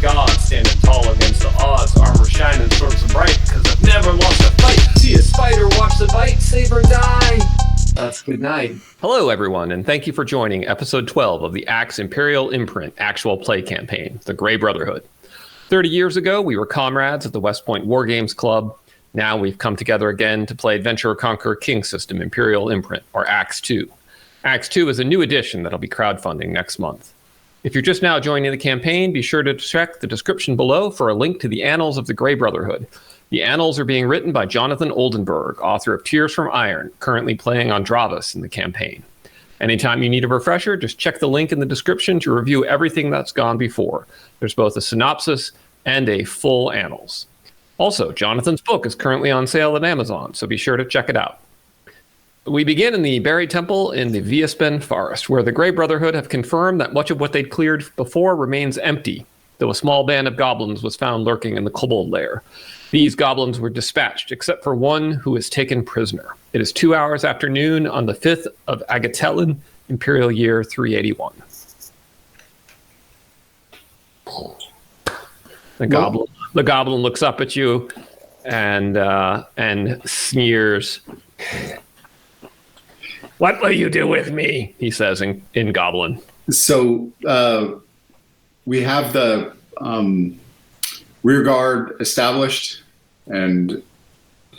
god, standing tall against the odds, armor shining, swords so bright, cause I've never lost a fight. See a spider, watch the bite, saber die. That's good night. Hello, everyone, and thank you for joining episode 12 of the ACKS Imperial Imprint actual play campaign, the Grey Brotherhood. 30 years ago, we were comrades at the West Point Wargames Club. Now we've come together again to play Adventure Conquer King System Imperial Imprint, or ACKS II. ACKS II is a new edition that'll be crowdfunding next month. If you're just now joining the campaign, be sure to check the description below for a link to the Annals of the Grey Brotherhood. The Annals are being written by Jonathan Oldenburg, author of Tears from Iron, currently playing Andravas in the campaign. Anytime you need a refresher, just check the link in the description to review everything that's gone before. There's both a synopsis and a full Annals. Also, Jonathan's book is currently on sale at Amazon, so be sure to check it out. We begin in the Buried Temple in the Viaspen Forest, where the Grey Brotherhood have confirmed that much of what they'd cleared before remains empty, though a small band of goblins was found lurking in the kobold lair. These goblins were dispatched, except for one who was taken prisoner. It is 2 hours after noon on the 5th of Agatellan, Imperial year 381. The goblin looks up at you and sneers. What will you do with me? He says in Goblin. So we have the rear guard established, and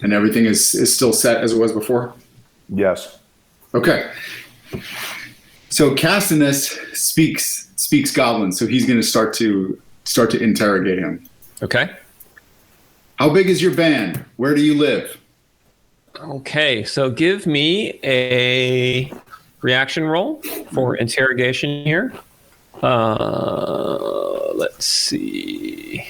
everything is still set as it was before? Yes. Okay. So Castinus speaks Goblin, so he's going to start to interrogate him. Okay. How big is your band? Where do you live? Okay, so give me a reaction roll for interrogation here. Let's see.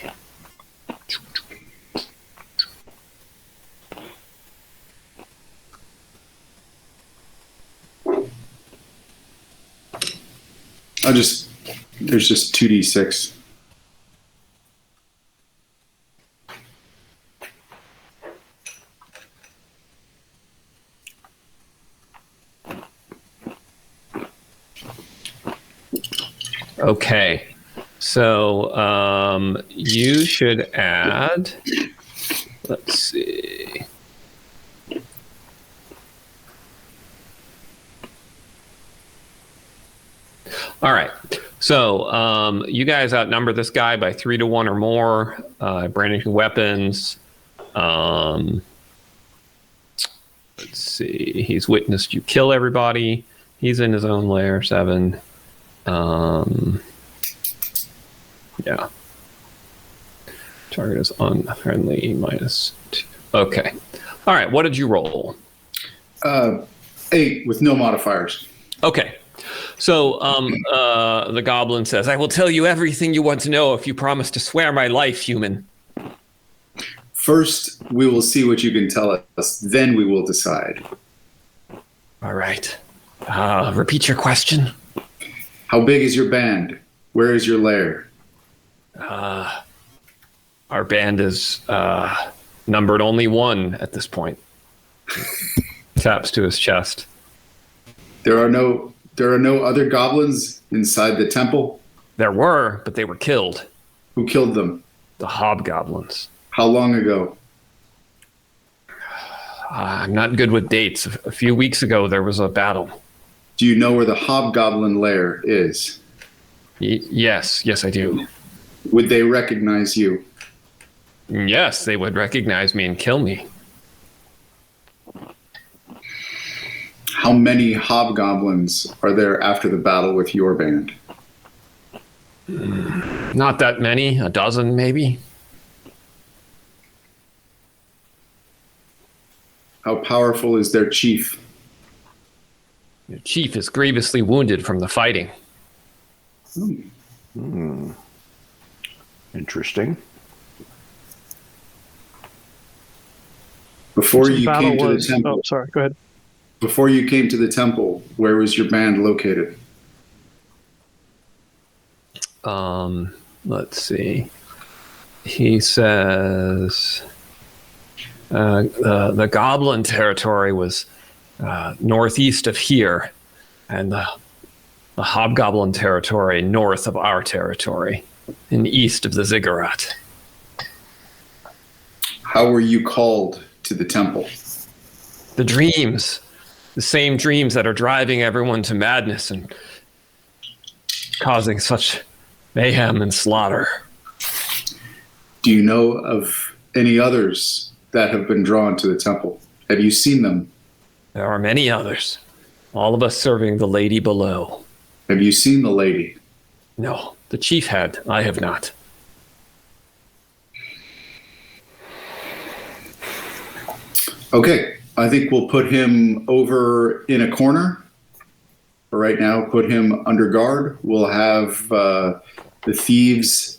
There's just 2d6. Okay, so you should add, let's see. All right, so you guys outnumber this guy by 3 to 1 or more, brandishing weapons. Let's see, he's witnessed you kill everybody. He's in his own lair, 7. Yeah. Target is unfriendly, -2. Okay. All right. What did you roll? 8 with no modifiers. Okay. So the goblin says, I will tell you everything you want to know if you promise to swear my life, human. First, we will see what you can tell us. Then we will decide. All right. Repeat your question. How big is your band? Where is your lair? Our band is numbered only 1 at this point. Taps to his chest. There are no other goblins inside the temple? There were, but they were killed. Who killed them? The hobgoblins. How long ago? I'm not good with dates. A few weeks ago, there was a battle. Do you know where the hobgoblin lair is? Yes, I do. Would they recognize you? Yes, they would recognize me and kill me. How many hobgoblins are there after the battle with your band? Not that many, a dozen maybe. How powerful is their chief? The chief is grievously wounded from the fighting. Interesting. Before you came to the temple. Oh, sorry. Go ahead. Before you came to the temple, where was your band located? Let's see. He says the goblin territory was northeast of here, and the hobgoblin territory north of our territory. and east of the ziggurat. How were you called to the temple? The dreams. The same dreams that are driving everyone to madness and causing such mayhem and slaughter. Do you know of any others that have been drawn to the temple? Have you seen them? There are many others, all of us serving the lady below. Have you seen the lady? No, the chief had. I have not. Okay, I think we'll put him over in a corner. For right now, put him under guard. We'll have the thieves.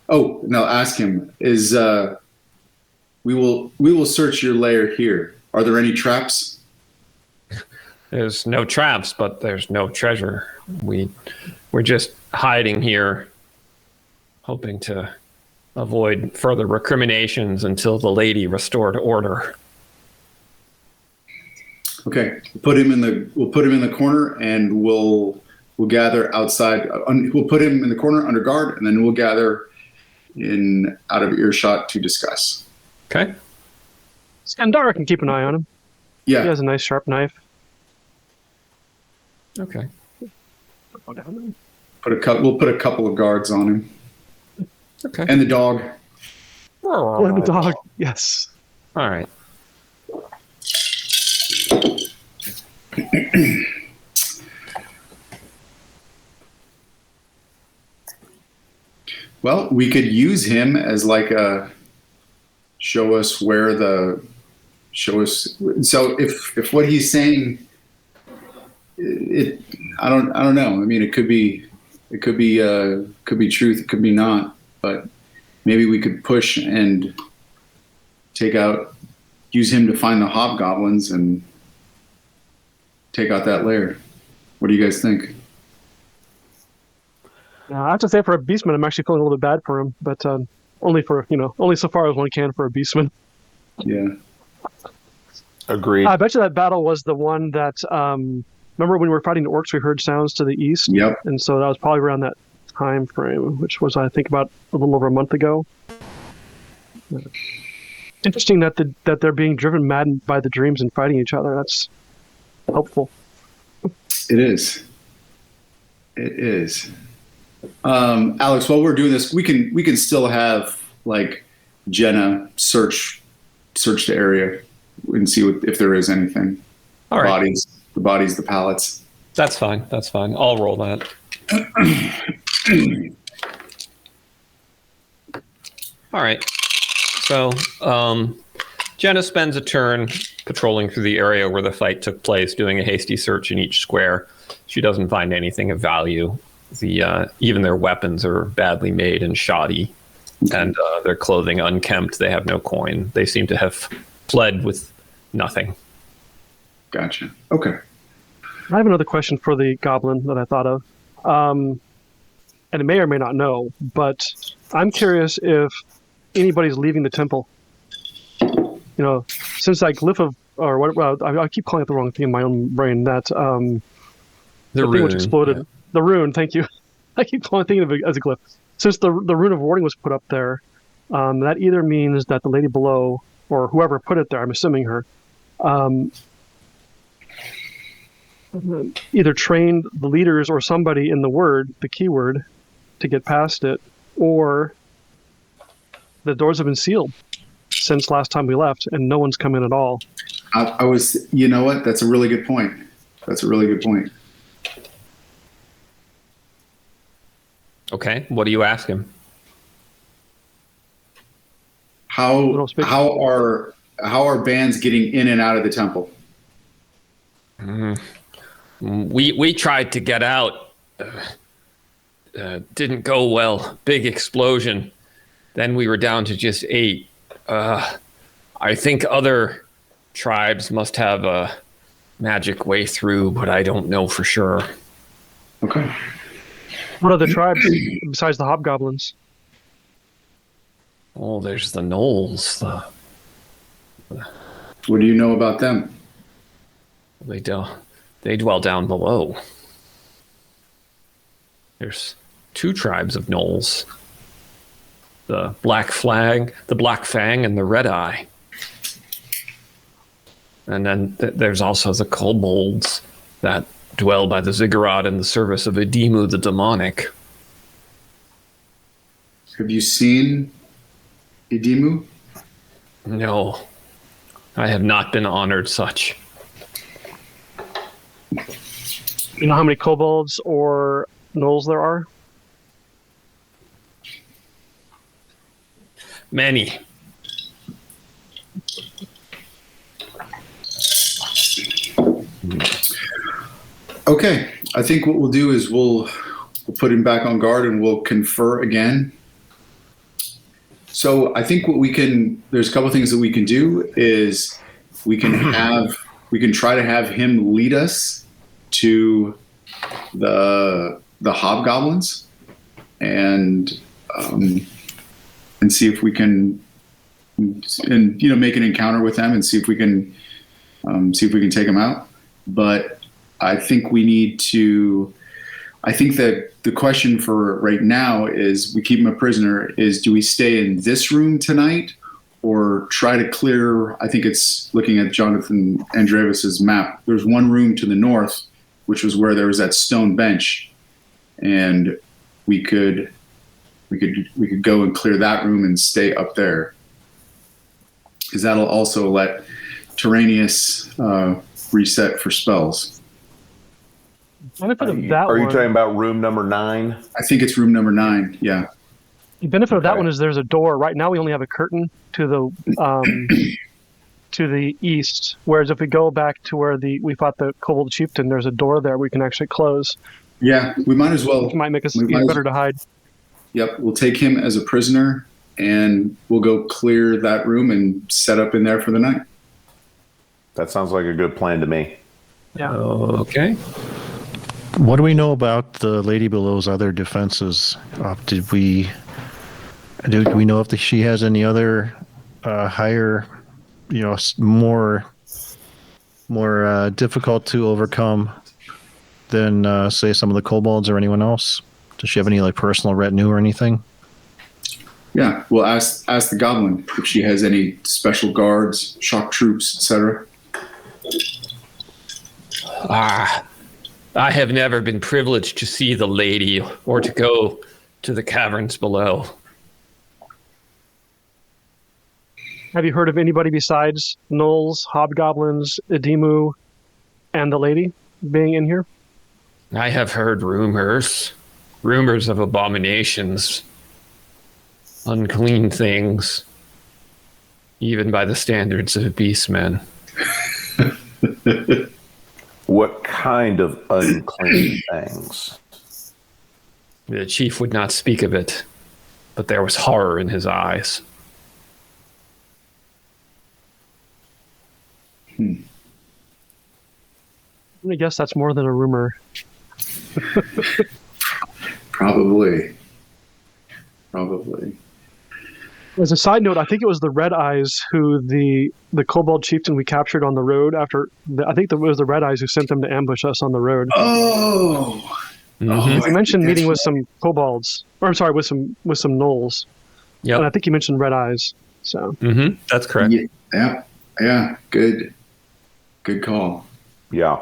Oh, no, ask him. We will search your lair here. Are there any traps? There's no traps, but there's no treasure. We're just hiding here, hoping to avoid further recriminations until the lady restored order. Okay, we'll put him in the corner, and we'll gather outside. We'll put him in the corner under guard, and then we'll gather in out of earshot to discuss. Okay. Skandara can keep an eye on him. Yeah. He has a nice sharp knife. Okay. We'll put a couple of guards on him. Okay. And the dog. Oh, and the dog. Yes. All right. Well, we could use him as like a show us. So if what he's saying, I don't know. I mean, it could be truth, it could be not, but maybe we could push and use him to find the hobgoblins and take out that lair. What do you guys think? I have to say, for a beastman, I'm actually feeling a little bit bad for him, but only so far as one can for a beastman. Yeah. Agreed. I bet you that battle was the one that, remember when we were fighting the orcs, we heard sounds to the east? Yep. And so that was probably around that time frame, which was, I think, about a little over a month ago. Interesting that they're being driven mad by the dreams and fighting each other. That's helpful. It is. It is. Alex, while we're doing this, we can still have like Jenna search the area and see if there is anything. All right. The bodies, the pallets. That's fine. That's fine. I'll roll that. All right. So Jenna spends a turn patrolling through the area where the fight took place, doing a hasty search in each square. She doesn't find anything of value. Even their weapons are badly made and shoddy, and their clothing unkempt. They have no coin. They seem to have fled with nothing. Gotcha. Okay. I have another question for the goblin that I thought of. And it may or may not know, but I'm curious if anybody's leaving the temple. Since that glyph of, or what, I keep calling it the wrong thing in my own brain, that the rune, thing which exploded. Yeah. The rune, thank you. I keep thinking of it as a glyph. Since the rune of warding was put up there, that either means that the lady below, or whoever put it there, I'm assuming her, either trained the leaders or somebody in the keyword, to get past it, or the doors have been sealed since last time we left, and no one's come in at all. You know what? That's a really good point. Okay, what do you ask him? How are bands getting in and out of the temple? We tried to get out. Didn't go well. Big explosion. Then we were down to just 8. I think other tribes must have a magic way through, but I don't know for sure. Okay. What other tribes besides the hobgoblins? Oh, there's the gnolls. What do you know about them? They dwell down below. There's 2 tribes of gnolls. the Black Flag, the Black Fang, and the Red Eye. And then there's also the kobolds that dwell by the ziggurat in the service of Edimu the demonic. Have you seen Edimu? No, I have not been honored such. You know how many kobolds or gnolls there are? Many. Okay, I think what we'll do is we'll put him back on guard and we'll confer again. So I think there's a couple of things that we can do is we can try to have him lead us to the hobgoblins and see if we can, and make an encounter with them and see if we can take them out. But I think that the question for right now is, we keep him a prisoner, is do we stay in this room tonight or try to clear, I think it's looking at Jonathan Andrevis's map. There's one room to the north, which was where there was that stone bench. And we could go and clear that room and stay up there. Because that'll also let Tirenius reset for spells. Benefit of that Are you one, talking about room number 9? I think it's room number 9. Yeah. the benefit of that Okay. one is there's a door. Right now we only have a curtain to the to the east. Whereas if we go back to where we fought the kobold chieftain, there's a door there we can actually close. Yeah. We might as well. Which might make us we might even as- better to hide. Yep. We'll take him as a prisoner and we'll go clear that room and set up in there for the night. That sounds like a good plan to me. Yeah. Okay. What do we know about the Lady Below's other defenses? Do we know if she has any other higher, more difficult to overcome than say some of the kobolds or anyone else? Does she have any personal retinue or anything? Yeah. We'll ask the goblin if she has any special guards, shock troops, etc. I have never been privileged to see the lady or to go to the caverns below. Have you heard of anybody besides gnolls, hobgoblins, Edimu, and the lady being in here? I have heard rumors of abominations, unclean things, even by the standards of beastmen. What kind of unclean things? The chief would not speak of it, but there was horror in his eyes. I guess that's more than a rumor. Probably. As a side note, I think it was the Red Eyes who the kobold chieftain we captured on the road after. I think it was the Red Eyes who sent them to ambush us on the road. Oh. Mhm. You mentioned meeting with some kobolds, or I'm sorry, with some gnolls. Yep. And I think you mentioned Red Eyes. So That's correct. Yeah. Good call. Yeah.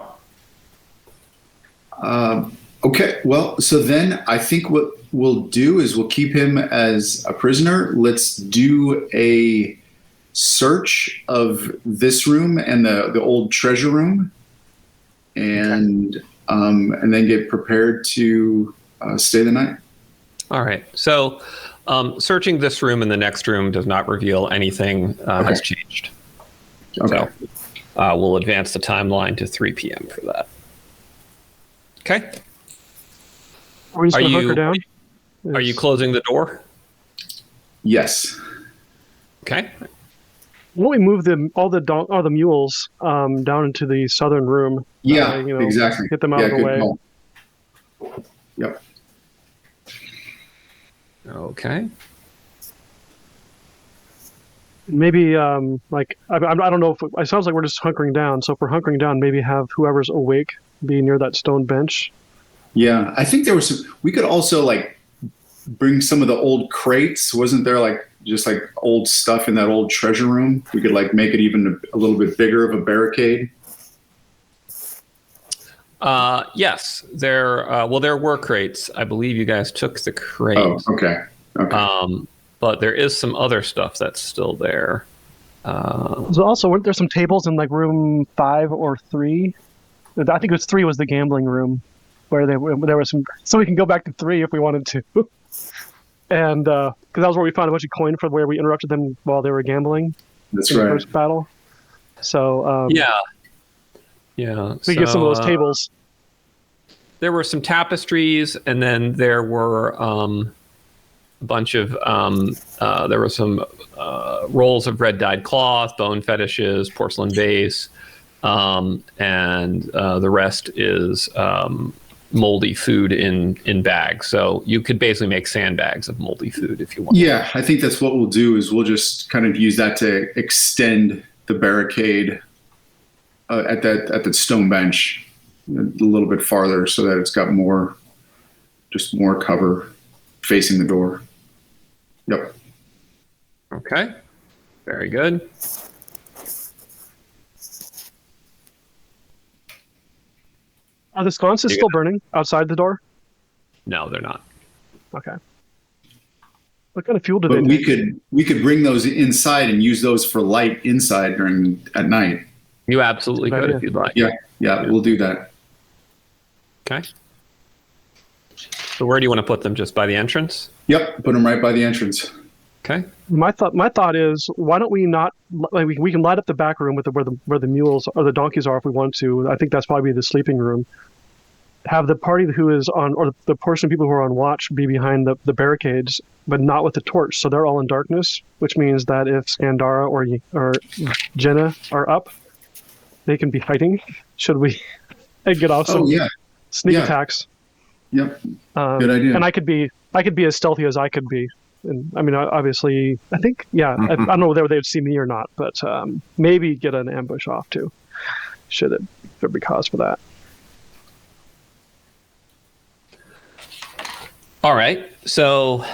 Okay, well, so then I think what we'll do is we'll keep him as a prisoner. Let's do a search of this room and the old treasure room, and then get prepared to stay the night. All right. So searching this room and the next room does not reveal anything has changed. Okay. So we'll advance the timeline to 3 p.m. for that. Okay. are we just Are going to you- hunker down? Are you closing the door? Yes. Okay. Why don't we move all the mules down into the southern room? Yeah. You know, Exactly. get them out of the good way. call. Yep. Okay. Maybe I don't know if it sounds like we're just hunkering down. So if we're hunkering down, maybe have whoever's awake be near that stone bench. Yeah, I think there was some. We could also bring some of the old crates? Wasn't there like just like old stuff in that old treasure room? We could like make it even a little bit bigger of a barricade. Yes, there were crates. I believe you guys took the crates. Oh, okay. But there is some other stuff that's still there. So also, weren't there some tables in like room 5 or 3? I think it was 3 was the gambling room, where there was some. So we can go back to 3 if we wanted to. And because that was where we found a bunch of coin for where we interrupted them while they were gambling. That's in right. The first battle. So yeah. We get some of those tables. There were some tapestries, and then there were a bunch of there were some rolls of red dyed cloth, bone fetishes, porcelain vase, and the rest is moldy food in bags. So you could basically make sandbags of moldy food if you want. Yeah, I think that's what we'll do. Is we'll just kind of use that to extend the barricade at that stone bench a little bit farther, so that it's got more cover facing the door. Yep. Okay. Very good. Are the sconces still burning outside the door? No, they're not. Okay. What kind of fuel do But they take? we could bring those inside and use those for light inside at night. You absolutely Good could idea. if you'd like. Yeah, we'll do that. Okay. So where do you want to put them? Just by the entrance? Yep, put them right by the entrance. Okay. My thought is, why don't we not like we can light up the back room with where the mules or the donkeys are if we want to. I think that's probably the sleeping room. Have the party who is on, or the portion of people who are on watch, be behind the barricades, but not with the torch. So they're all in darkness, which means that if Skandara or Jenna are up, they can be hiding. Should we get off some sneak attacks? Yep. Good idea. And I could be as stealthy as I could be. And I mean, obviously, I think, I don't know whether they would see me or not, but maybe get an ambush off too. Should there be cause for that? All right. So,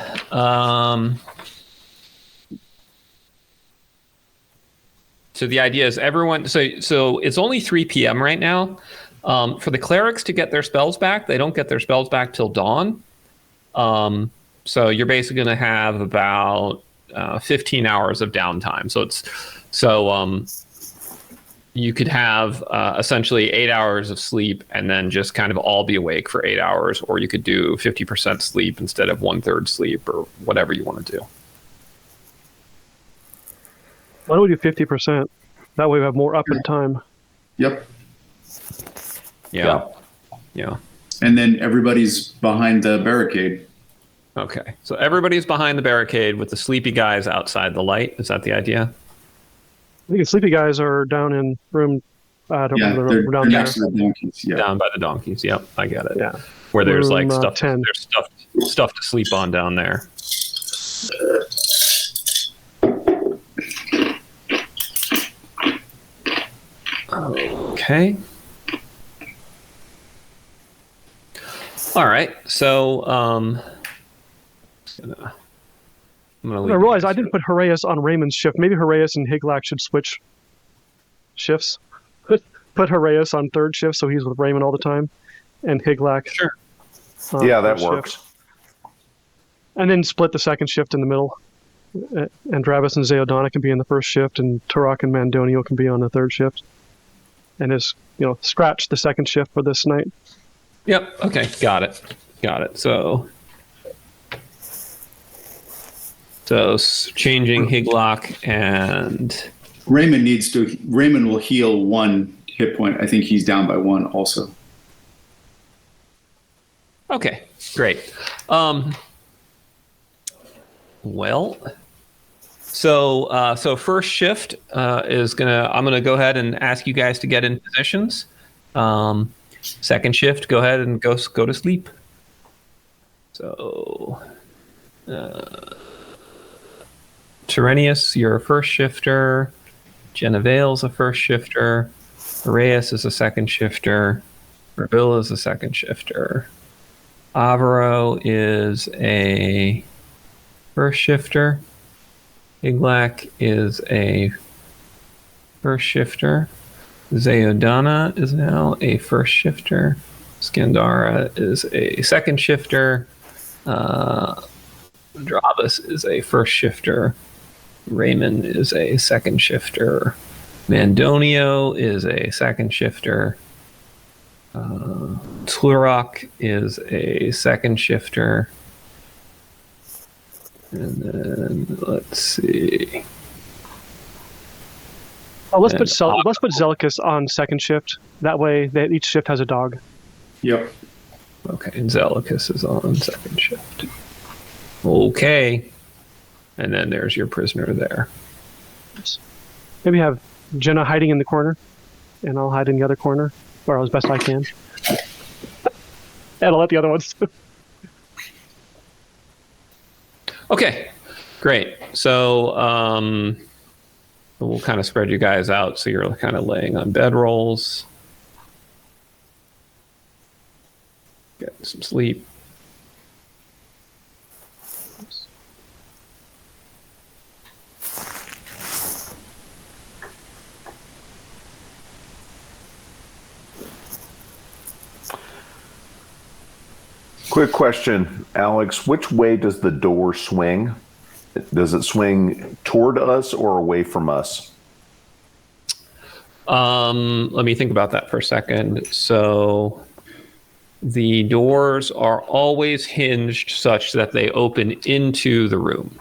so the idea is everyone. So it's only 3 p.m. right now. For the clerics to get their spells back, they don't get their spells back till dawn. So you're basically going to have about 15 hours of downtime. You could have essentially 8 hours of sleep and then just kind of all be awake for 8 hours, or you could do 50% sleep instead of 1/3 sleep, or whatever you want to do. Why don't we do 50%? That way we have more up in time. Yep. Yeah. And then everybody's behind the barricade. Okay. So everybody's behind the barricade with the sleepy guys outside the light. Is that the idea? I think the sleepy guys are down in room. I don't remember. They're Down there. next to the donkeys. Yeah. Down by the donkeys. Yep, I get it. Yeah. Where there's like Room, stuff. 10. There's stuff to sleep on down there. Okay. All right. So I'm gonna leave I realized I didn't put Horaeus on Raymond's shift. Maybe Horaeus and Higlak should switch shifts. Put Horaeus on 3rd shift so he's with Raymond all the time, and Higlak. Sure. Yeah, that 1st works. shift. And then split the 2nd shift in the middle. And Travis and Zeodonna can be in the 1st shift, and Turok and Mandonio can be on the 3rd shift. And just scratch the 2nd shift for this night. Yep. Okay. Got it. So changing Higlak and Raymond will heal 1 hit point. I think he's down by 1 also. okay, great. Well, so first shift is I'm gonna go ahead and ask you guys to get in positions. Second shift, go ahead and go to sleep. So, Tirenius, you're a first shifter. Genevale's a first shifter. Horaeus is a second shifter. Rabil is a second shifter. Avaro is a first shifter. Iglak is a first shifter. Zeodana is now a first shifter. Skandara is a second shifter. Dravas is a first shifter. Raymond is a second shifter. Mandonio is a second shifter. Turok is a second shifter. And then let's see. Oh, let's put Zelicus on second shift. That way, each shift has a dog. Yep. Okay, and Zelicus is on second shift. Okay. And then there's your prisoner there. Maybe have Jenna hiding in the corner, and I'll hide in the other corner, or as best I can. And I'll let the other ones. Okay, great. So we'll kind of spread you guys out so you're kind of laying on bedrolls. Getting some sleep. Quick question, Alex. Which way does the door swing? Does it swing toward us or away from us? Let me think about that for a second. So the doors are always hinged such that they open into the room.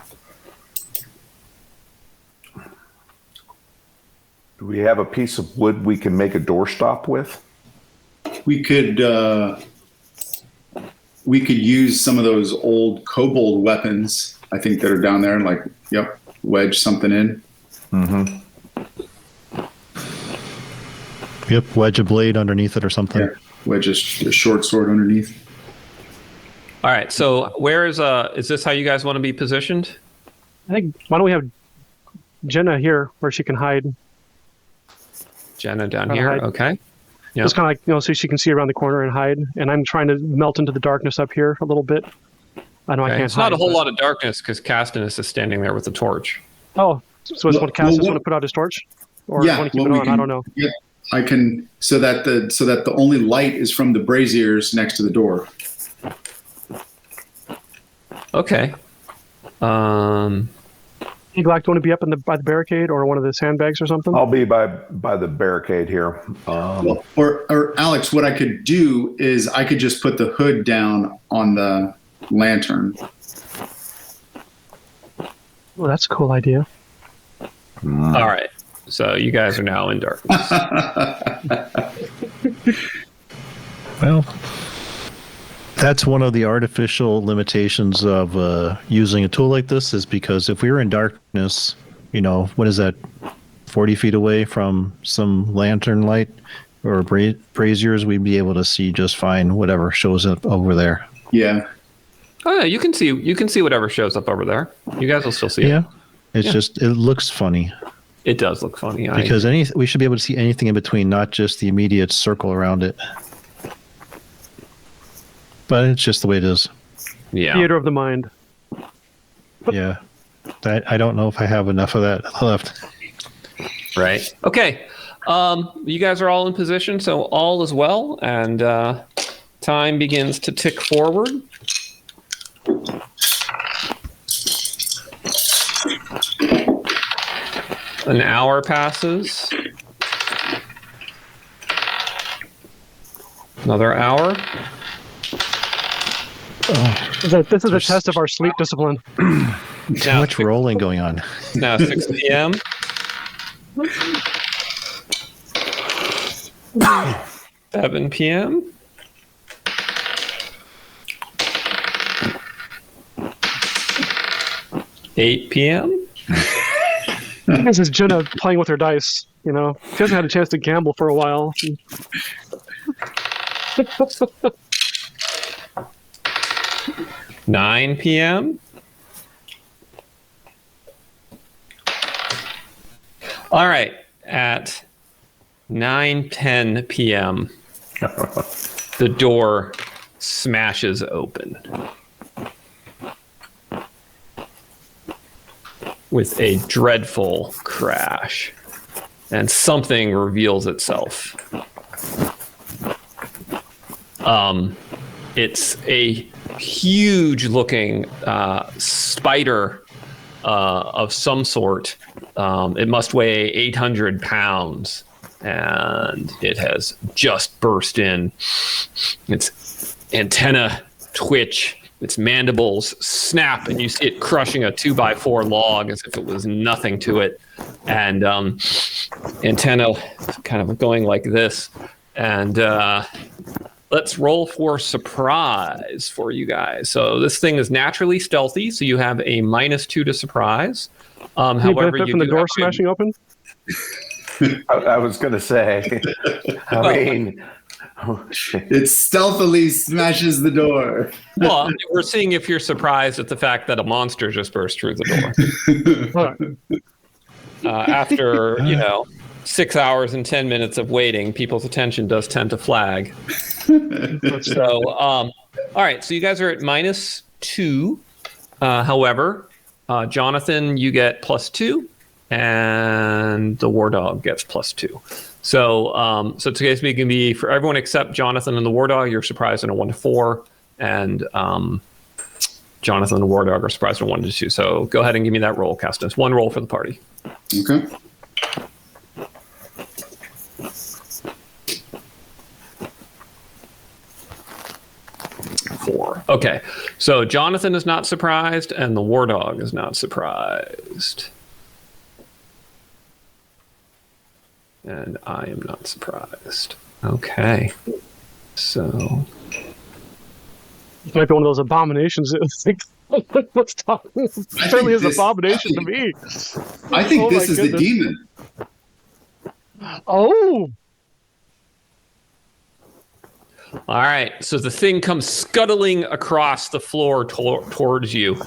Do we have a piece of wood we can make a doorstop with? We could use some of those old kobold weapons, I think, that are down there, and wedge something in. Mm-hmm. Yep, wedge a blade underneath it or something. Yeah, wedge a short sword underneath. All right. So where is this how you guys want to be positioned? I think, why don't we have Jenna here where she can hide? Jenna down here. Hide. Okay. Yeah. Just kind of so she can see around the corner and hide. And I'm trying to melt into the darkness up here a little bit. I know I can't It's hide. not a whole lot of darkness because Castanus is standing there with the torch. Oh, so it's what Cassius want to put out his torch? Or want to keep it on? I don't know. Yeah, I can, so that the only light is from the braziers next to the door. Okay. Hey, Glack, do you want to be up by the barricade or one of the sandbags or something? I'll be by the barricade here. Or Alex, what I could do is I could just put the hood down on the lantern. Oh, that's a cool idea. All right. So you guys are now in darkness. Well, that's one of the artificial limitations of using a tool like this, is because if we were in darkness, what is that, 40 feet away from some lantern light or braziers, we'd be able to see just fine whatever shows up over there. Yeah. Oh yeah, you can see whatever shows up over there. You guys will still see it. Yeah. It's just, it looks funny. It does look funny. Because we should be able to see anything in between, not just the immediate circle around it. But it's just the way it is. Yeah. Theater of the mind. Yeah. I don't know if I have enough of that left. Right. Okay. You guys are all in position, so all is well, and time begins to tick forward. An hour passes. Another hour. This is a test of our sleep discipline. Too much rolling going on. Now 6 p.m. 7 p.m. 8 p.m. This is Jenna playing with her dice. She hasn't had a chance to gamble for a while. 9 p.m. All right, at 9:10 p.m., the door smashes open with a dreadful crash, and something reveals itself. It's a huge-looking spider of some sort. It must weigh 800 pounds, and it has just burst in. Its antenna twitch, its mandibles snap, and you see it crushing a 2x4 log as if it was nothing to it. And antenna kind of going like this. And let's roll for surprise for you guys. So this thing is naturally stealthy, so you have a -2 to surprise. However, you from the do door have smashing open. I was going to say, I mean, It stealthily smashes the door. Well, we're seeing if you're surprised at the fact that a monster just burst through the door. All right. After 6 hours and 10 minutes of waiting, people's attention does tend to flag. So, all right. So you guys are at -2. However, Jonathan, you get +2, and the War Dog gets +2. So, today's going to be for everyone except Jonathan and the War Dog. You're surprised in a 1 to 4, and Jonathan and the War Dog are surprised in a 1 to 2. So go ahead and give me that roll, Castus. 1 roll for the party. Okay. Four. Okay, so Jonathan is not surprised, and the War Dog is not surprised. And I am not surprised. Okay, so It might be one of those abominations. What's talking? It certainly is an abomination to me. I think Oh this my is the goodness. demon. Oh, all right, so the thing comes scuttling across the floor towards you.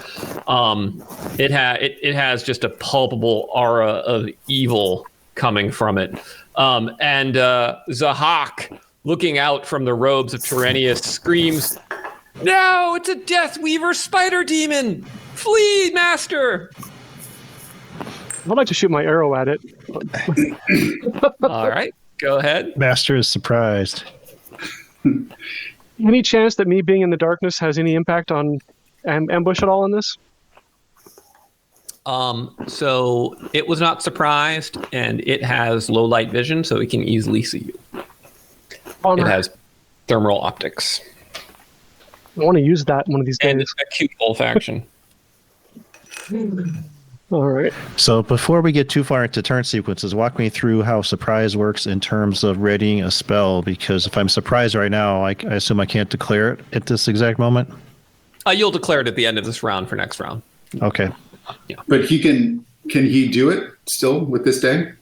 It has just a palpable aura of evil coming from it. And Zahak, looking out from the robes of Tirenius, screams, "No, it's a Death Weaver spider demon! Flee, master!" I'd like to shoot my arrow at it. All right, go ahead. Master is surprised. Any chance that me being in the darkness has any impact on ambush at all in this? So it was not surprised, and it has low light vision, so it can easily see you. It has thermal optics. I want to use that one of these And days. acute olfaction. All right. So before we get too far into turn sequences, walk me through how surprise works in terms of readying a spell, because if I'm surprised right now, I assume I can't declare it at this exact moment? You'll declare it at the end of this round for next round. Okay. But can he do it still with this day?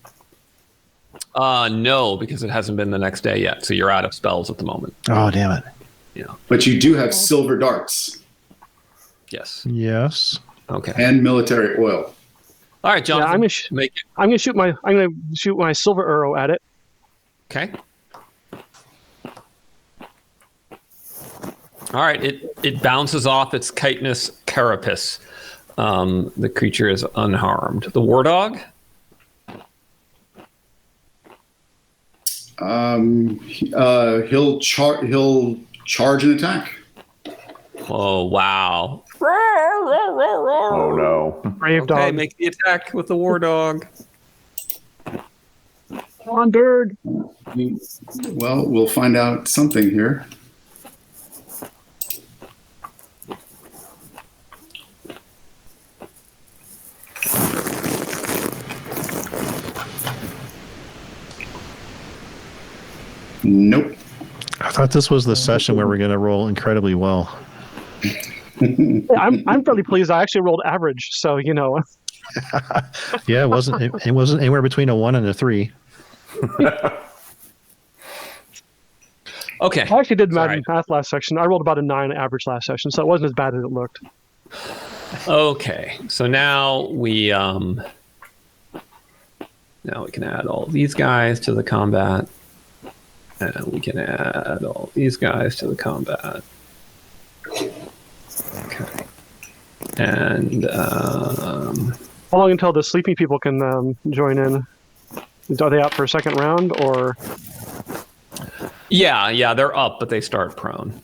No, because it hasn't been the next day yet, so you're out of spells at the moment. Oh, damn it. Yeah. But you do have silver darts Yes. Yes. Okay. and military oil. All right, Jonathan. Yeah, I'm gonna shoot my silver arrow at it. Okay. All right. It bounces off its chitinous carapace. The creature is unharmed. The War Dog. He'll charge and attack. Oh wow. oh no. Brave Okay, dog. make the attack with the War Dog. Come on, bird. Well, we'll find out something here. Nope. I thought this was the session where we're going to roll incredibly well. I'm fairly pleased. I actually rolled average, so Yeah, it wasn't anywhere between a 1 and a 3. Okay. I actually did Sorry. math last section. I rolled about a 9 average last section, so it wasn't as bad as it looked. Okay. So now we can add all these guys to the combat. And we can add all these guys to the combat. And How long until the sleeping people can join in? Are they out for a second round, or? yeah, they're up, but they start prone.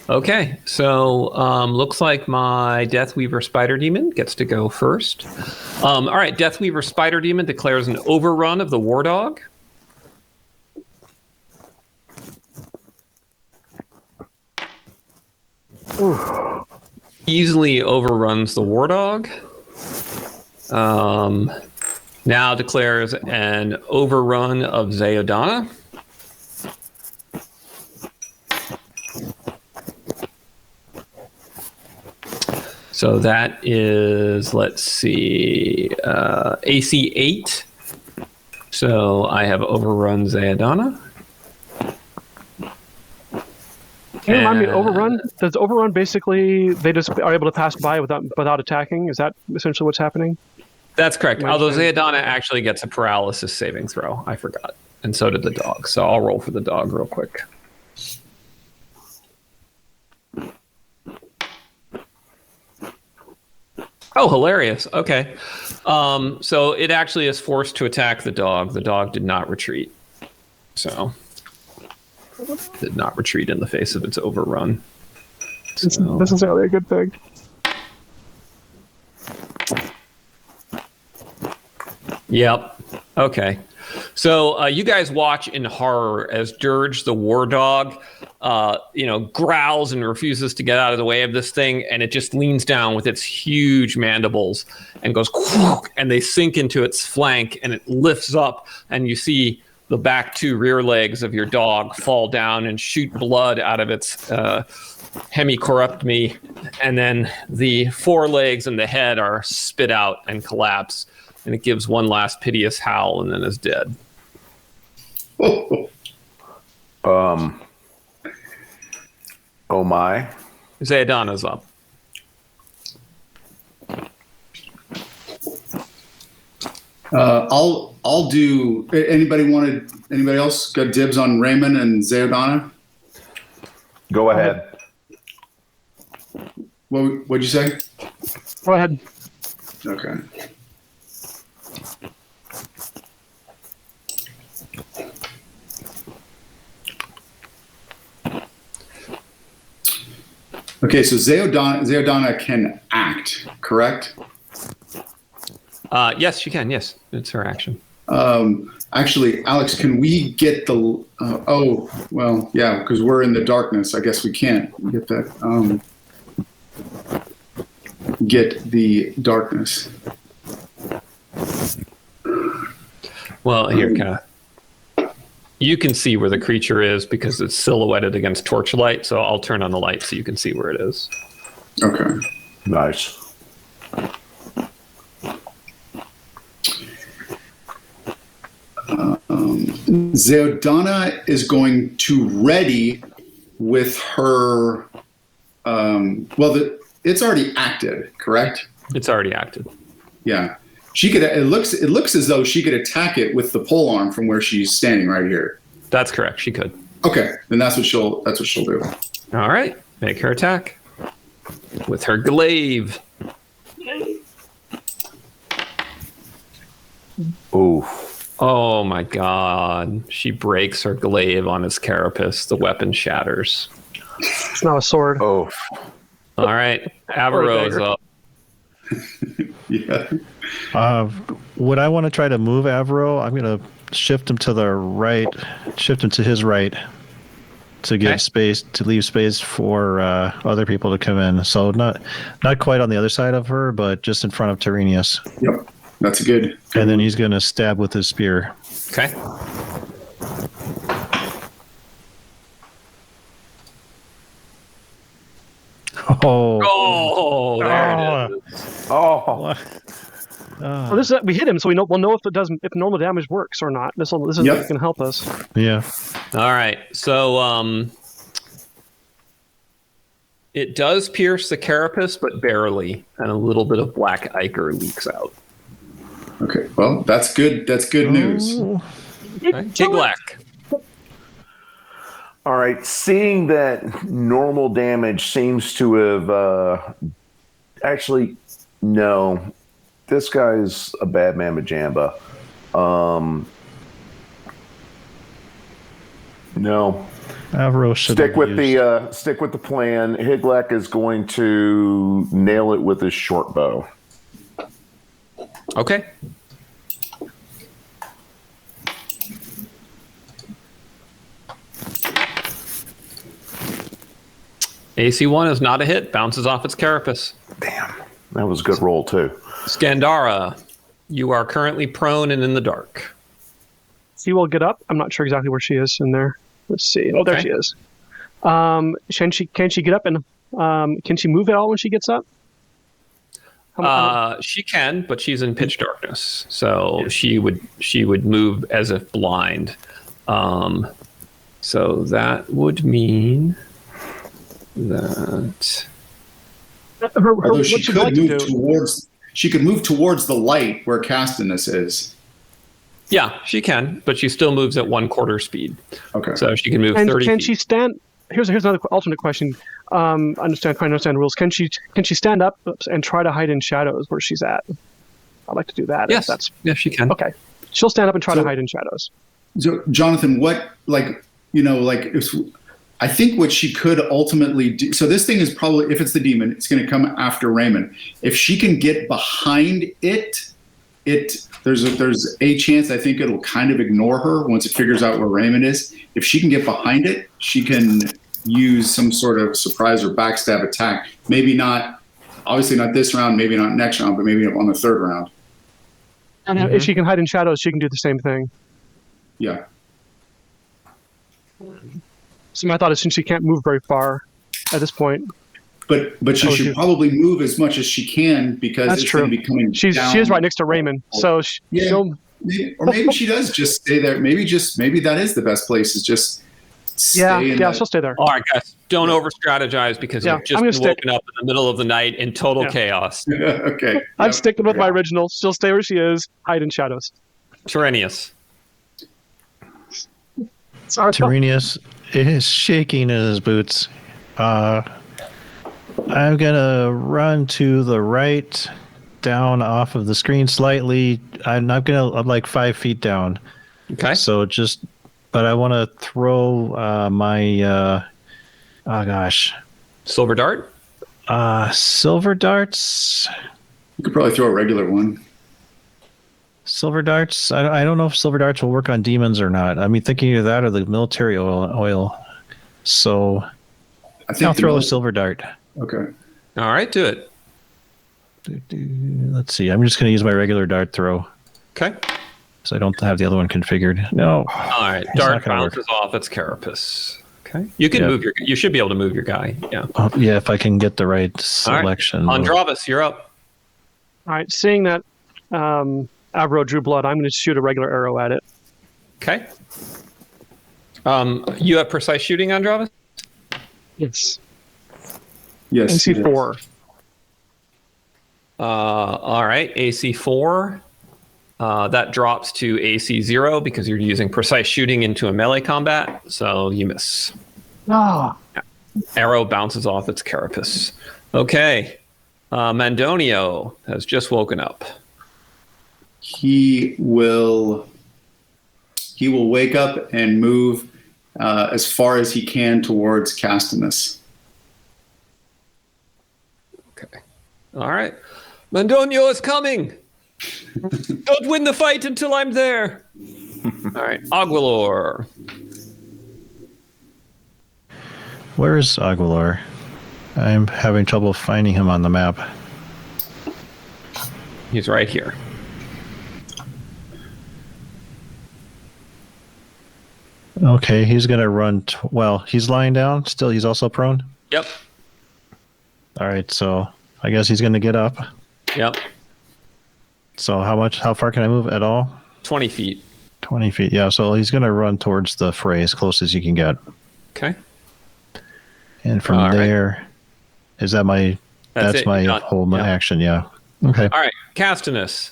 Okay, so looks like my Deathweaver Spider Demon gets to go first. All right, Deathweaver Spider Demon declares an overrun of the War Dog. Ooh. Easily overruns the War Dog. Now declares an overrun of Zeodana. So that is, let's see, AC 8. So I have overrun Zeodana. Can you remind me, overrun? Does overrun basically they just are able to pass by without attacking? Is that essentially what's happening? That's correct. Am I Although understanding? Zeodana actually gets a paralysis saving throw. I forgot. And so did the dog. So I'll roll for the dog real quick. Oh, hilarious. Okay. So it actually is forced to attack the dog. The dog did not retreat. So did not retreat in the face of its overrun. So, This is really a good thing. yep. Okay. So you guys watch in horror as Dirge, the war dog, growls and refuses to get out of the way of this thing, and it just leans down with its huge mandibles and goes, and they sink into its flank, and it lifts up, and you see the back two rear legs of your dog fall down and shoot blood out of its hemi-corrupt-me, and then the forelegs and the head are spit out and collapse, and it gives one last piteous howl and then is dead. Oh my. Zeodana's up. I'll do. Anybody else got dibs on Raymond and Zeodana? Go ahead. What'd you say? Go ahead. Okay. Okay, so Zeodana can act, correct? Yes, she can. Yes, it's her action. Actually, Alex, can we get the? Because we're in the darkness. I guess we can't get that. Get the darkness. Well, here, kind of. You can see where the creature is because it's silhouetted against torchlight. So I'll turn on the light so you can see where it is. Okay. Nice. Zeodana is going to ready with her. It's already acted, correct? It's already acted. Yeah, she could. It looks as though she could attack it with the pole arm from where she's standing right here. That's correct. She could. Okay, then that's what she'll do. All right, make her attack with her glaive. Ooh. Oh my God! She breaks her glaive on his carapace. The weapon shatters. It's not a sword. Oh. All right, Avero's up. Yeah. Would I want to try to move Avro? I'm going to shift him to the right, shift him to his right to give space, to leave space for other people to come in. So not quite on the other side of her, but just in front of Tirenius. Yep. That's good. And then he's going to stab with his spear. Okay. Oh, There it is. Oh. Well, we hit him, so we'll know if normal damage works or not. This can help us. Yeah. All right. So it does pierce the carapace, but barely, and a little bit of black ichor leaks out. Okay. Well, that's good. That's good news. Okay. Tiglac. All right. Seeing that normal damage seems to have actually no. This guy's a bad man Majamba. No. Stick with the plan. Higlak is going to nail it with his short bow. Okay. AC1 is not a hit. Bounces off its carapace. Damn. That was a good roll, too. Skandara, you are currently prone and in the dark. She will get up. I'm not sure exactly where she is in there. Let's see. Oh, there she is. Can she get up and can she move at all when she gets up? She can, but she's in pitch darkness, so she would move as if blind. So that would mean that although she could move towards the light where Castinus is. Yeah, she can, but she still moves at 1/4 speed. Okay. So she can move and 30 can feet. she stand? Here's another alternate question. Trying to understand the rules. Can she stand up and try to hide in shadows where she's at? I'd like to do that. Yes. Yes, she can. Okay. She'll stand up and try to hide in shadows. So, Jonathan, I think what she could ultimately do. So this thing is probably, if it's the demon, it's going to come after Raymond. If she can get behind it, there's a chance I think it'll kind of ignore her once it figures out where Raymond is. If she can get behind it, she can use some sort of surprise or backstab attack. Maybe not, obviously not this round, maybe not next round, but maybe on the third round. And if she can hide in shadows, she can do the same thing. Yeah. So my thought is, since she can't move very far at this point. But she should probably move as much as she can because that's it's true. going to be coming down. She is right next to Raymond, so or maybe she does just stay there. Maybe that is the best place. Is just stay. She'll stay there. All right, guys, don't over strategize because you've just been woken up in the middle of the night in total chaos. Okay, I'm sticking with my original. She'll stay where she is, hide in shadows. Tirenius. Tirenius is shaking in his boots. I'm gonna run to the right, down off of the screen slightly. I'm like 5 feet down. Okay. So but I want to throw my Silver dart. Silver darts. You could probably throw a regular one. Silver darts. I don't know if silver darts will work on demons or not. I mean, thinking of that or the military oil. So I think I'll throw a silver dart. Okay. All right, do it. Let's see. I'm just going to use my regular dart throw. Okay. So I don't have the other one configured. No. All right. Dart bounces off its carapace. Okay. You can you should be able to move your guy. Yeah. Yeah, if I can get the right selection. All right. Andravis, you're up. All right. Seeing that Avro drew blood, I'm going to shoot a regular arrow at it. Okay. You have precise shooting, Andravis? Yes. Yes. AC4. All right. AC4. That drops to AC0 because you're using precise shooting into a melee combat, so you miss. Ah. Arrow bounces off its carapace. Okay. Mandonio has just woken up. He will wake up and move as far as he can towards Castinus. Okay. All right. Mandonio is coming. Don't win the fight until I'm there. All right. Aguilar. Where's Aguilar? I'm having trouble finding him on the map. He's right here. Okay, he's going to run. He's lying down still. He's also prone. Yep. All right, so I guess he's going to get up. Yep. So how far can I move at all? 20 feet. 20 feet, yeah. So he's going to run towards the fray as close as you can get. Okay. And from there, is that my... That's my whole action, yeah. Okay. All right, Castinus.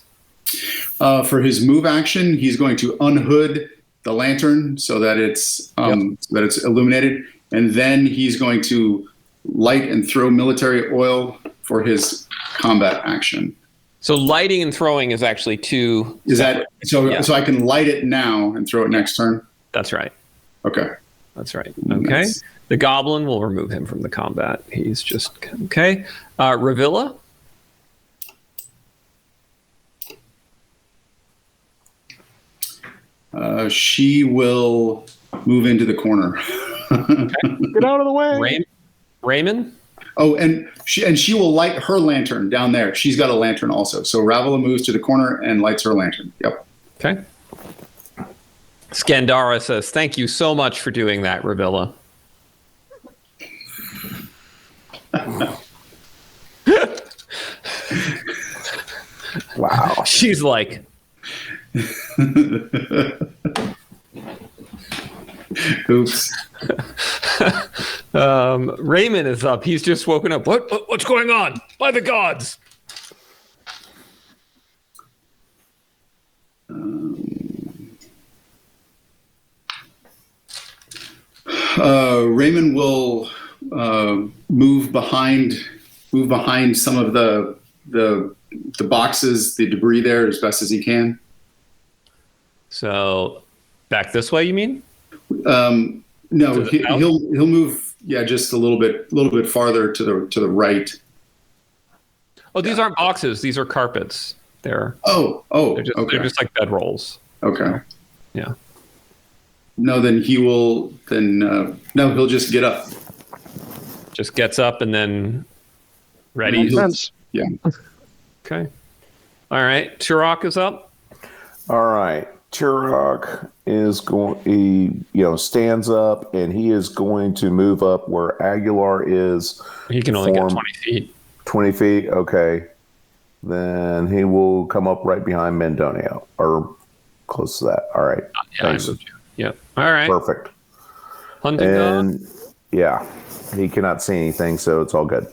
For his move action, he's going to unhood lantern so that it's illuminated, and then he's going to light and throw military oil for his combat action. So lighting and throwing is actually two. Is that so? Yeah. So I can light it now and throw it next turn. That's right. Okay. That's right. Okay. Nice. The goblin will remove him from the combat. He's just okay. Ravilla. She will move into the corner. Okay. Get out of the way. Raymond. Oh, and she will light her lantern down there. She's got a lantern also. So Ravilla moves to the corner and lights her lantern. Yep. Okay. Scandara says, "Thank you so much for doing that, Ravilla." Wow. She's like, oops. Raymond is up. He's just woken up. What's going on? By the gods. Raymond will move behind some of the boxes, the debris there as best as he can. So back this way, you mean? No, he'll move. Yeah, just a little bit farther to the right. Oh, these aren't boxes. These are carpets. They're okay. They're just like bedrolls. Okay. Yeah. No, then he will. No, he'll just get up. Just gets up and then ready. Yeah. Okay. All right. Turok is up. All right. Turok is stands up and he is going to move up where Aguilar is. He can only get 20 feet. 20 feet. Okay. Then he will come up right behind Mendonio or close to that. All right. Yeah, I moved you. Yep. All right. Perfect. Hunting dog. Yeah, he cannot see anything, so it's all good.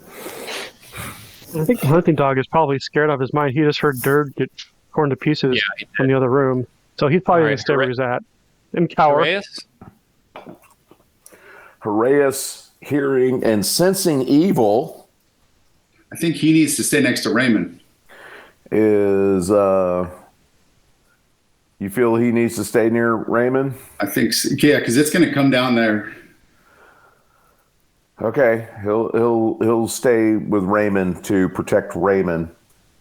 I think the hunting dog is probably scared out of his mind. He just heard Dird get torn to pieces from the other room. So he's probably going to stay where he's at and cower. Horaeus, hearing and sensing evil. I think he needs to stay next to Raymond. You feel he needs to stay near Raymond? I think so. Yeah, because it's going to come down there. Okay, he'll stay with Raymond to protect Raymond.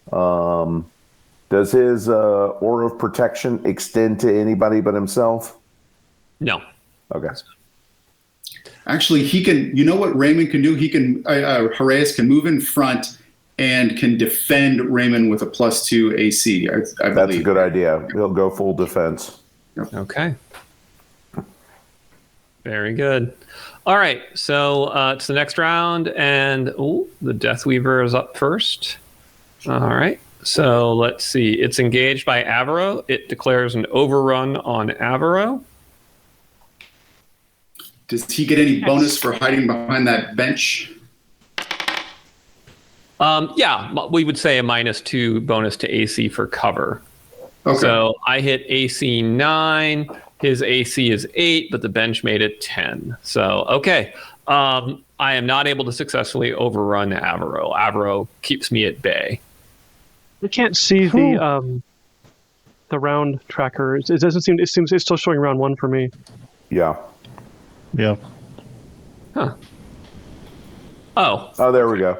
Does his aura of protection extend to anybody but himself? No. Okay. Actually, he can. You know what Raymond can do? He can. Horaeus can move in front and can defend Raymond with a +2 AC. I believe. That's a good idea. He'll go full defense. Yep. Okay. Very good. All right, so it's the next round, and the Deathweaver is up first. All right, so let's see. It's engaged by Avaro. It declares an overrun on Avaro. Does he get any bonus for hiding behind that bench? Yeah, we would say a -2 bonus to AC for cover. Okay. So I hit AC 9. His AC is 8, but the bench made it 10. So, okay. I am not able to successfully overrun Avaro. Avaro keeps me at bay. We can't see the round tracker. It doesn't seem. It seems it's still showing round 1 for me. Yeah. Yeah. Huh. Oh. Oh, there we go.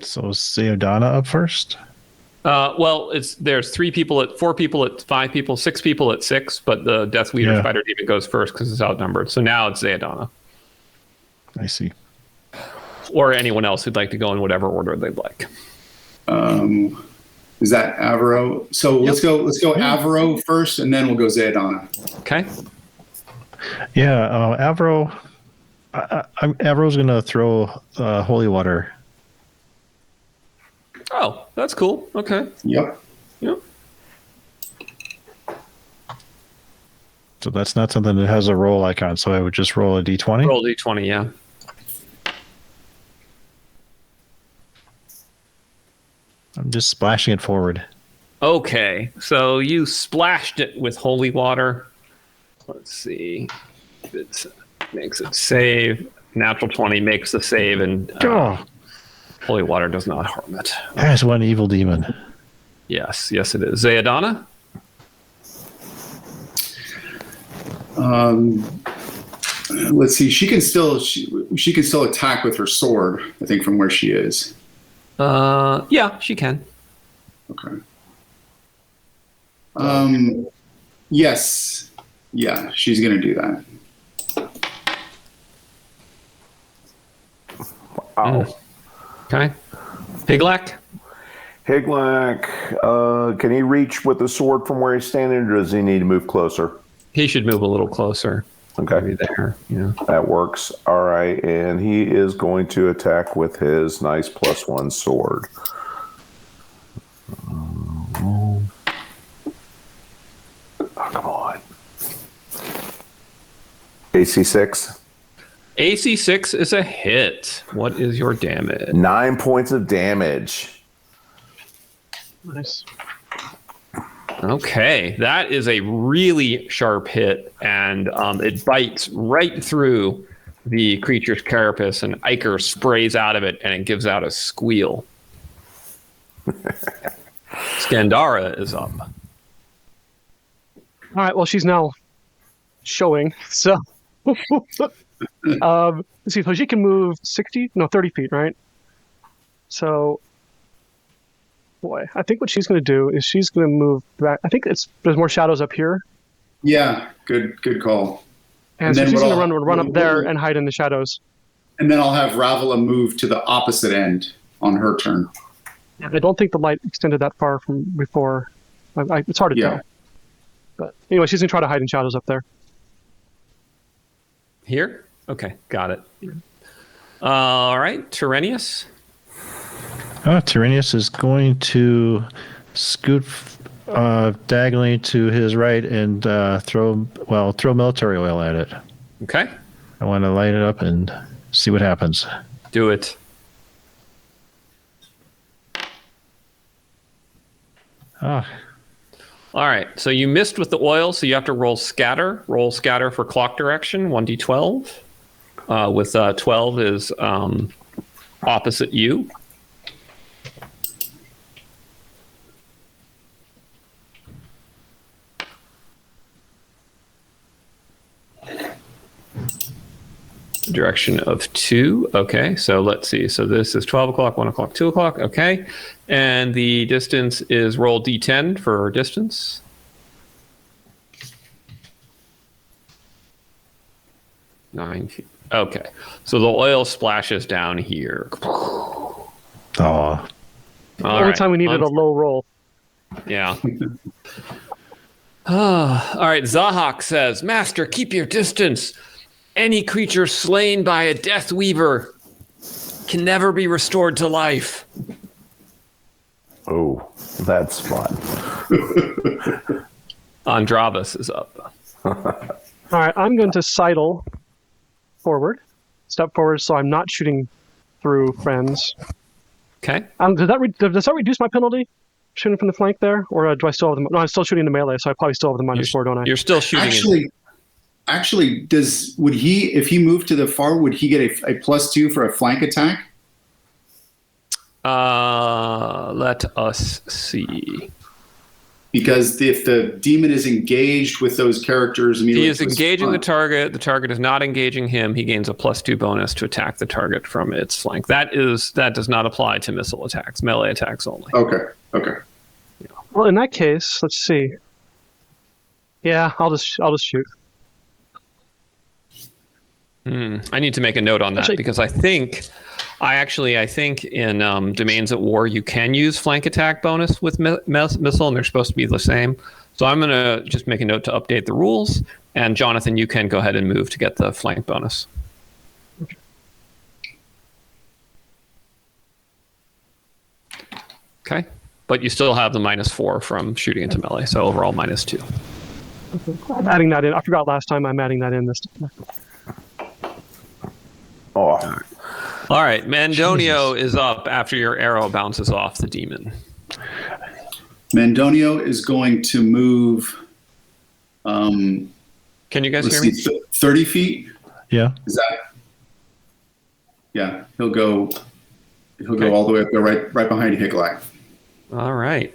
So is Theodana up first? Well, there's 4 people at 5 people, 6 people at 6, but the Deathweaver Spider Demon goes first because it's outnumbered. So now it's Theodana. I see. Or anyone else who'd like to go in whatever order they'd like. Is that Avaro? So let's go Avaro first, and then we'll go Theodana. Okay. Yeah, Avaro. Avaro's going to throw holy water. Oh, that's cool. Okay. Yep. So that's not something that has a roll icon. So I would just roll a d20. Roll d20, yeah. I'm just splashing it forward. Okay, so you splashed it with holy water. Let's see. It makes it save. Natural 20 makes the save, and holy water does not harm it. There's one evil demon. Yes, it is. Zayadana? Let's see. She can still attack with her sword, I think, from where she is. Yeah, she can. Okay. Yes. Yeah, she's going to do that. Wow. Okay. Higlak? Higlak, can he reach with the sword from where he's standing, or does he need to move closer? He should move a little closer. Okay. Maybe there. Yeah. That works. All right. And he is going to attack with his nice +1 sword. Oh, come on. AC 6. AC 6 is a hit. What is your damage? 9 points of damage. Nice. Okay, that is a really sharp hit, and it bites right through the creature's carapace, and ichor sprays out of it, and it gives out a squeal. Skandara is up. All right. Well, she's now showing. So, let's see. So she can move 30 feet, right? So, boy, I think what she's going to do is she's going to move back. I think there's more shadows up here, Yeah, good call. and so she's going to run up there and hide in the shadows. And then I'll have Ravila move to the opposite end on her turn. I don't think the light extended that far from before. It's hard to tell. But anyway, she's going to try to hide in shadows up there. Here? Okay, got it. All right, Tirenius. Tirenius is going to scoot diagonally to his right and throw military oil at it. Okay. I want to light it up and see what happens. Do it. Ah. All right, so you missed with the oil, so you have to roll scatter. Roll scatter for clock direction, 1d12. With 12 is opposite you. Direction of 2. Okay, so let's see. So this is 12 o'clock, 1 o'clock, 2 o'clock. Okay, and the distance is roll d10 for distance. Nine feet. Okay, so the oil splashes down here. Oh. Only time we needed a low roll. Yeah. All right, Zahak says, Master, keep your distance. Any creature slain by a Death Weaver can never be restored to life. Oh, that's fun. Andravas is up. All right, I'm going to sidle step forward, so I'm not shooting through friends. Okay. Does that reduce my penalty? Shooting from the flank there, or do I still have the? No, I'm still shooting the melee, so I probably still have the -4, don't I? You're still shooting. Actually, if he moved to the far, would he get a +2 for a flank attack? Let us see. Because if the demon is engaged with those characters, he is engaging the target is not engaging him, he gains a +2 bonus to attack the target from its flank. That does not apply to missile attacks, melee attacks only. Okay. Well, in that case, let's see. Yeah, I'll just shoot. I need to make a note on that because I think in Domains at War you can use flank attack bonus with missile, and they're supposed to be the same. So I'm going to just make a note to update the rules, and Jonathan, you can go ahead and move to get the flank bonus. Okay, but you still have the -4 from shooting into melee, so overall -2. I'm adding that in. I forgot last time. I'm adding that in this time. Oh. All right, Mandonio is up after your arrow bounces off the demon. Mandonio is going to move. Can you guys hear me? 30 feet. Yeah. Is that? Yeah, he'll go all the way up there, right behind Higlac. All right.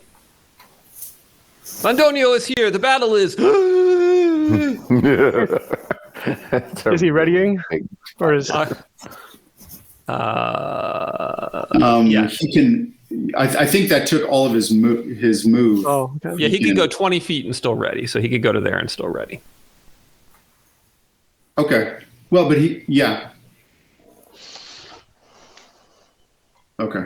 Mandonio is here. The battle is. Is he readying? Or is Yes. He can. I think that took all of his move. Oh, okay. Yeah, he could go 20 feet and still ready. So he could go to there and still ready. Okay. Well, but yeah. Okay.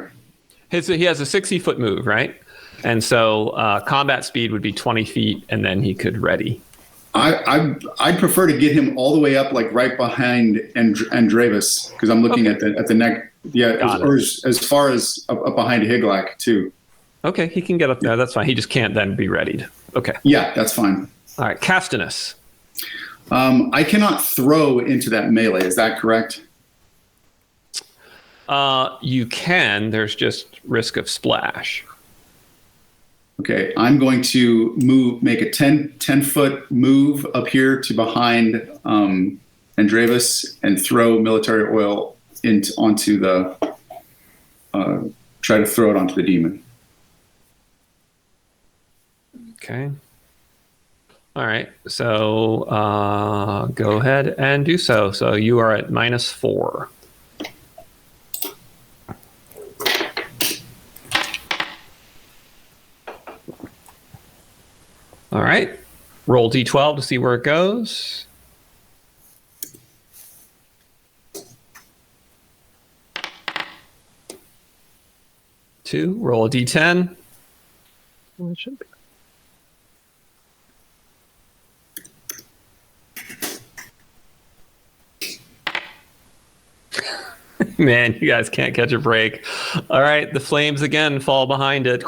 He has a 60-foot move, right? And so combat speed would be 20 feet, and then he could ready. I'd prefer to get him all the way up, like right behind Andrevis, because I'm looking at the neck. Yeah, or as far as up behind Higlac too. Okay, he can get up there. That's fine. He just can't then be readied. Okay. Yeah, that's fine. All right, Castinus. I cannot throw into that melee. Is that correct? You can. There's just risk of splash. Okay, I'm going to make a 10-foot move up here to behind Andrevis and throw military oil onto the. Try to throw it onto the demon. Okay. All right. So go ahead and do so. So you are at -4. All right. Roll d12 to see where it goes. Two. Roll a d10. Well, it should be. Man, you guys can't catch a break. All right, the flames again fall behind it.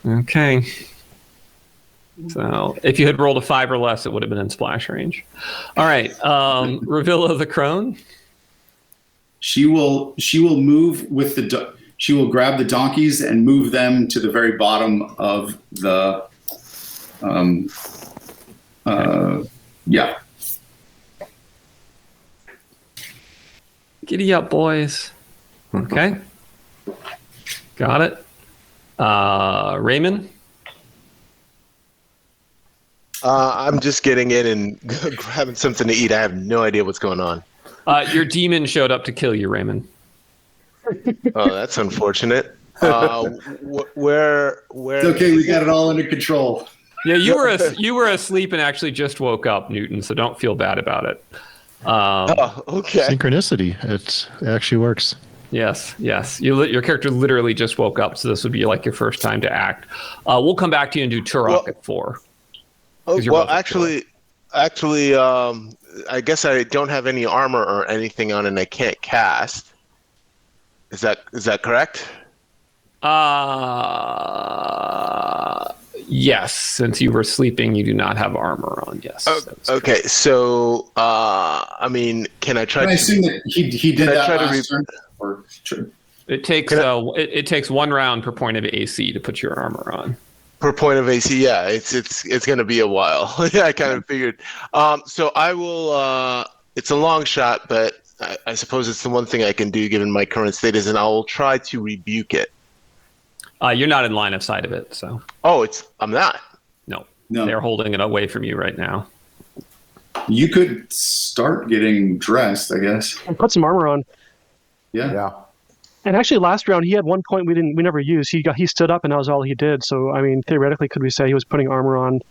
Okay. So if you had rolled a 5 or less, it would have been in splash range. All right, Revilla the Crone. She will move with she will grab the donkeys and move them to the very bottom of the yeah. Giddy up, boys. Okay. Got it. Raymond? I'm just getting in and grabbing something to eat. I have no idea what's going on. Your demon showed up to kill you, Raymond. Oh, that's unfortunate. Where? It's okay. We got it all under control. Yeah, you were asleep and actually just woke up, Newton. So don't feel bad about it. Okay. Synchronicity. It actually works. Yes. Your character literally just woke up, so this would be like your first time to act. We'll come back to you and do Turok at 4. Well, actually, I guess I don't have any armor or anything on, and I can't cast. Is that correct? Yes. Since you were sleeping, you do not have armor on. Yes. Okay. So, I mean, can I try? I assume that he did that last turn? It takes 1 round per point of AC to put your armor on. Per point of AC, yeah, it's going to be a while. Yeah, I kind of figured. So I will. It's a long shot, but I suppose it's the one thing I can do given my current status, and I will try to rebuke it. You're not in line of sight of it, so. Oh, I'm not. No. They're holding it away from you right now. You could start getting dressed, I guess. And put some armor on. Yeah. And actually, last round he had 1 point we never used. He stood up, and that was all he did. So I mean, theoretically, could we say he was putting armor on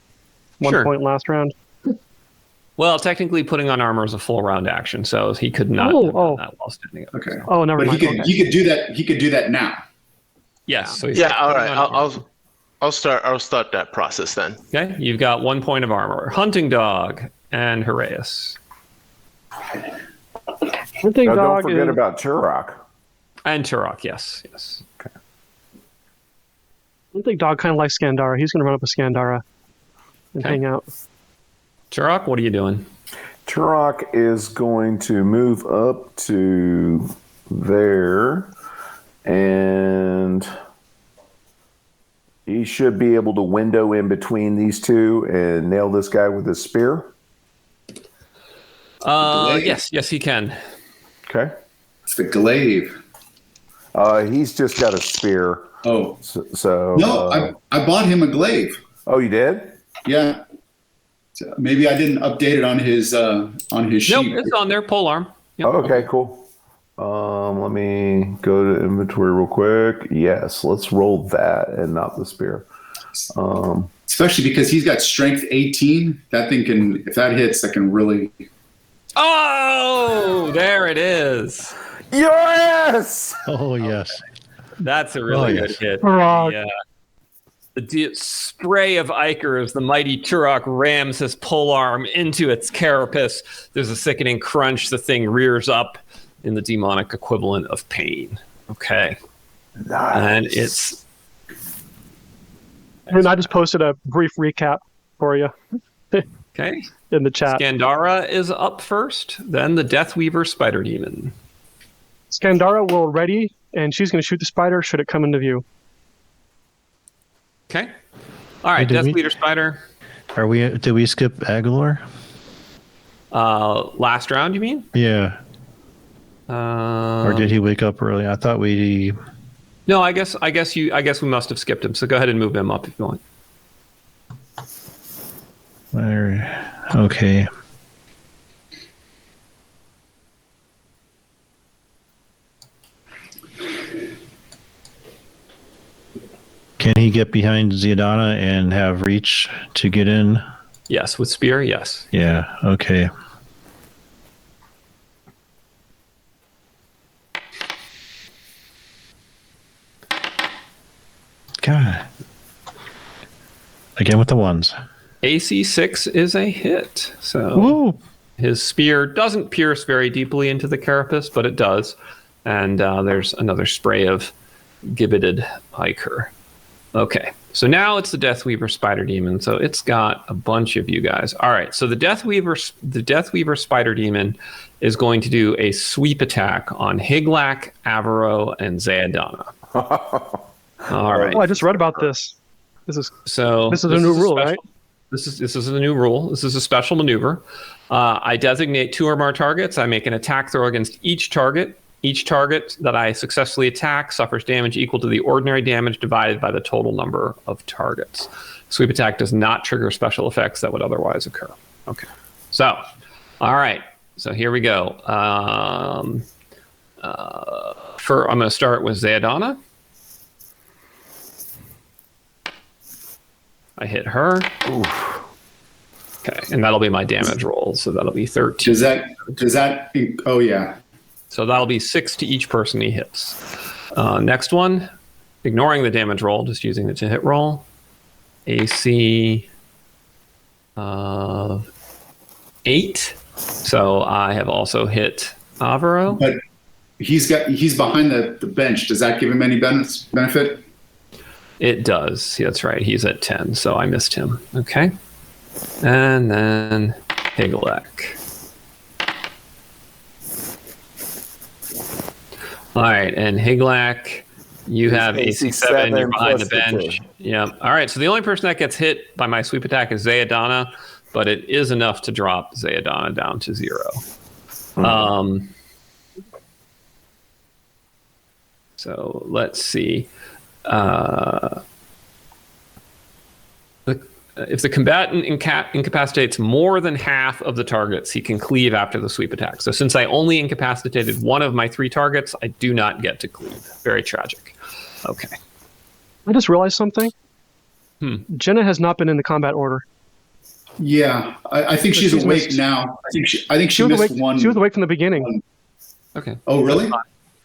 1 point last round? Well, technically, putting on armor is a full round action, so he could not have done that while standing up. Okay. Oh, never mind. He could do that. He could do that now. Yes. So all right. I'll start that process then. Okay. You've got 1 point of armor. Hunting Dog and Haraeus. Hunting Now, Dog. don't forget about Turok. And Turok, yes. Okay. Hunting Dog kind of likes Skandara. He's going to run up with Skandara and hang out. Turok, what are you doing? Turok is going to move up to there and He should be able to window in between these two and nail this guy with his spear. Yes, he can. Okay. It's the glaive. He's just got a spear. Oh. So no, I bought him a glaive. Oh, you did? Yeah. So maybe I didn't update it on his sheet. Nope, it's on there. Polearm. Yep. Oh, okay, cool. Let me go to inventory real quick. Yes, let's roll that and not the spear. Especially because he's got strength 18. That thing can, if that hits, that can really. Oh, there it is. Yes! Oh, yes. That's a really good hit. Hurrah. Yeah. The spray of ichor as the mighty Turok rams his polearm into its carapace. There's a sickening crunch. The thing rears up in the demonic equivalent of pain. Okay. Nice. And it's... And I just posted a brief recap for you Okay. in the chat. Skandara is up first, then the Deathweaver Spider Demon. Skandara will ready, and she's going to shoot the spider should it come into view. Okay. All right, Hey, Deathweaver Spider. Did we skip Aguilar? Last round, you mean? Yeah. Or did he wake up early? I thought we. No, I guess we must have skipped him. So go ahead and move him up if you want. Okay. Can he get behind Ziadana and have reach to get in? Yes, with spear, yes. Yeah, okay. God. Again with the ones. AC 6 is a hit. So Woo! his spear doesn't pierce very deeply into the carapace, but it does. And there's another spray of gibbeted ichor. Okay, so now it's the Deathweaver Spider Demon. So it's got a bunch of you guys. All right, so the Deathweaver Spider Demon is going to do a sweep attack on Higlak, Avaro, and Ziadana. All right. Oh, I just read about this. This is a new rule, right? This is a new rule. This is a special maneuver. I designate 2 or more targets. I make an attack throw against each target. Each target that I successfully attack suffers damage equal to the ordinary damage divided by the total number of targets. Sweep attack does not trigger special effects that would otherwise occur. Okay. So, all right. So here we go. I'm going to start with Ziadana. I hit her. Oof. Okay, and that'll be my damage roll. So that'll be 13. Does that? Oh yeah. So that'll be 6 to each person he hits. Next one, ignoring the damage roll, just using the to hit roll. AC 8. So I have also hit Avaro. But he's behind the bench. Does that give him any benefit? It does. Yeah, that's right. He's at 10, so I missed him. Okay. And then Higlak. All right, and Higlak, you have AC 7, you're behind the bench. Yeah. All right, so the only person that gets hit by my sweep attack is Ziadana, but it is enough to drop Ziadana down to 0. So let's see. If the combatant incapacitates more than half of the targets, he can cleave after the sweep attack. So since I only incapacitated one of my 3 targets, I do not get to cleave. Very tragic. Okay. I just realized something. Jenna has not been in the combat order. Yeah, I think she's awake now. I think she missed one. She was awake from the beginning. Okay. Oh, really?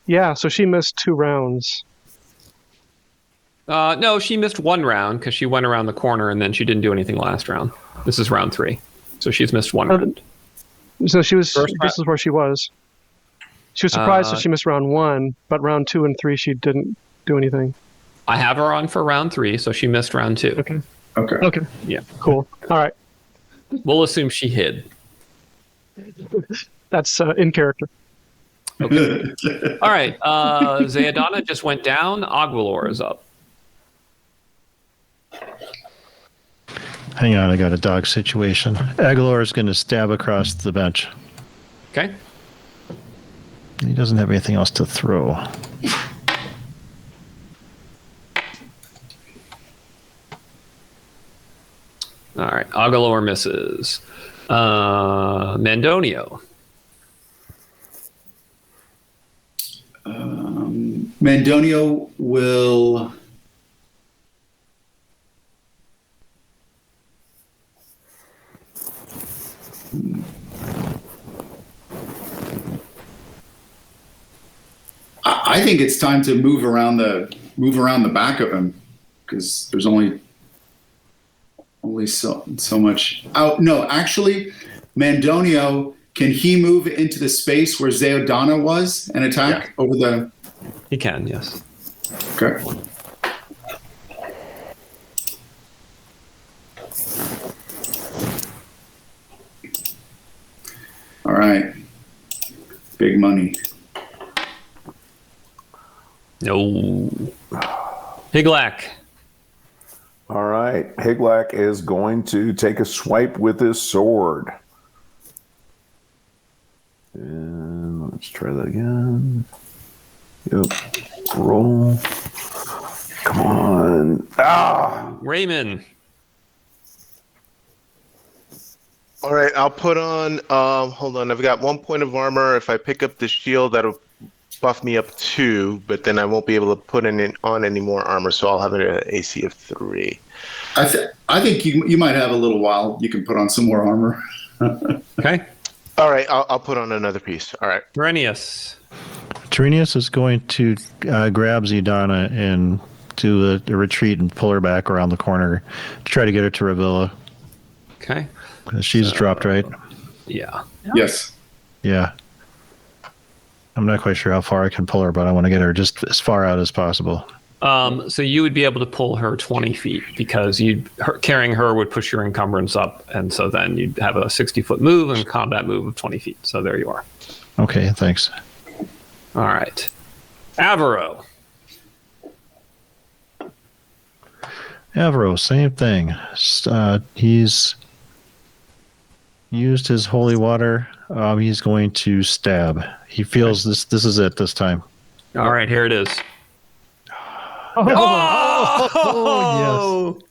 Yeah, so she missed 2 rounds. No, she missed 1 round because she went around the corner and then she didn't do anything last round. This is round 3. So she's missed 1 round. So this is where she was. She was surprised that she missed round 1, but round 2 and 3 she didn't do anything. I have her on for round 3, so she missed round 2. Okay. Yeah. Cool. All right. We'll assume she hid. That's in character. Okay. All right. Ziadana just went down. Aguilar is up. Hang on, I got a dog situation. Aguilar is going to stab across the bench. Okay. He doesn't have anything else to throw. All right. Aguilar misses. Mandonio. Mandonio will. I think it's time to move around the back of him, because there's only so much. Oh no, actually, Mandonio, can he move into the space where Zeodana was and attack over the? He can, yes. Okay. All right. Big money. No. Higlak. All right. Higlak is going to take a swipe with his sword. And let's try that again. Yep. Roll. Come on. Ah! Raymond. All right, I'll put on. Hold on, I've got 1 point of armor. If I pick up the shield, that'll buff me up 2, but then I won't be able to put on any more armor, so I'll have an AC of 3. I think you might have a little while. You can put on some more armor. Okay. All right, I'll put on another piece. All right. Tirenius. Tirenius is going to grab Zidana and do a retreat and pull her back around the corner to try to get her to Ravilla. Okay. She's dropped, right? Yeah. Yes. Yeah. I'm not quite sure how far I can pull her, but I want to get her just as far out as possible. So you would be able to pull her 20 feet because carrying her would push your encumbrance up, and so then you'd have a 60-foot move and combat move of 20 feet. So there you are. Okay, thanks. All right. Avaro. Avaro, same thing. He's used his holy water. He's going to stab. He feels this is it this time. All right, here it is. Oh, yes.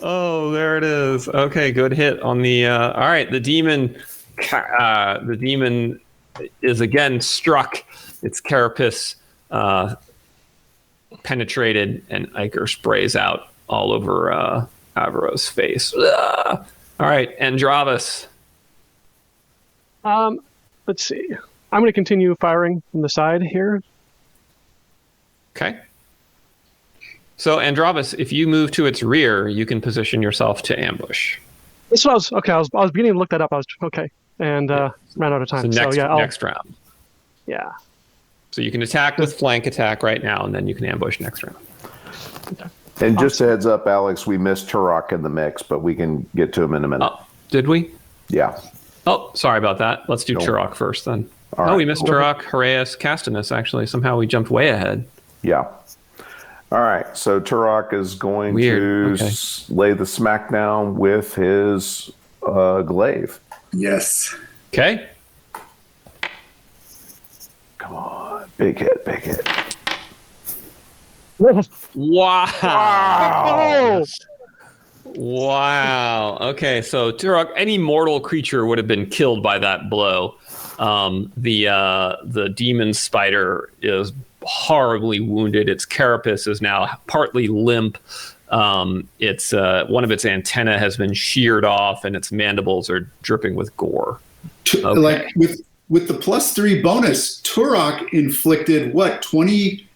Oh, there it is. Okay, good hit on the. All right, the demon. The demon is again struck. Its carapace penetrated, and ichor sprays out all over Avaro's face. All right, Andravis. Let's see. I'm going to continue firing from the side here. Okay. So, Andravis, if you move to its rear, you can position yourself to ambush. This was okay. I was beginning to look that up. I was okay, and ran out of time. So yeah, next round. Yeah. So you can attack with flank attack right now, and then you can ambush next round. And just a heads up, Alex, we missed Turok in the mix, but we can get to him in a minute. Oh, did we? Yeah. Oh, sorry about that. Let's do Turok first then. All right. We missed Turok, Haraeus, Castinus, actually. Somehow we jumped way ahead. Yeah. All right. So Turok is going to lay the smackdown with his glaive. Yes. Okay. Come on. Big hit, big hit. Wow. Oh! Wow. Okay, so Turok, any mortal creature would have been killed by that blow. The demon spider is horribly wounded. Its carapace is now partly limp. It's one of its antennae has been sheared off, and its mandibles are dripping with gore. Okay. Like with the +3 bonus, Turok inflicted what, 22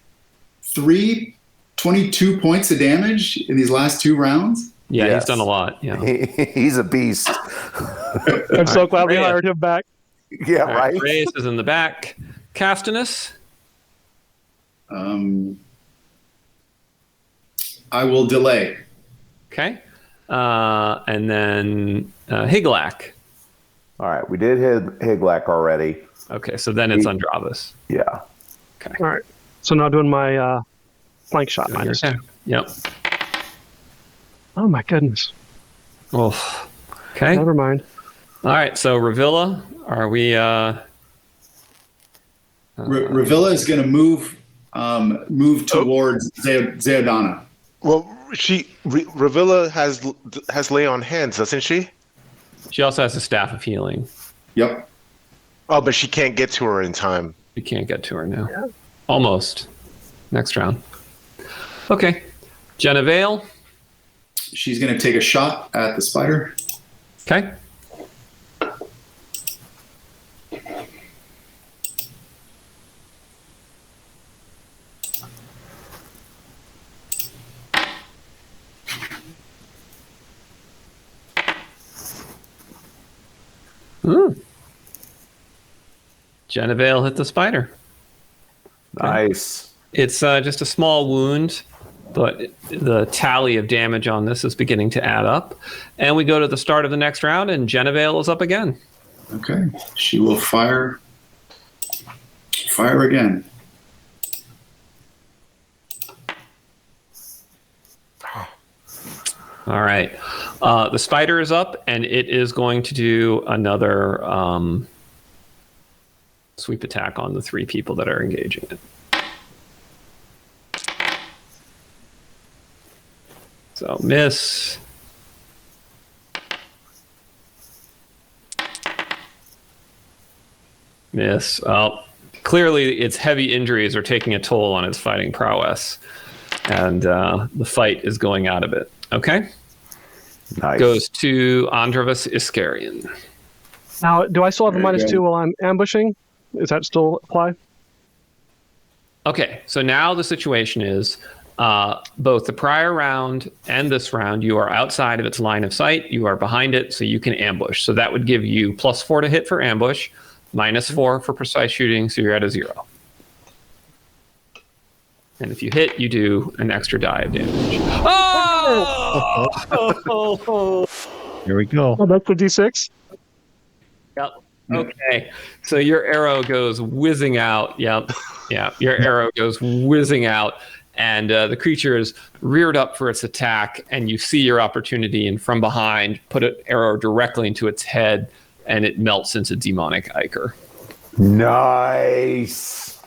points of damage in these last 2 rounds? Yeah, Yes. he's done a lot. Yeah. He's a beast. I'm so glad we hired him back. Yeah, All right. right? Reyes is in the back. Castinus. I will delay. Okay. And then Higlak. All right. We did hit Higlak already. Okay, so then it's Andravis. Yeah. Okay. All right. So now doing my flank shot minus 2. Yep. Oh my goodness. Oh, okay. Never mind. All right. So Ravilla, are we? Ravilla is going to move towards Zeodana. Well, Ravilla has lay on hands, doesn't she? She also has a staff of healing. Yep. Oh, but she can't get to her in time. You can't get to her now. Yeah. Almost. Next round. Okay. Jenna Vale. She's going to take a shot at the spider. Okay. Ooh. Jenna Vale hit the spider. Okay. Nice. It's just a small wound, but the tally of damage on this is beginning to add up. And we go to the start of the next round, and Jenna Vale is up again. Okay. She will fire again. All right. The spider is up, and it is going to do another sweep attack on the 3 people that are engaging it. So miss. Miss. Clearly, its heavy injuries are taking a toll on its fighting prowess, and the fight is going out of it. Okay. Nice. Goes to Andravas Iskarian. Now, do I still have a Very -2 good. while I'm ambushing? Does that still apply? Okay, so now the situation is both the prior round and this round, you are outside of its line of sight. You are behind it, so you can ambush. So that would give you +4 to hit for ambush, -4 for precise shooting, so you're at a 0. And if you hit, you do an extra die of damage. Oh! Here we go. Oh, that's the D6? Yep. Okay. So your arrow goes whizzing out. Yep. Yeah. Your arrow goes whizzing out, and the creature is reared up for its attack, and you see your opportunity, and from behind, put an arrow directly into its head, and it melts into demonic ichor. Nice.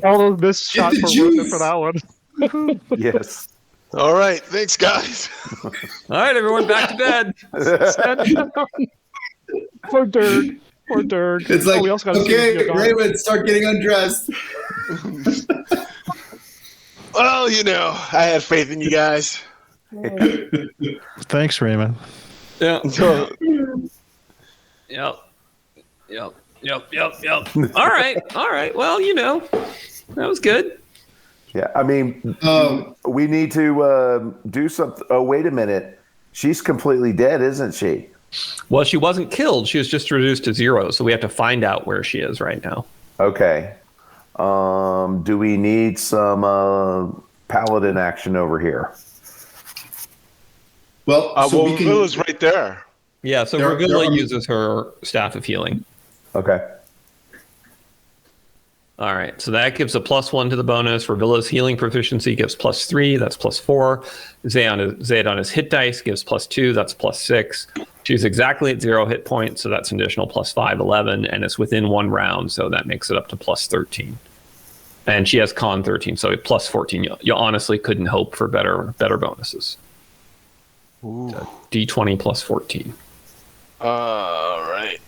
All of this shot the for juice. for that one. Yes. All right, thanks, guys. All right, everyone, back to bed. Poor Dirk. Poor Dirk. It's like, we also gotta okay, see Raymond, start getting undressed. Well, I had faith in you guys. Thanks, Raymond. Yeah. So, Yep. All right. Well, that was good. Yeah, I mean, we need to do something. Oh, wait a minute. She's completely dead, isn't she? Well, she wasn't killed. She was just reduced to 0, so we have to find out where she is right now. Okay. Do we need some paladin action over here? Well, so we can. Ravilla's right there. Yeah, so There Ravilla are- uses her Staff of Healing. Okay. All right, so that gives a +1 to the bonus. Ravilla's healing proficiency gives +3, that's +4. Zeodana's hit dice gives +2, that's +6. She's exactly at 0 hit points, so that's an additional +5, 11, and it's within 1 round, so that makes it up to +13. And she has con 13, so +14. You honestly couldn't hope for better bonuses. So D20 +14. All right.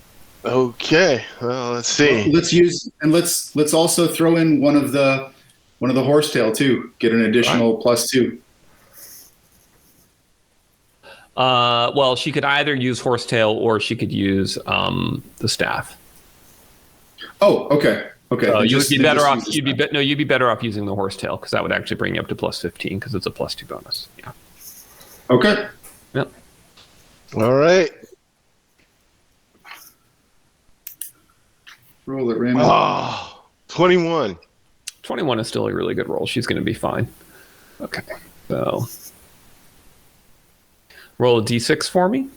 Okay. Well, let's see. Let's also throw in one of the horsetail too. Get an additional +2. Well, she could either use Horsetail or she could use the staff. Oh, okay. Okay. You'd be better off. You'd be better off using the Horsetail, because that would actually bring you up to +15, because it's a +2 bonus. Yeah. Okay. Yep. All right. Roll it, Raymond. 21. 21 is still a really good roll. She's going to be fine. Okay. So roll a d6 for me.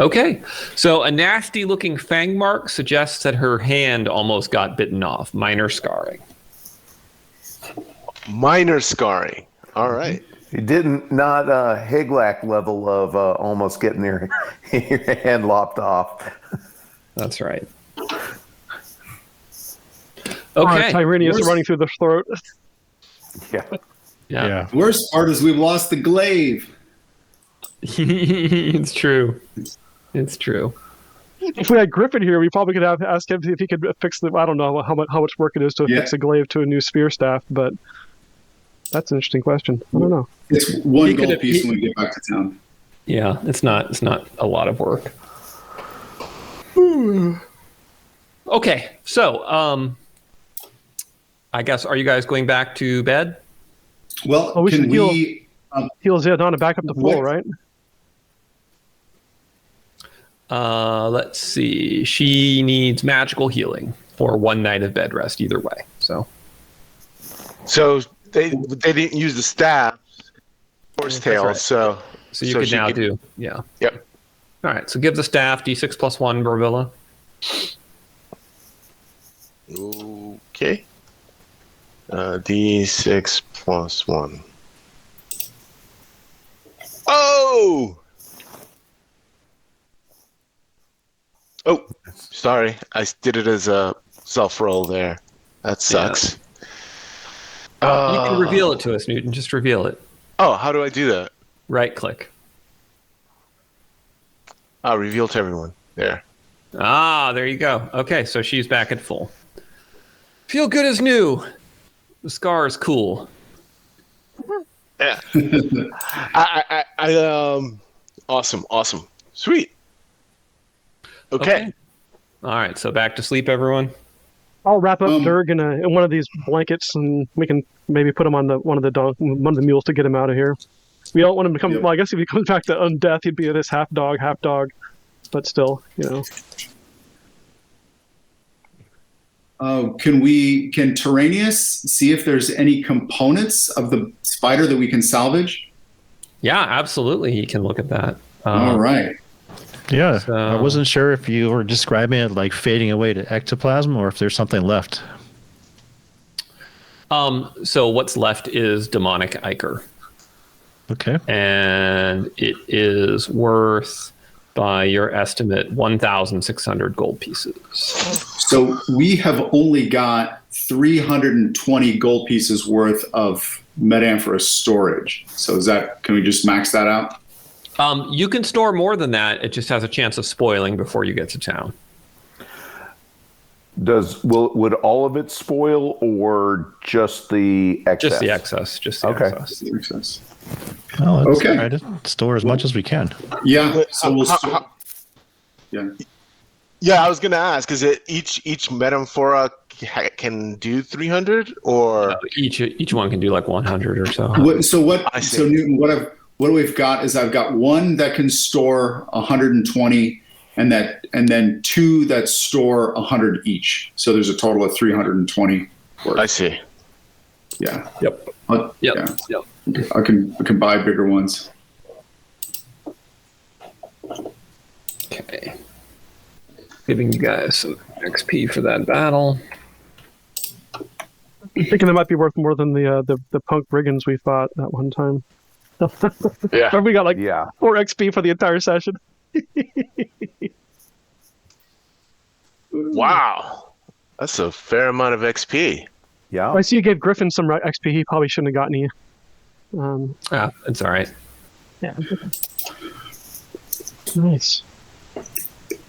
Okay, so a nasty-looking fang mark suggests that her hand almost got bitten off. Minor scarring. Minor scarring. All right. It didn't, not a Higlac level of almost getting your hand lopped off. That's right. Or Okay. Tirenius running through the throat. Yeah. The worst part is we've lost the glaive. It's true. It's true. If we had Griffin here, we probably could ask him if he could fix the. I don't know how much work it is to fix a glaive to a new spear staff, but that's an interesting question. I don't know. It's one gold piece when we get back to town. Yeah, it's not a lot of work. Okay, so I guess, are you guys going back to bed? Well, we can should we heal Zidana back up to full, right? Let's see. She needs magical healing for 1 night of bed rest either way. So they didn't use the staff, horsetail, right. so you could now do. Yeah. Yep. All right. So give the staff D6 plus 1, Bravilla. Okay. D6 plus 1. Oh! Oh, sorry. I did it as a self-roll there. That sucks. You can reveal it to us, Newton. Just reveal it. Oh, how do I do that? Right-click. Reveal to everyone. There. There you go. Okay, so she's back at full. Feel good as new. The scar is cool. Yeah. Awesome. Sweet. Okay. All right, so back to sleep, everyone. I'll wrap up Durg in one of these blankets, and we can maybe put him on one of the mules to get him out of here. We don't want him to come. Well, I guess if he comes back to undeath, he'd be this half dog. But still, Can Tirenius see if there's any components of the spider that we can salvage? Yeah, absolutely. You can look at that. All right. Yeah, So- I wasn't sure if you were describing it like fading away to ectoplasm or if there's something left. So what's left is demonic ichor. Okay. And it is worth, by your estimate, 1,600 gold pieces. So we have only got 320 gold pieces worth of metamorphous storage. So can we just max that out? You can store more than that. It just has a chance of spoiling before you get to town. Would all of it spoil or just the excess? Just the excess. Excess. Well, let's Okay. try to store as much as we can. Yeah. So we'll yeah. Yeah, I was gonna ask: is it each metamphora can do 300, or Each one can do like 100 or so. So Newton, what we've got is I've got one that can store 120, and then two that store 100 each. So there's a total of 320. I see. Yeah. Yep. Yeah. I can buy bigger ones. Okay. Giving you guys some XP for that battle. I'm thinking it might be worth more than the punk brigands we fought that one time. Yeah. We got 4 XP for the entire session. Wow, that's a fair amount of XP. Yeah. I see you gave Griffin some XP. He probably shouldn't have gotten you. It's all right. Yeah. Nice. Yeah,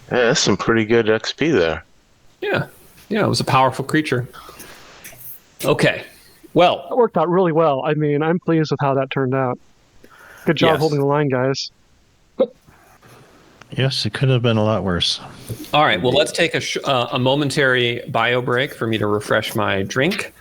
that's some pretty good XP there. Yeah, it was a powerful creature. Okay, well, That worked out really well. I mean, I'm pleased with how that turned out. Good job Yes. holding the line, guys. Yes, it could have been a lot worse. all right. Well, let's take a momentary bio break for me to refresh my drink,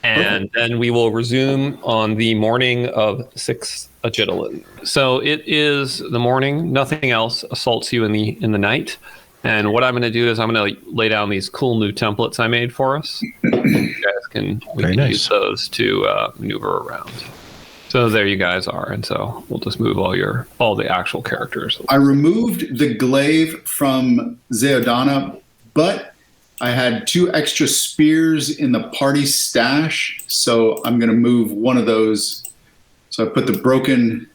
and then we will resume on the morning of 6th Agilolin. So it is the morning. Nothing else assaults you in the night. And what I'm going to do is I'm going to lay down these cool new templates I made for us. You guys we Very can nice. use those to maneuver around. So there you guys are, and so we'll just move all the actual characters. I removed the glaive from Zeodana, but I had 2 extra spears in the party stash, so I'm going to move one of those. So I put the broken.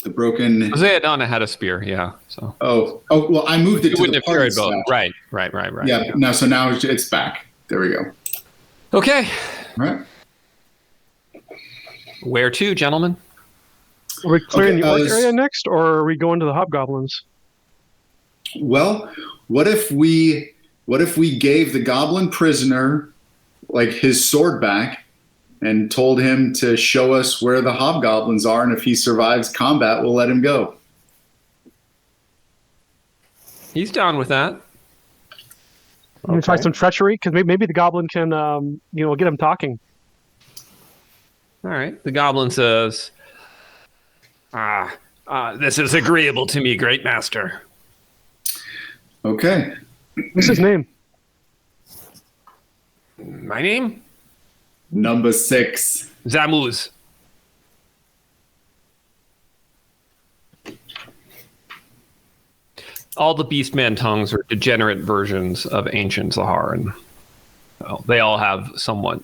Zeodana had a spear, yeah. So. Oh, well, I moved it to the party stash. Right. Yeah. Now it's back. There we go. Okay. All right. Where to, gentlemen? Are we clearing the orc area next, or are we going to the hobgoblins? Well, what if we gave the goblin prisoner like his sword back and told him to show us where the hobgoblins are, and if he survives combat, we'll let him go. He's down with that. Okay. Try some treachery, because maybe the goblin can, get him talking. All right. The goblin says, this is agreeable to me, great master. Okay. What's his name? My name? Number 6. Zamuz. All the Beastman tongues are degenerate versions of ancient Zaharan. Well, they all have somewhat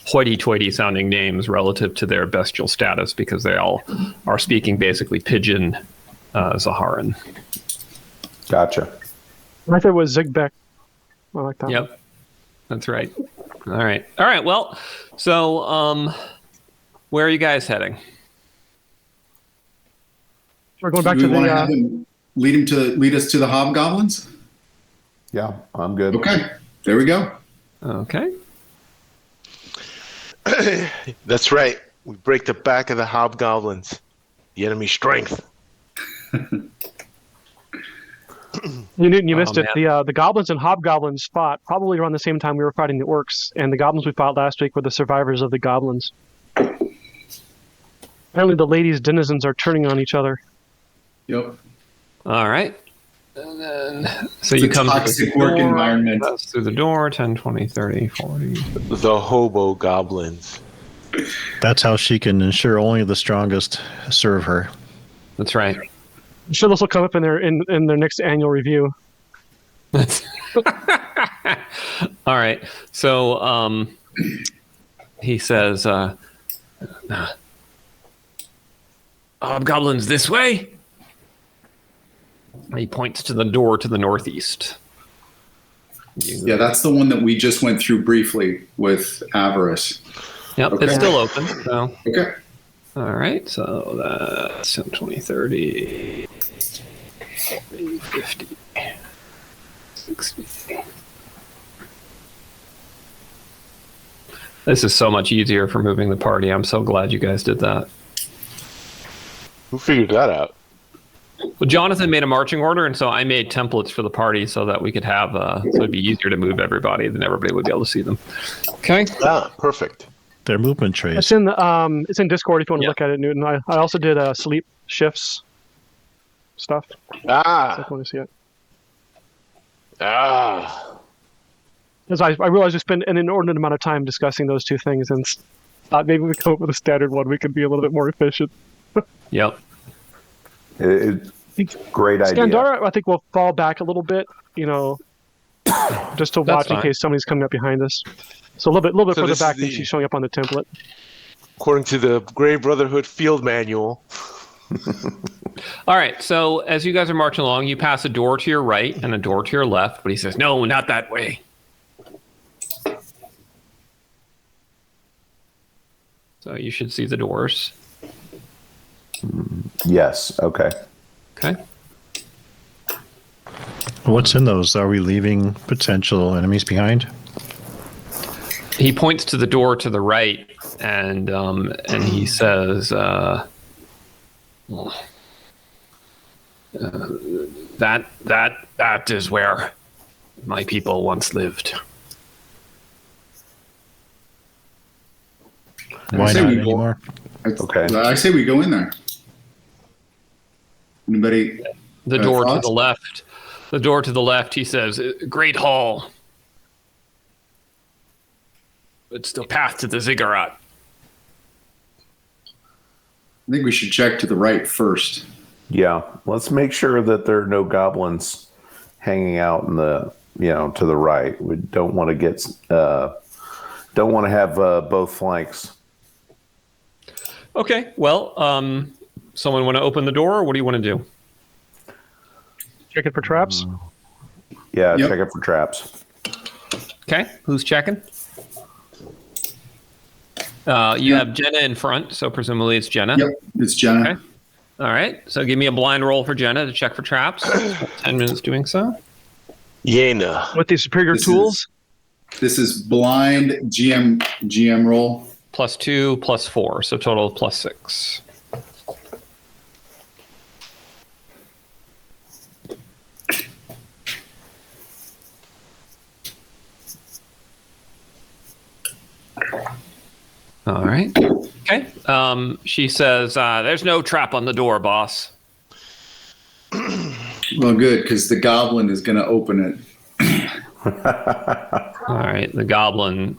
hoity-toity sounding names relative to their bestial status because they all are speaking basically pidgin Zaharan. I Gotcha. thought it was Zigbek. I like that. Yep, that's right. All right. Well, so where are you guys heading? We're going back Do to we want to the. have him lead us to the hobgoblins? Yeah, I'm good. Okay, there we go. Okay. That's right. We break the back of the hobgoblins. The enemy's strength. You missed it. Man. The goblins and hobgoblins fought probably around the same time we were fighting the orcs, and the goblins we fought last week were the survivors of the goblins. Apparently, the ladies' denizens are turning on each other. Yep. All right. And then, so It's you a come toxic through the work door, environment. pass through the door, 10, 20, 30, 40. The hobo goblins. That's how she can ensure only the strongest serve her. That's right. I'm sure this will come up in their next annual review. All right. So he says, hobgoblins this way. He points to the door to the northeast. Yeah, that's the one that we just went through briefly with Avarice. Yep, Okay. it's still open. So. Okay. All right, so that's 10, 20, 30, 40, 50, 60. This is so much easier for moving the party. I'm so glad you guys did that. Who figured that out? Well, Jonathan made a marching order, and so I made templates for the party so that we could have, so it'd be easier to move everybody, then everybody would be able to see them. Okay. Ah, perfect. Their movement trays. It's in Discord if you want to look at it, Newton. I also did sleep shifts stuff. If you want to see it. Because I realized we spent an inordinate amount of time discussing those two things, and thought maybe we come up with a standard one. We could be a little bit more efficient. Yep. It's great idea. Skandara, I think, will fall back a little bit, just to watch in case somebody's coming up behind us. So a little bit So further this back is than she's showing up on the template. According to the Grey Brotherhood field manual. All right, so as you guys are marching along, you pass a door to your right and a door to your left, but he says, no, not that way. So you should see the doors. Yes. Okay. Okay. What's in those? Are we leaving potential enemies behind? He points to the door to the right, and he says, that is where my people once lived. Why say not we go- anymore? Okay. I say we go in there. Anybody? The door to thoughts? the left. The door to the left, he says, Great Hall. It's the path to the ziggurat. I think we should check to the right first. Yeah, let's make sure that there are no goblins hanging out in the, to the right. We don't want to have both flanks. Okay. Well, someone want to open the door, or what do you want to do? Check it for traps. Yeah, Yep. check it for traps. Okay. Who's checking? You have Jenna in front, so presumably it's Jenna. Yep, it's Jenna. Okay. All right. So give me a blind roll for Jenna to check for traps. 10 minutes doing so. Yena. With these superior tools. This is blind GM roll. +2, +4, so total of +6. All right. Okay. She says, "There's no trap on the door, boss." Well, good, because the goblin is going to open it. All right. The goblin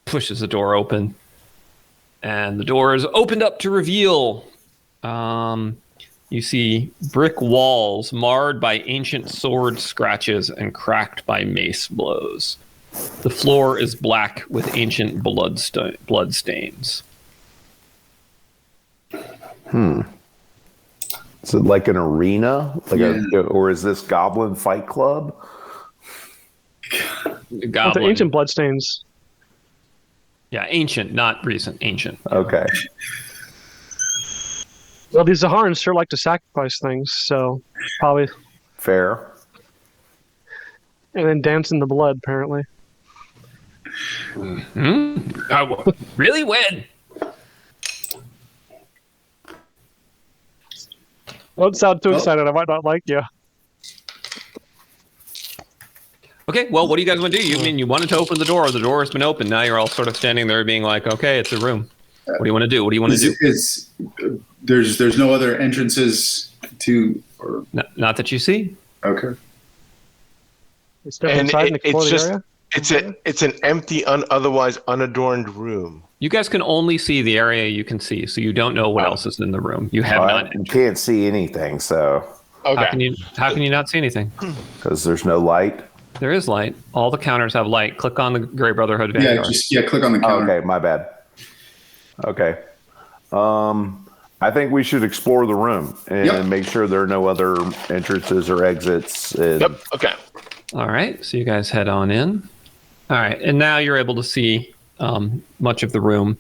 pushes the door open, and the door is opened up to reveal. You see brick walls marred by ancient sword scratches and cracked by mace blows. The floor is black with ancient blood stains. Is it like an arena? Or is this Goblin Fight Club? The Well, the ancient bloodstains. Yeah, ancient, not recent. Ancient. Okay. Well, these Zaharans sure like to sacrifice things, so probably. Fair. And then dance in the blood, apparently. Really? When? Don't sound too excited. I might not like you. Okay, well, what do you guys want to do? You mean you wanted to open the door? The door has been opened. Now you're all sort of standing there being like, okay, it's a room. What do you want to do? What do you want to do? There's no other entrances to... Or... Not that you see. Okay. Step inside and explore the area. It's an empty, otherwise unadorned room. You guys can only see the area you can see, so you don't know what else is in the room. You have not. You can't see anything, so... Okay. How can you not see anything? Because there's no light. There is light. All the counters have light. Click on the Grey Brotherhood Vanguard. Click on the counter. Okay, my bad. Okay. I think we should explore the room and make sure there are no other entrances or exits. Yep. Okay. All right. So you guys head on in. All right. And now you're able to see much of the room.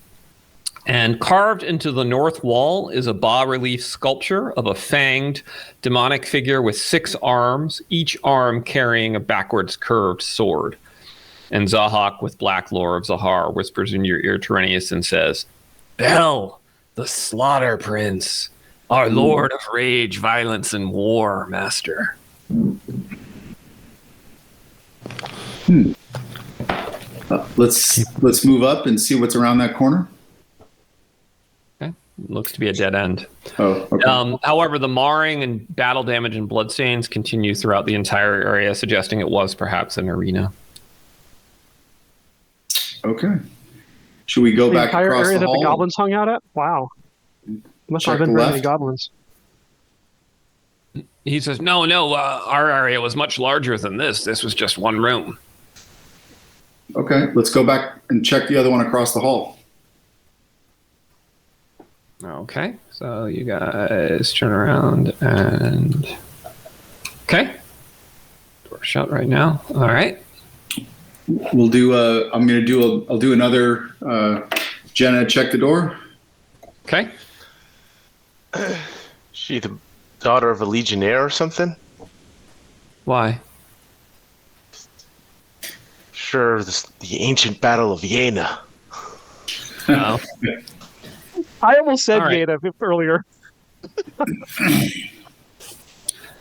And carved into the north wall is a bas-relief sculpture of a fanged demonic figure with 6 arms, each arm carrying a backwards curved sword. And Zahak, with black lore of Zahar, whispers in your ear, Tirenius, and says, "Bel, the Slaughter Prince, our lord of rage, violence, and war, master." Let's move up and see what's around that corner. Okay. Looks to be a dead end. Oh, okay. However, the marring and battle damage and bloodstains continue throughout the entire area, suggesting it was perhaps an arena. Okay. Should we go back entire across area the that hall? the goblins hung out at? Wow. Must not Check have been the very many left. goblins. He says, no, our area was much larger than this. This was just one room. Okay, let's go back and check the other one across the hall. Okay, so you guys turn around and... Okay. Door shut right now. All right. We'll do. I'll do another. Jenna, check the door. Okay. She the daughter of a legionnaire or something? Why? Sure, the ancient battle of Jena. No. I almost said All right. Jada earlier.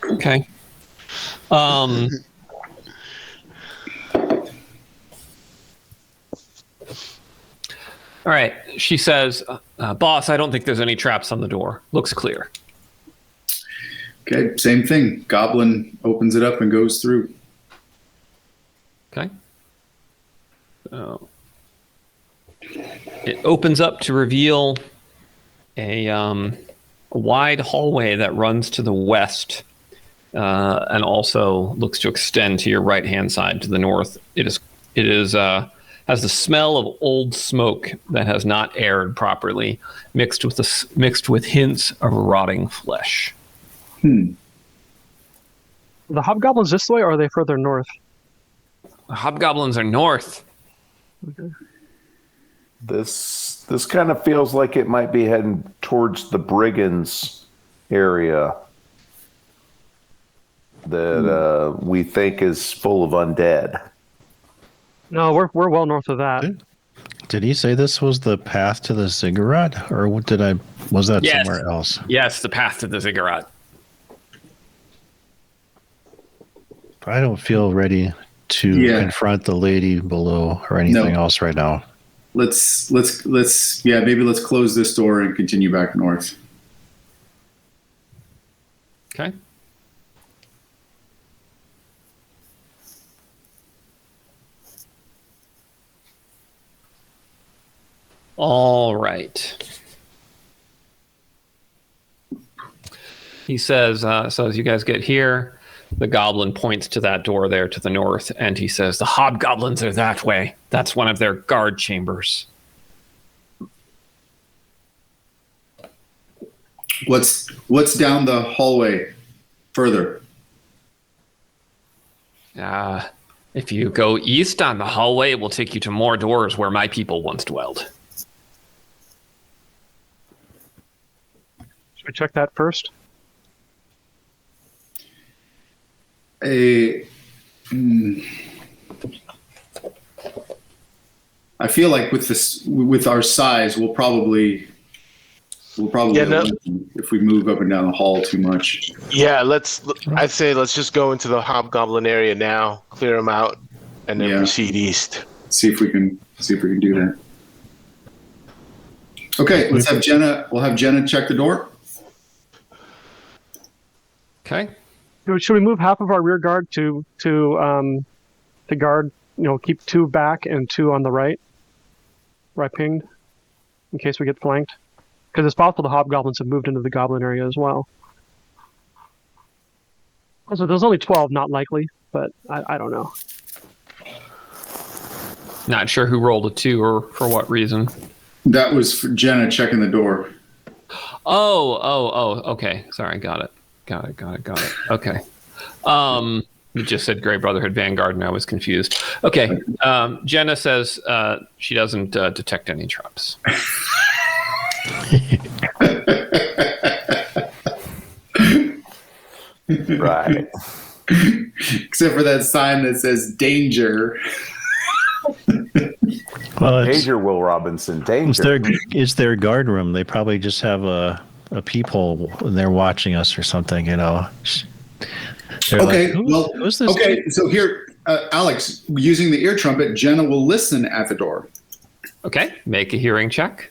Okay. All right. She says, "Boss, I don't think there's any traps on the door. Looks clear." Okay, same thing. Goblin opens it up and goes through. Okay. So it opens up to reveal a wide hallway that runs to the west and also looks to extend to your right-hand side to the north. It has the smell of old smoke that has not aired properly, mixed with hints of rotting flesh. The hobgoblins this way, or are they further north? The hobgoblins are north. Okay. This kind of feels like it might be heading towards the brigands area that we think is full of undead. No, we're well north of that. Did he say this was the path to the ziggurat, or was that Yes. somewhere else? Yes, the path to the ziggurat. I don't feel ready to confront the lady below or anything else right now. Maybe let's close this door and continue back north. Okay. All right. He says, so as you guys get here, the goblin points to that door there to the north, and he says, the hobgoblins are that way. That's one of their guard chambers. What's down the hallway further? If you go east on the hallway, it will take you to more doors where my people once dwelled. Should we check that first? I feel like with our size, we'll probably if we move up and down the hall too much. Yeah, I'd say let's just go into the hobgoblin area now, clear them out, and then proceed east. See if we can do that. Okay, let's have Jenna. We'll have Jenna check the door. Okay. Should we move half of our rear guard to guard? Keep 2 back and 2 on the right pinged, in case we get flanked. Because it's possible the hobgoblins have moved into the goblin area as well. Also, there's only 12, not likely, but I don't know. Not sure who rolled a 2 or for what reason. That was for Jenna checking the door. Oh, okay. Sorry, got it. Okay. You just said Grey Brotherhood Vanguard, and I was confused. Okay. Jenna says she doesn't detect any traps. Right. Except for that sign that says danger. Well, Danger, Will Robinson, danger. It's their guard room. They probably just have a peephole and they're watching us or something, They're okay, like, who's this? Okay, so here, Alex, using the ear trumpet, Jenna will listen at the door. Okay, make a hearing check.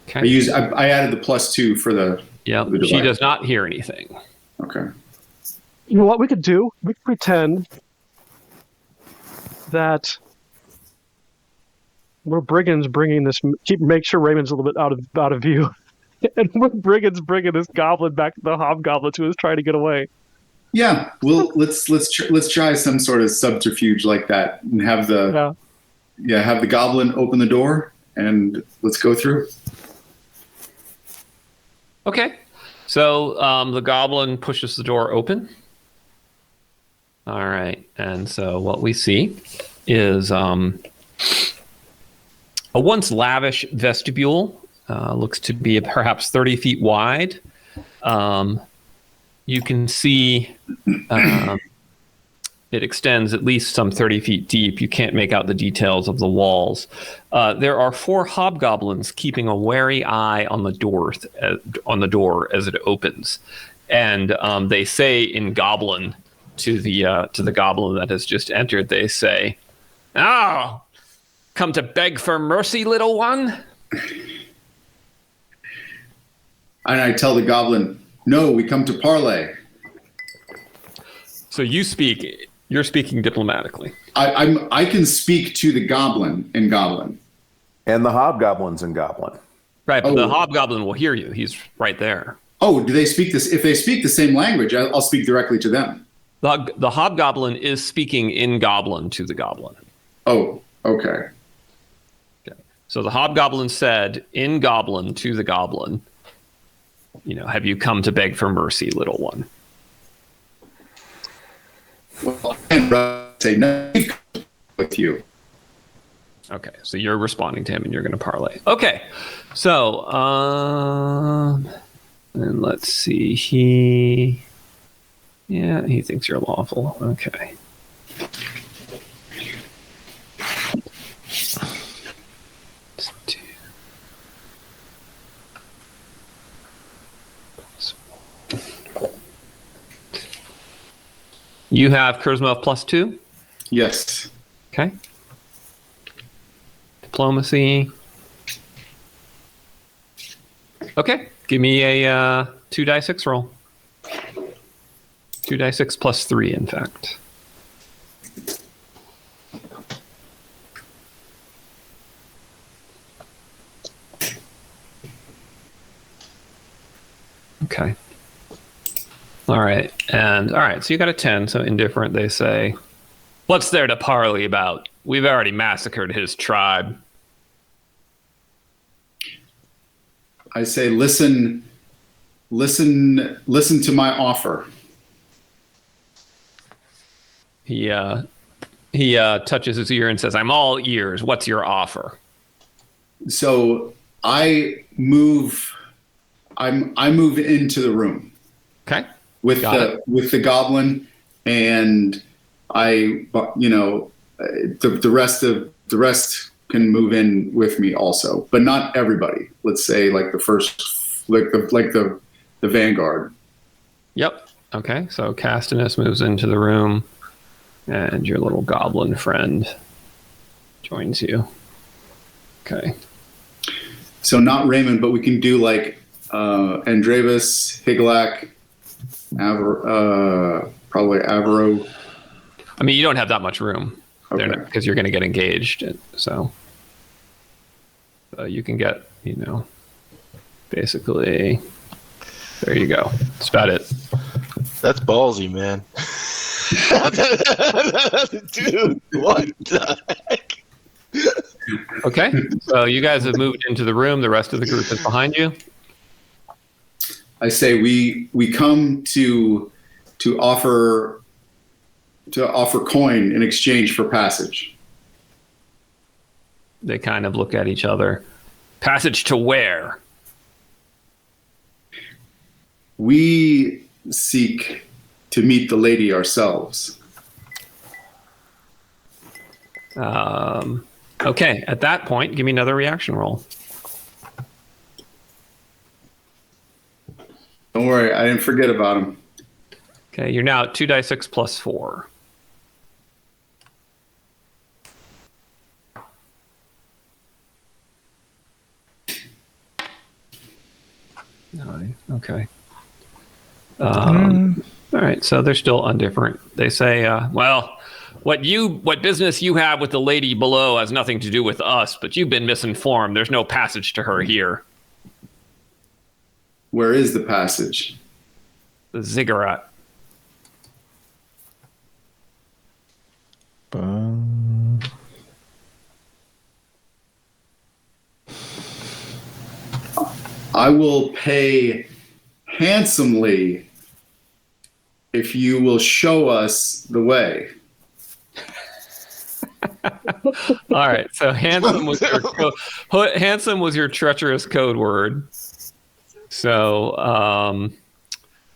Okay. I added the +2 for the. Yeah, she does not hear anything. Okay. You know what we could do? We could pretend that we're brigands bringing this. Make sure Raymond's a little bit out of view, and we're brigands bringing this goblin back to the hobgoblins who was trying to get away. Yeah, well, let's try some sort of subterfuge like that, and have the goblin open the door, and let's go through. Okay, so the goblin pushes the door open. All right, and so what we see is a once lavish vestibule. Looks to be perhaps 30 feet wide. You can see it extends at least some 30 feet deep. You can't make out the details of the walls. There are 4 hobgoblins keeping a wary eye on the door as it opens, and they say in Goblin to the goblin that has just entered. They say, "Oh, come to beg for mercy, little one?" And I tell the goblin, "No, we come to parley." So you speak You're speaking diplomatically. I can speak to the goblin in Goblin. And the hobgoblins in Goblin. Right, but the hobgoblin will hear you. He's right there. Oh, do they speak this? If they speak the same language, I'll speak directly to them. The hobgoblin is speaking in Goblin to the goblin. Oh, okay. So the hobgoblin said in Goblin to the goblin, have you come to beg for mercy, little one? Well, I say no with you. Okay, so you're responding to him and you're going to parlay. Okay, so and let's see. He thinks you're lawful. Okay. You have charisma of +2? Yes. Okay. Diplomacy. Okay. Give me a 2d6 roll. 2d6 +3, in fact. Okay. All right. So you got a 10, so indifferent, they say. What's there to parley about? We've already massacred his tribe. I say, listen to my offer. He touches his ear and says, I'm all ears. What's your offer? So I move into the room. Okay. With the goblin, and the rest can move in with me also, but not everybody. Let's say like the vanguard. Yep. Okay. So Castinus moves into the room, and your little goblin friend joins you. Okay. So not Raymond, but we can do like Andrevis, Higlak, probably Avro. I mean, you don't have that much room. Okay. Because you're going to get engaged. So you can get, basically, there you go. That's about it. That's ballsy, man. Dude, what the heck? Okay, so you guys have moved into the room. The rest of the group is behind you. I say we come to offer coin in exchange for passage. They kind of look at each other. Passage to where? We seek to meet the lady ourselves. Okay, at that point, give me another reaction roll. Don't worry, I didn't forget about him. Okay, you're now at 2d6 +4. Okay. All right, so they're still indifferent. They say, well, what business you have with the lady below has nothing to do with us, but you've been misinformed. There's no passage to her here. Where is the passage? The ziggurat. I will pay handsomely if you will show us the way. All right, so handsome was your treacherous code word. So,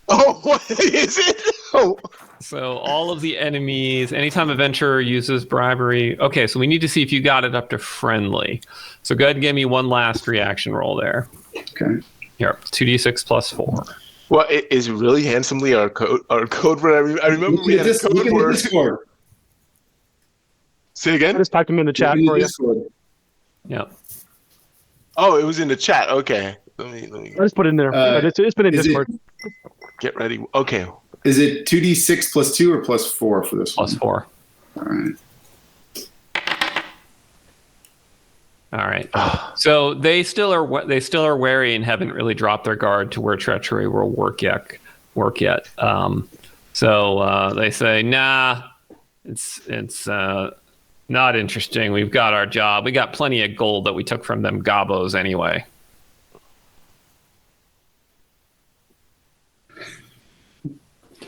what is it? Oh. So all of the enemies, anytime a venturer uses bribery. Okay, so we need to see if you got it up to friendly. So go ahead and give me one last reaction roll there. Okay. Here, 2d6 +4. Well, it is really handsomely our code word. I remember we had a code word. Say again? I just typed them in the chat for you. Yeah. Oh, it was in the chat. Okay. Let me. I just put it in there. It's been in Discord. Get ready. Okay. Is it 2d6 plus 2 or plus 4 for this one? Plus 4. All right. All right. So they still are wary and haven't really dropped their guard to where treachery will work yet. So they say, nah, it's not interesting. We've got our job. We got plenty of gold that we took from them gobos anyway.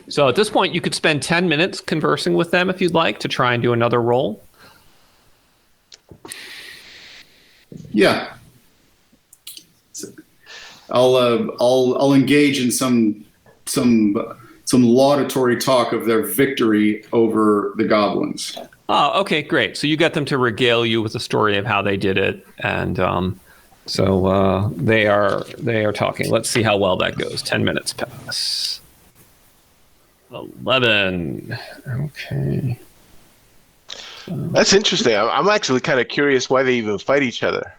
So at this point, you could spend 10 minutes conversing with them if you'd like to try and do another roll. Yeah. I'll engage in some laudatory talk of their victory over the goblins. Oh, okay, great. So you got them to regale you with the story of how they did it, and so they are talking. Let's see how well that goes. 10 minutes pass. 11. Okay. That's interesting. I'm actually kind of curious why they even fight each other.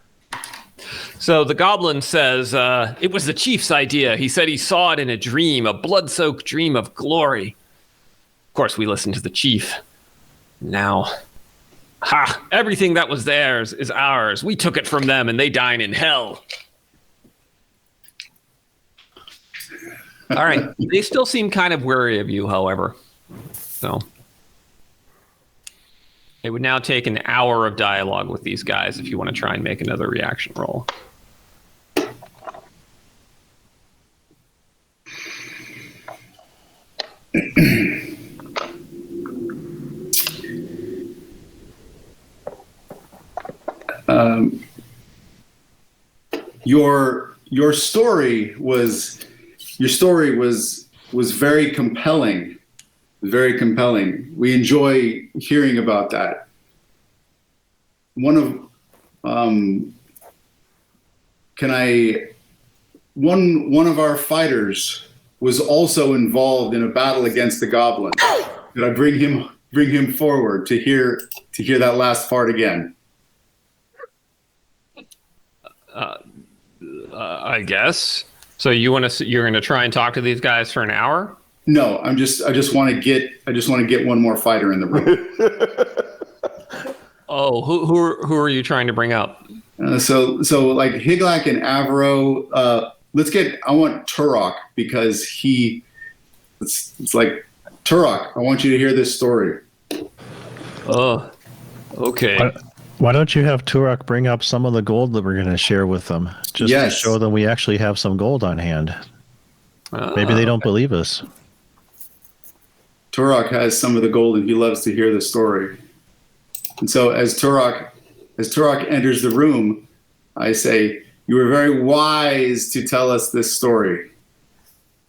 So the goblin says, it was the chief's idea. He said he saw it in a dream, a blood-soaked dream of glory. Of course, we listened to the chief. Now, everything that was theirs is ours. We took it from them and they dine in hell. All right. They still seem kind of wary of you, however. So it would now take an hour of dialogue with these guys if you want to try and make another reaction roll. Your story was very compelling. Very compelling. We enjoy hearing about that. One of our fighters was also involved in a battle against the goblin. Could I bring him forward to hear that last part again? I guess. So you're going to try and talk to these guys for an hour? No, I just want to get one more fighter in the room. Oh, who are you trying to bring up? So like Higlak and Avro. I want Turok because it's like Turok. I want you to hear this story. Oh, okay. Why don't you have Turok bring up some of the gold that we're going to share with them, just to show them we actually have some gold on hand? Maybe they don't believe us. Turok has some of the gold, and he loves to hear the story. And so, as Turok enters the room, I say, "You were very wise to tell us this story."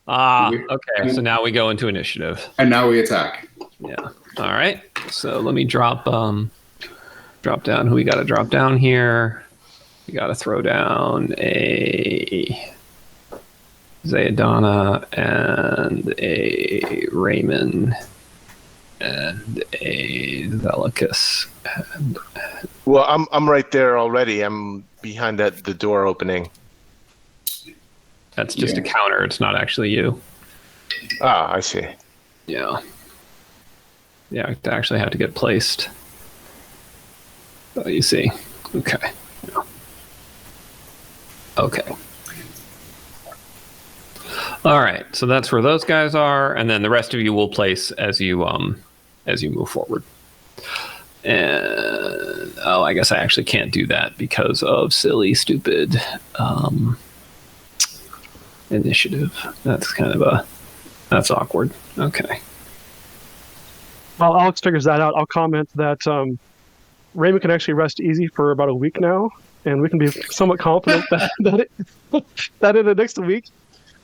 Okay. So now we go into initiative, and now we attack. Yeah. All right. So let me drop down. Who we got to drop down here? We got to throw down a Zayadana and a Raymond and a Zelicus. Well, I'm right there already. I'm behind the door opening. That's just a counter. It's not actually you. Ah, I see. Yeah. Yeah, it actually had to get placed. Oh, you see. Okay. Yeah. Okay. All right. So that's where those guys are, and then the rest of you will place as you move forward. And I guess I actually can't do that because of silly, stupid initiative. That's that's awkward. Okay. While Alex figures that out, I'll comment that Raymond can actually rest easy for about a week now, and we can be somewhat confident that in the next week,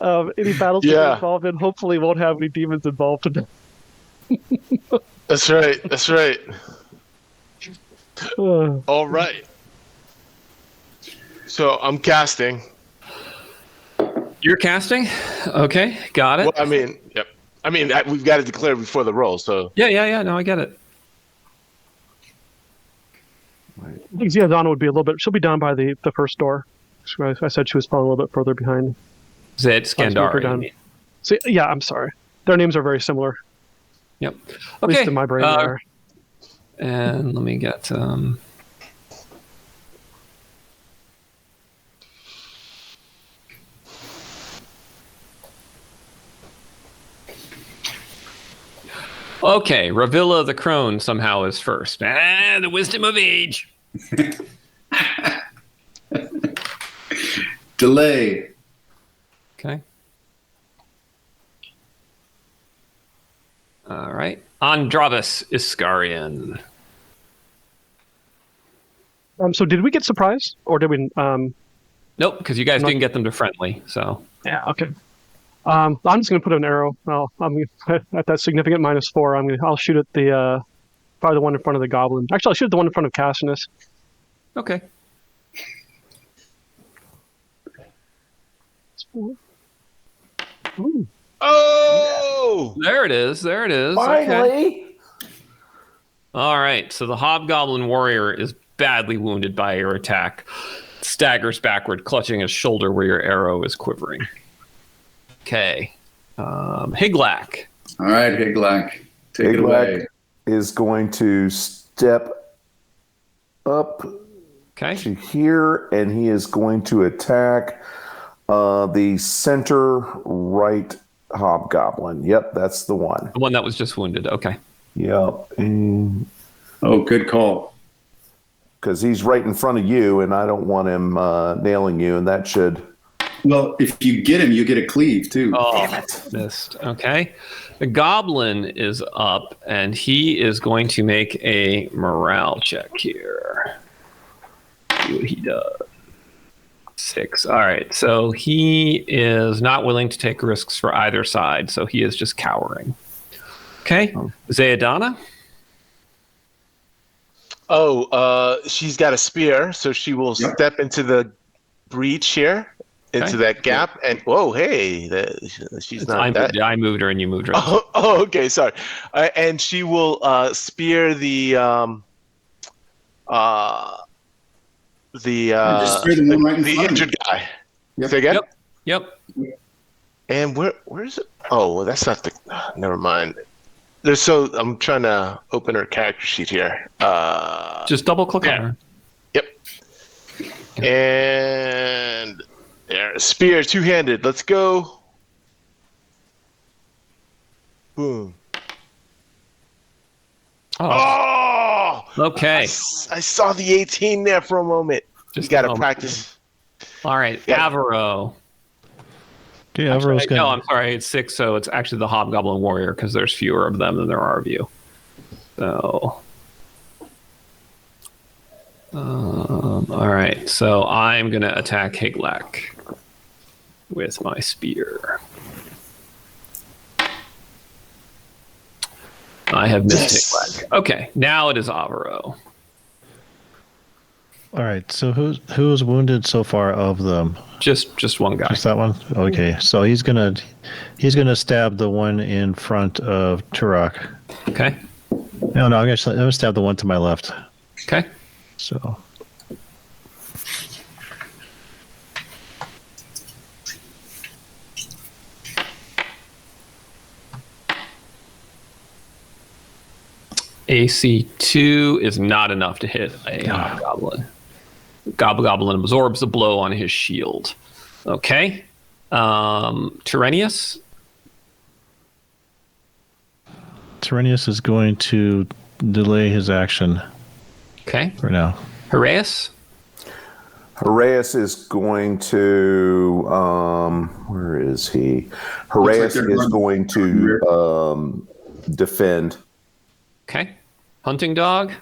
any battles we're involved in hopefully won't have any demons involved today. That's right. That's right. All right. So I'm casting. You're casting? Okay, got it. Well, I mean, yep. I mean, we've got to declare before the roll, so. Yeah. No, I get it. I think Ziadana would be a little bit. She'll be down by the first door. I said she was falling a little bit further behind. Zed Skandara. So yeah, I'm sorry. Their names are very similar. Yep. At least Okay. in my brain, they are. And let me get. Okay, Ravilla the Crone somehow is first. The wisdom of age. Delay. Okay. All right. Andravis Iskarian. So did we get surprised, or did we? Nope, because you guys didn't get them to friendly. So Yeah. Okay. I'm just gonna put an arrow. I'm at that significant -4. I'll shoot at the probably the one in front of the goblin. Actually, I'll shoot at the one in front of Cassius. okay. Ooh. Oh! There it is. There it is. Finally. Okay. All right. So the Hobgoblin warrior is badly wounded by your attack. Staggers backward, clutching his shoulder where your arrow is quivering. Okay. Higlak. All right, Higlak. Take it away. Is going to step up Okay. to here, and he is going to attack the center right hobgoblin. Yep, that's the one. The one that was just wounded. Okay. Yep. Oh, good call. Because he's right in front of you, and I don't want him nailing you, and that should... Well, if you get him, you get a cleave, too. Oh, Damn it. missed. Okay. The goblin is up, and he is going to make a morale check here. See what he does. 6. All right. So he is not willing to take risks for either side, so he is just cowering. Okay. Zayadana? She's got a spear, so she will step into the breach here, into that gap, and she's not that. I moved her and you moved her. Okay, sorry. And she will spear the just spear the one right in front of you. injured guy. Yep. Say again? Yep. And where's it? Oh, well, that's not the. Never mind. I'm trying to open her character sheet here. Just double click on her. Yep. And there, spear, two-handed. Let's go. Boom. Oh! Okay. I saw the 18 there for a moment. Just got to practice. All right. Avero. Okay, Avero's No, I'm sorry. It's 6, so it's actually the Hobgoblin Warrior because there's fewer of them than there are of you. So, all right. So I'm going to attack Higlak with my spear. I have missed Higlak. Okay, now it is Avero. All right. So who's wounded so far of them? Just one guy. Just that one? Okay. So he's gonna stab the one in front of Turok. Okay. No, I'm gonna stab the one to my left. Okay. So. AC2 is not enough to hit a Hobgoblin. Goblin absorbs the blow on his shield. Okay. Tirenius? Tirenius is going to delay his action. Okay. For now. Haraeus? Haraeus is going to... where is he? Haraeus is going to defend. Okay. Hunting Dog?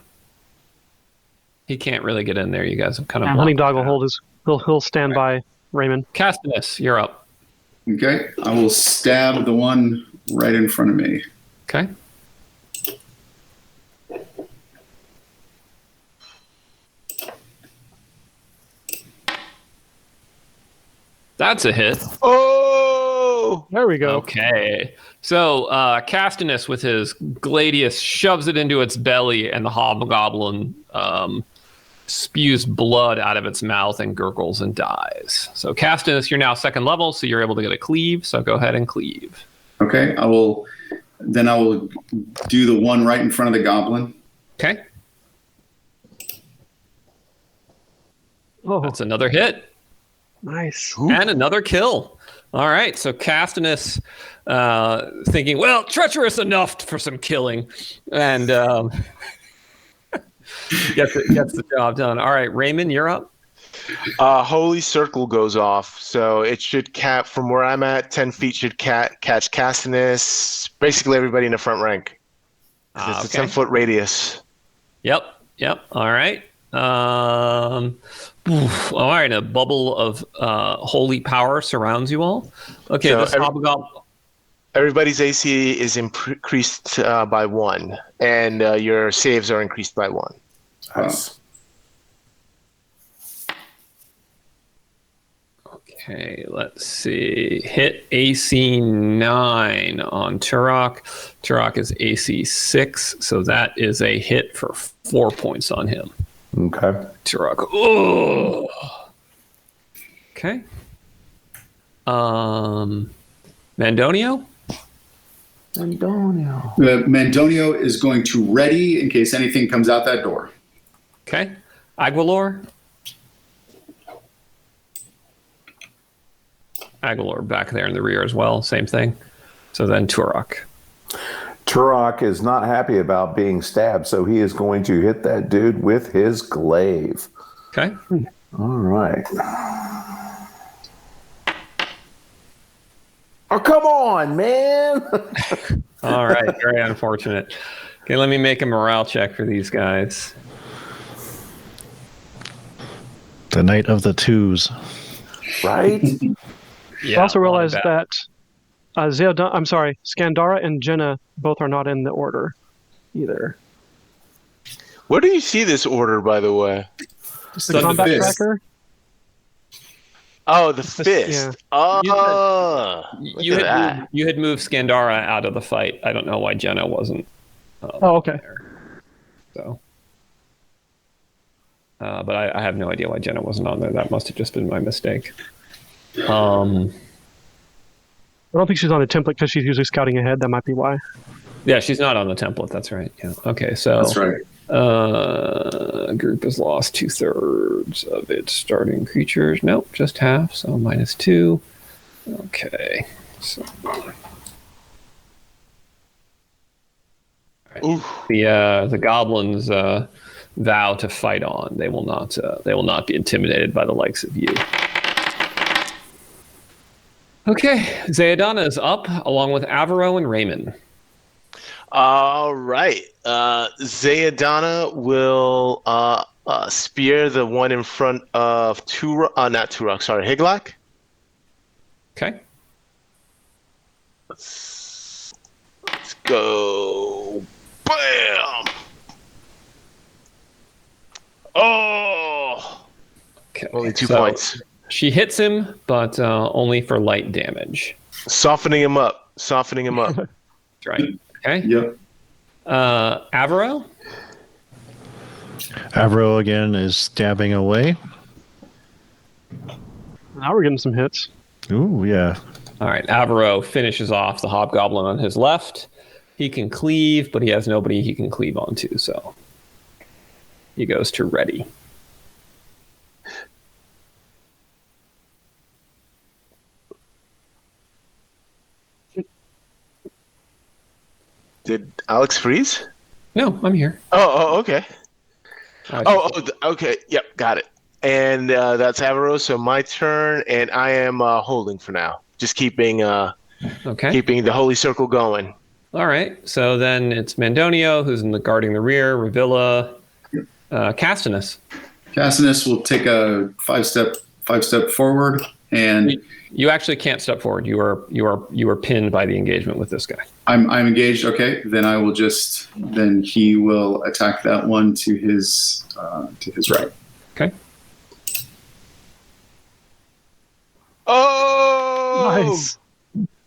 He can't really get in there. You guys have kind of... Hunting Dog will hold his... He'll stand by Raymond. Castinus, you're up. Okay. I will stab the one right in front of me. Okay. That's a hit. Oh! There we go. Okay. So Castinus with his gladius shoves it into its belly, and the hobgoblin spews blood out of its mouth and gurgles and dies. So Castinus, you're now 2nd level, so you're able to get a cleave. So go ahead and cleave. Okay, I will do the one right in front of the goblin. Okay. Oh, That's another hit. nice. And another kill. All right, so Castinus thinking, well, treacherous enough for some killing, and gets the job done. All right, Raymond, you're up. Holy Circle goes off, so it should from where I'm at, 10 feet should catch Castinus, basically everybody in the front rank. It's a 10-foot radius. Yep. All right. All right, a bubble of holy power surrounds you all. Okay, So this hobgoblin. Everybody's AC is increased by 1, and your saves are increased by 1. Nice. Okay, let's see. Hit AC 9 on Turok. Turok is AC 6, so that is a hit for 4 points on him. Okay. Turok. Oh. Okay. Mandonio? Mandonio is going to ready in case anything comes out that door. Okay. Aguilar? Aguilar back there in the rear as well. Same thing. So then Turok. Turok is not happy about being stabbed, so he is going to hit that dude with his glaive. Okay. All right. Oh, come on, man. All right. Very unfortunate. Okay, let me make a morale check for these guys. The night of the twos. Right? Yeah, I also a lot of realized bad- that Skandara and Jenna both are not in the order either. Where do you see this order, by the way? The combat fist. tracker. Oh, the fist. Yeah. Oh, You had moved Skandara out of the fight. I don't know why Jenna wasn't. Oh, okay. There. So, but I have no idea why Jenna wasn't on there. That must have just been my mistake. I don't think she's on a template because she's usually scouting ahead. That might be why. Yeah, she's not on the template. That's right. Yeah. Okay. So That's right. Group has lost 2/3 of its starting creatures. Nope, just half. So -2. Okay. So the goblins vow to fight on. They will not be intimidated by the likes of you. Okay, Zayadana is up along with Avaro and Raymond. All right. Zayadana will spear the one in front of Higlak. Okay. Let's go. Bam! Oh! Okay. Only 2 so points. She hits him, but only for light damage. Softening him up. That's right. Okay. Yep. Avaro? Avro again is stabbing away. Now we're getting some hits. Ooh, yeah. All right. Avaro finishes off the hobgoblin on his left. He can cleave, but he has nobody he can cleave onto, so he goes to ready. Did Alex freeze? No, I'm here. Oh, okay. I Okay. Yep, got it. And that's Avaro, so my turn, and I am holding for now. Just keeping okay. keeping the holy circle going. All right. So then it's Mandonio, who's guarding the rear, Revilla, Castinus. Castinus will take a five step forward, and You actually can't step forward. You are pinned by the engagement with this guy. I'm engaged. Okay, then I will then he will attack that one to his right. Okay. Oh! Nice.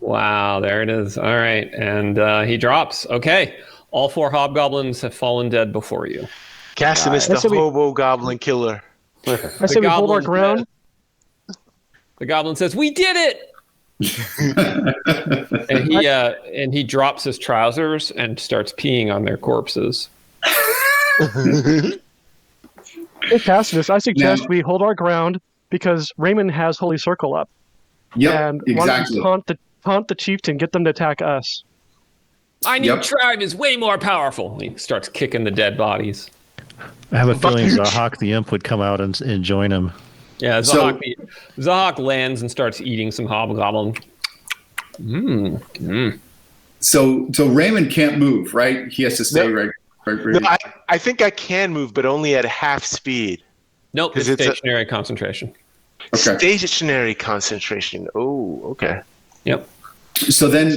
Wow, there it is. All right. And he drops. Okay. All 4 hobgoblins have fallen dead before you. Castinus, the So we- hobo goblin killer. I say we hold our ground. The goblin says, "We did it!" and he drops his trousers and starts peeing on their corpses. Hey, Castinus, I suggest we hold our ground because Raymond has Holy Circle up. Yep, And exactly. why don't we taunt the chieftain, get them to attack us? My new tribe is way more powerful. He starts kicking the dead bodies. I have a feeling Zahak the Imp would come out and join him. Yeah, Zahak lands and starts eating some hobgoblin. So Raymond can't move, right? He has to stay right. No, I think I can move, but only at half speed. Nope, it's stationary concentration. Okay. Stationary concentration. Oh, okay. Yep. So then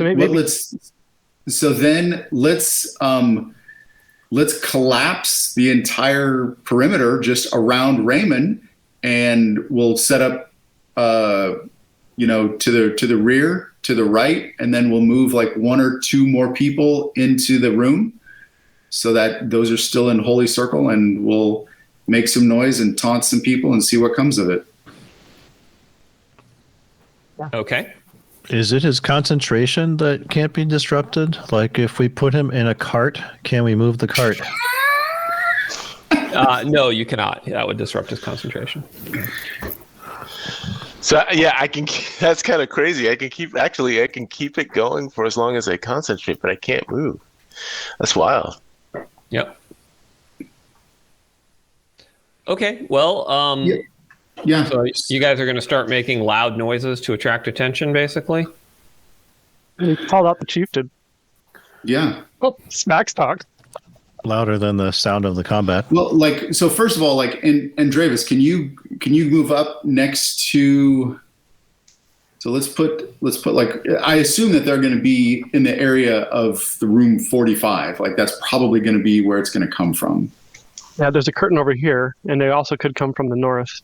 let's collapse the entire perimeter just around Raymond, and we'll set up to the rear, to the right, and then we'll move like one or two more people into the room so that those are still in Holy Circle, and we'll make some noise and taunt some people and see what comes of it. Okay. Is it his concentration that can't be disrupted? Like if we put him in a cart, can we move the cart? No, you cannot. That would disrupt his concentration. So yeah, I can. That's kind of crazy. I can keep it going for as long as I concentrate, but I can't move. That's wild. Yep. Okay. Well, Yeah. So you guys are going to start making loud noises to attract attention, basically? We called out the chieftain. Yeah. Oh, Smacks talk. Louder than the sound of the combat. Well, so first of all, Andreas, can you move up next to? So let's put I assume that they're going to be in the area of the room 45. Like that's probably going to be where it's going to come from. Yeah, there's a curtain over here, and they also could come from the north.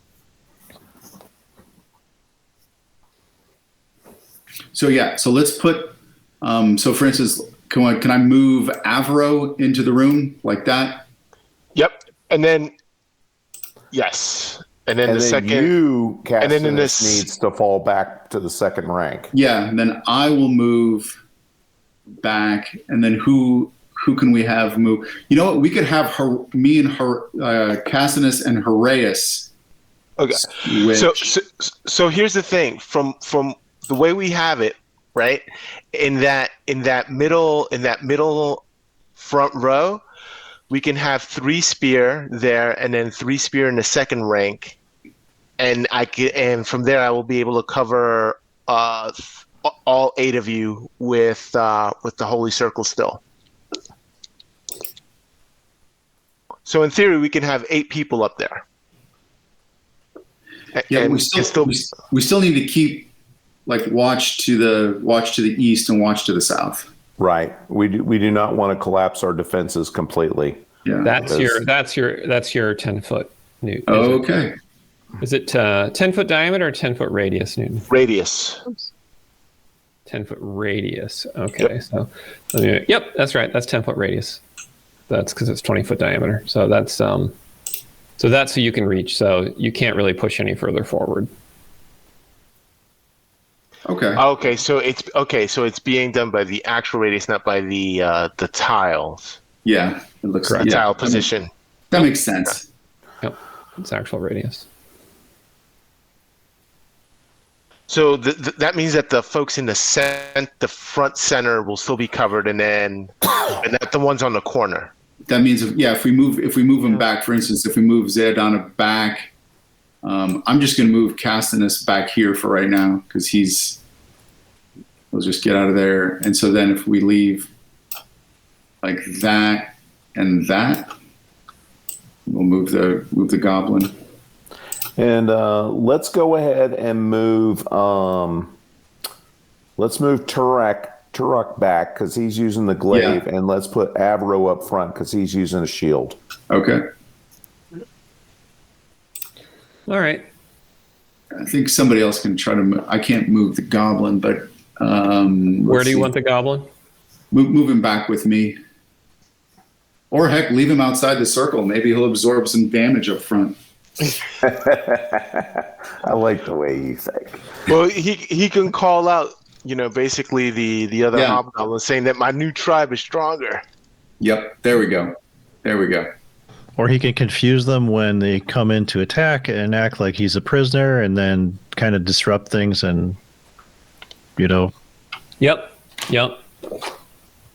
So let's put. So for instance, can I move Avro into the room like that? Yep, and then yes, and then you, and then in Castinus, needs to fall back to the second rank. Yeah, and then I will move back, and then who can we have move? You know what? We could have me and Castinus and Heraeus. Okay. So here's the thing. From the way we have it, right? In that middle front row, we can have 3 spear there, and then 3 spear in the second rank, and from there I will be able to cover all 8 of you with the Holy Circle still. So in theory, we can have 8 people up there. Yeah, and we still need to keep watch to the east and watch to the south. Right. We do not want to collapse our defenses completely. Yeah. That's your 10-foot, Newt. Okay. Is it 10-foot diameter or 10-foot radius, Newton? Radius. 10-foot radius. Okay. Yep. Yep, that's right. That's 10-foot radius. That's because it's 20-foot diameter. So that's so you can reach. So you can't really push any further forward. Okay. So it's being done by the actual radius, not by the tiles. Yeah, it looks the tile position. That makes sense. Yep, it's actual radius. So that means that the folks in the front center will still be covered, and not the ones on the corner. That means if we move them back, for instance, if we move Zedana back, I'm just going to move Castinus back here for right now because we'll just get out of there. And so then if we leave like that and that, we'll move the goblin. And let's go ahead and move. Let's move Turok back because he's using the glaive, and let's put Avro up front because he's using a shield. Okay. All right. I think somebody else can try to move. I can't move the goblin, but where do you want the goblin? Move him back with me. Or heck, leave him outside the circle. Maybe he'll absorb some damage up front. I like the way you think. Well, he can call out, basically the other Yeah. hobgoblins saying that my new tribe is stronger. Yep, there we go. Or he can confuse them when they come in to attack and act like he's a prisoner, and then kind of disrupt things and, Yep.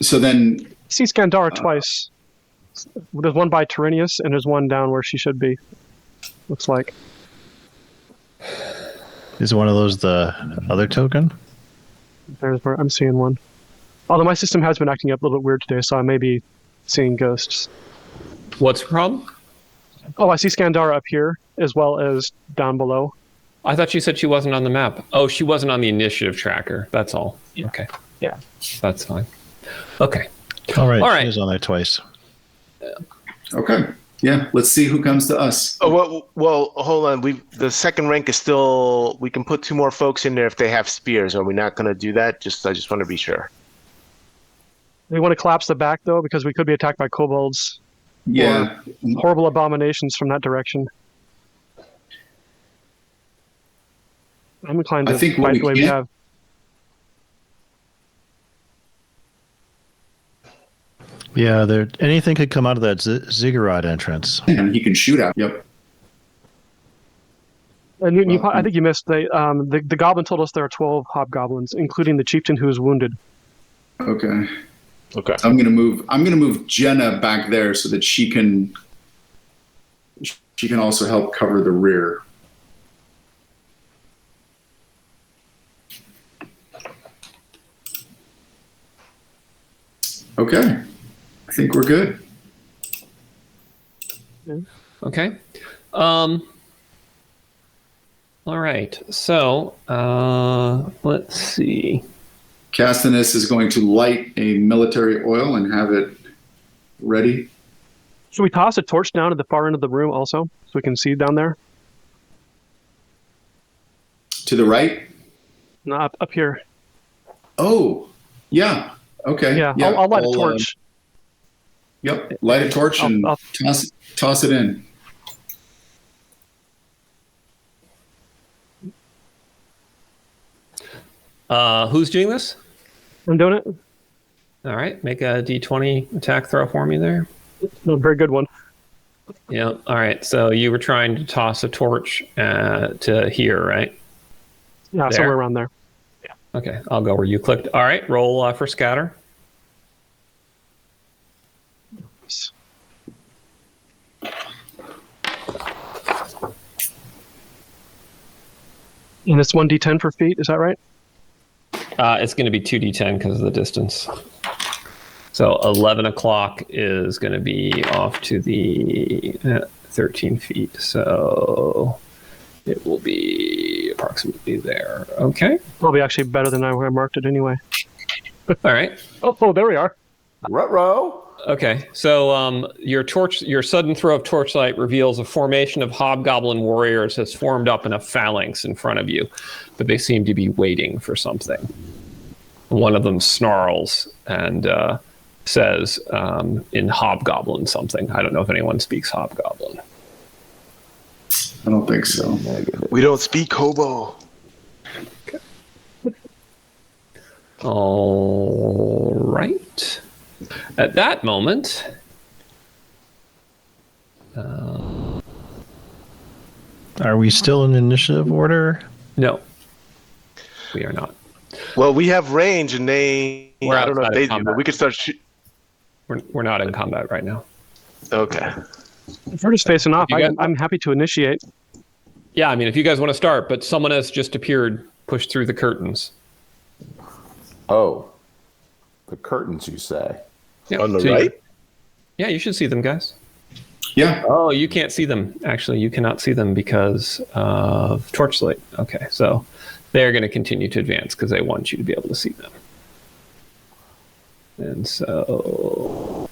So then, See Skandara twice. There's one by Tirenius, and there's one down where she should be. Looks like. Is one of those the other token? There's where I'm seeing one. Although my system has been acting up a little bit weird today, so I may be seeing ghosts. What's the problem? Oh, I see Skandara up here as well as down below. I thought you said she wasn't on the map. Oh, she wasn't on the initiative tracker. That's all. Yeah. Okay. Yeah. That's fine. Okay. All right. She is on there twice. okay. Yeah, let's see who comes to us. Oh, well, hold on. The second rank is still. We can put 2 more folks in there if they have spears. Are we not going to do that? I just want to be sure. We want to collapse the back, though, because we could be attacked by kobolds. Yeah. Or horrible abominations from that direction. I'm inclined to I think fight the way we have. Yeah, anything could come out of that ziggurat entrance. And he can shoot out. Yep. And I think you missed the goblin told us there are 12 hobgoblins, including the chieftain who is wounded. Okay. Okay. I'm gonna move Jenna back there so that she can also help cover the rear. Okay. I think we're good. Okay. All right. So let's see. Castinus is going to light a military oil and have it ready. Should we toss a torch down at the far end of the room also, so we can see down there? To the right? No, up here. Oh, yeah. Okay. Yeah, I'll light a torch. Yep. Light a torch and toss it in. Who's doing this? I'm doing it. All right. Make a D20 attack throw for me there. No, very good one. Yeah. All right. So you were trying to toss a torch to here, right? Yeah, There? somewhere around there. Okay. I'll go where you clicked. All right. Roll for scatter. And it's 1d10 for feet, is that right? It's going to be 2d10 because of the distance. So 11 o'clock is going to be off to the 13 feet. So it will be approximately there. Okay. Probably actually better than I marked it anyway. All right. Oh, there we are. Ruh-roh. Okay. So your sudden throw of torchlight reveals a formation of hobgoblin warriors has formed up in a phalanx in front of you, but they seem to be waiting for something. One of them snarls and says in Hobgoblin something. I don't know if anyone speaks Hobgoblin. I don't think so. We don't speak hobo. Okay. All right. At that moment, Are we still in initiative order? no, we are not. Well, we have range, and I don't know if they do, but we could start We're not in combat right now. Okay. If we're just facing off, You guys- I'm happy to initiate. Yeah, I mean, if you guys want to start, but someone has just appeared, pushed through the curtains. Oh, the curtains, you say? Yeah, On the so right? Yeah, you should see them, guys. Yeah. Oh, you can't see them. Actually, you cannot see them because of torchlight. Okay, so they're going to continue to advance because they want you to be able to see them. And so...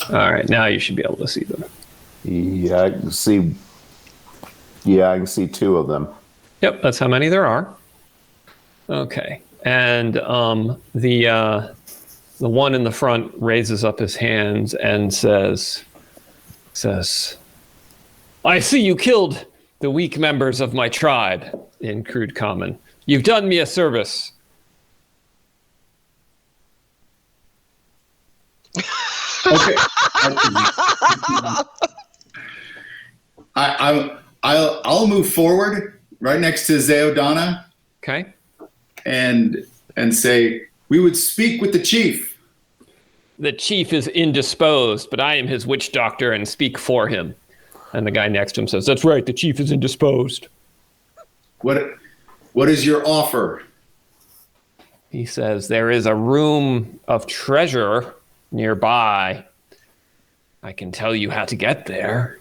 All right, now you should be able to see them. Yeah, I can see. Yeah, I can see 2 of them. Yep, that's how many there are. Okay, and the The one in the front raises up his hands and says, I see you killed the weak members of my tribe in crude common. You've done me a service. Okay. I'll move forward right next to Zeodana. Okay. And say, we would speak with the chief. The chief is indisposed, but I am his witch doctor and speak for him. And the guy next to him says, that's right, the chief is indisposed. What is your offer? He says, there is a room of treasure nearby. I can tell you how to get there.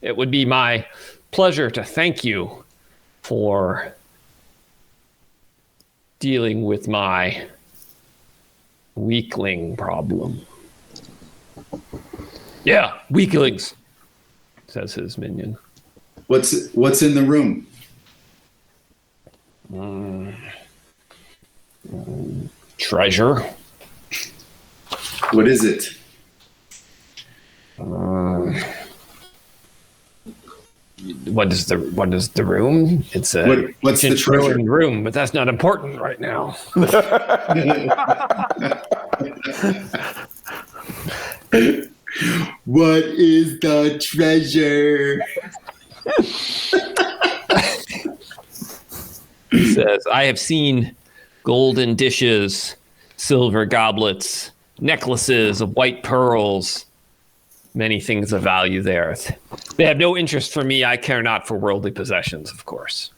It would be my pleasure to thank you for dealing with my weakling problem. Yeah, weaklings, says his minion. What's in the room? Treasure. What is it? What is the room? It's a what's the treasure room, but that's not important right now. What is the treasure? He says, I have seen golden dishes, silver goblets, necklaces of white pearls, many things of value there. They have no interest for me. I care not for worldly possessions, of course.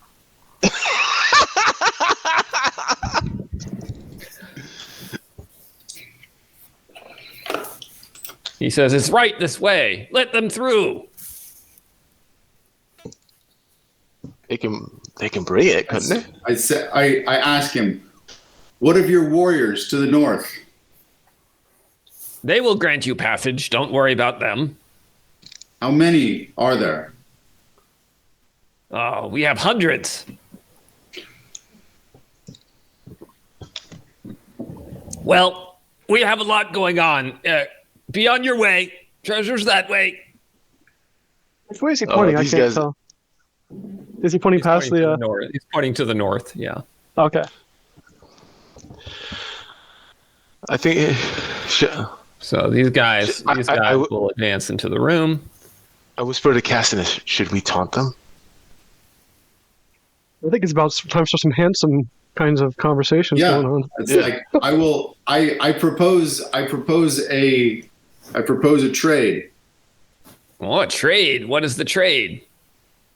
He says, it's right this way. Let them through. They can bring it, couldn't they? I ask him, what of your warriors to the north? They will grant you passage. Don't worry about them. How many are there? Oh, we have hundreds. Well, we have a lot going on. Be on your way. Treasure's that way. Where is he pointing? I can't tell. Is he pointing past the north? He's pointing to the north, yeah. Okay. I think... So these guys will advance into the room. I whisper to Cassinus, should we taunt them? I think it's about time for some handsome kinds of conversations going on. It's like I propose a trade. Oh, a trade. What is the trade?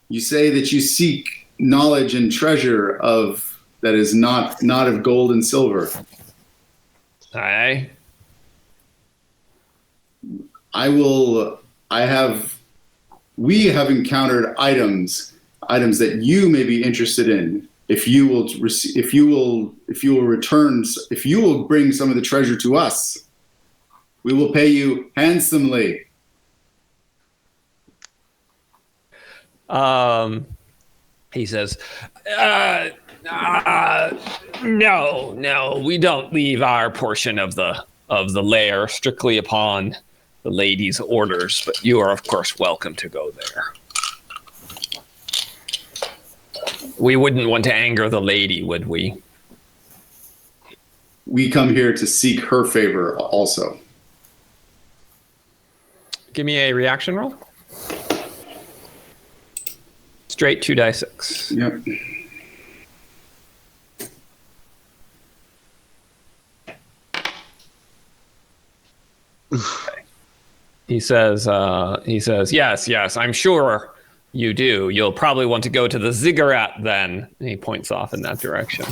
You say that you seek knowledge and treasure that is not of gold and silver. Aye. We have encountered items that you may be interested in. If you will bring some of the treasure to us, we will pay you handsomely. He says, no, we don't leave our portion of the lair strictly upon the lady's orders, but you are of course welcome to go there. We wouldn't want to anger the lady, would we? We come here to seek her favor also. Give me a reaction roll. Straight 2d6. Yep. Okay. He says, yes, I'm sure you do. You'll probably want to go to the ziggurat then. And he points off in that direction.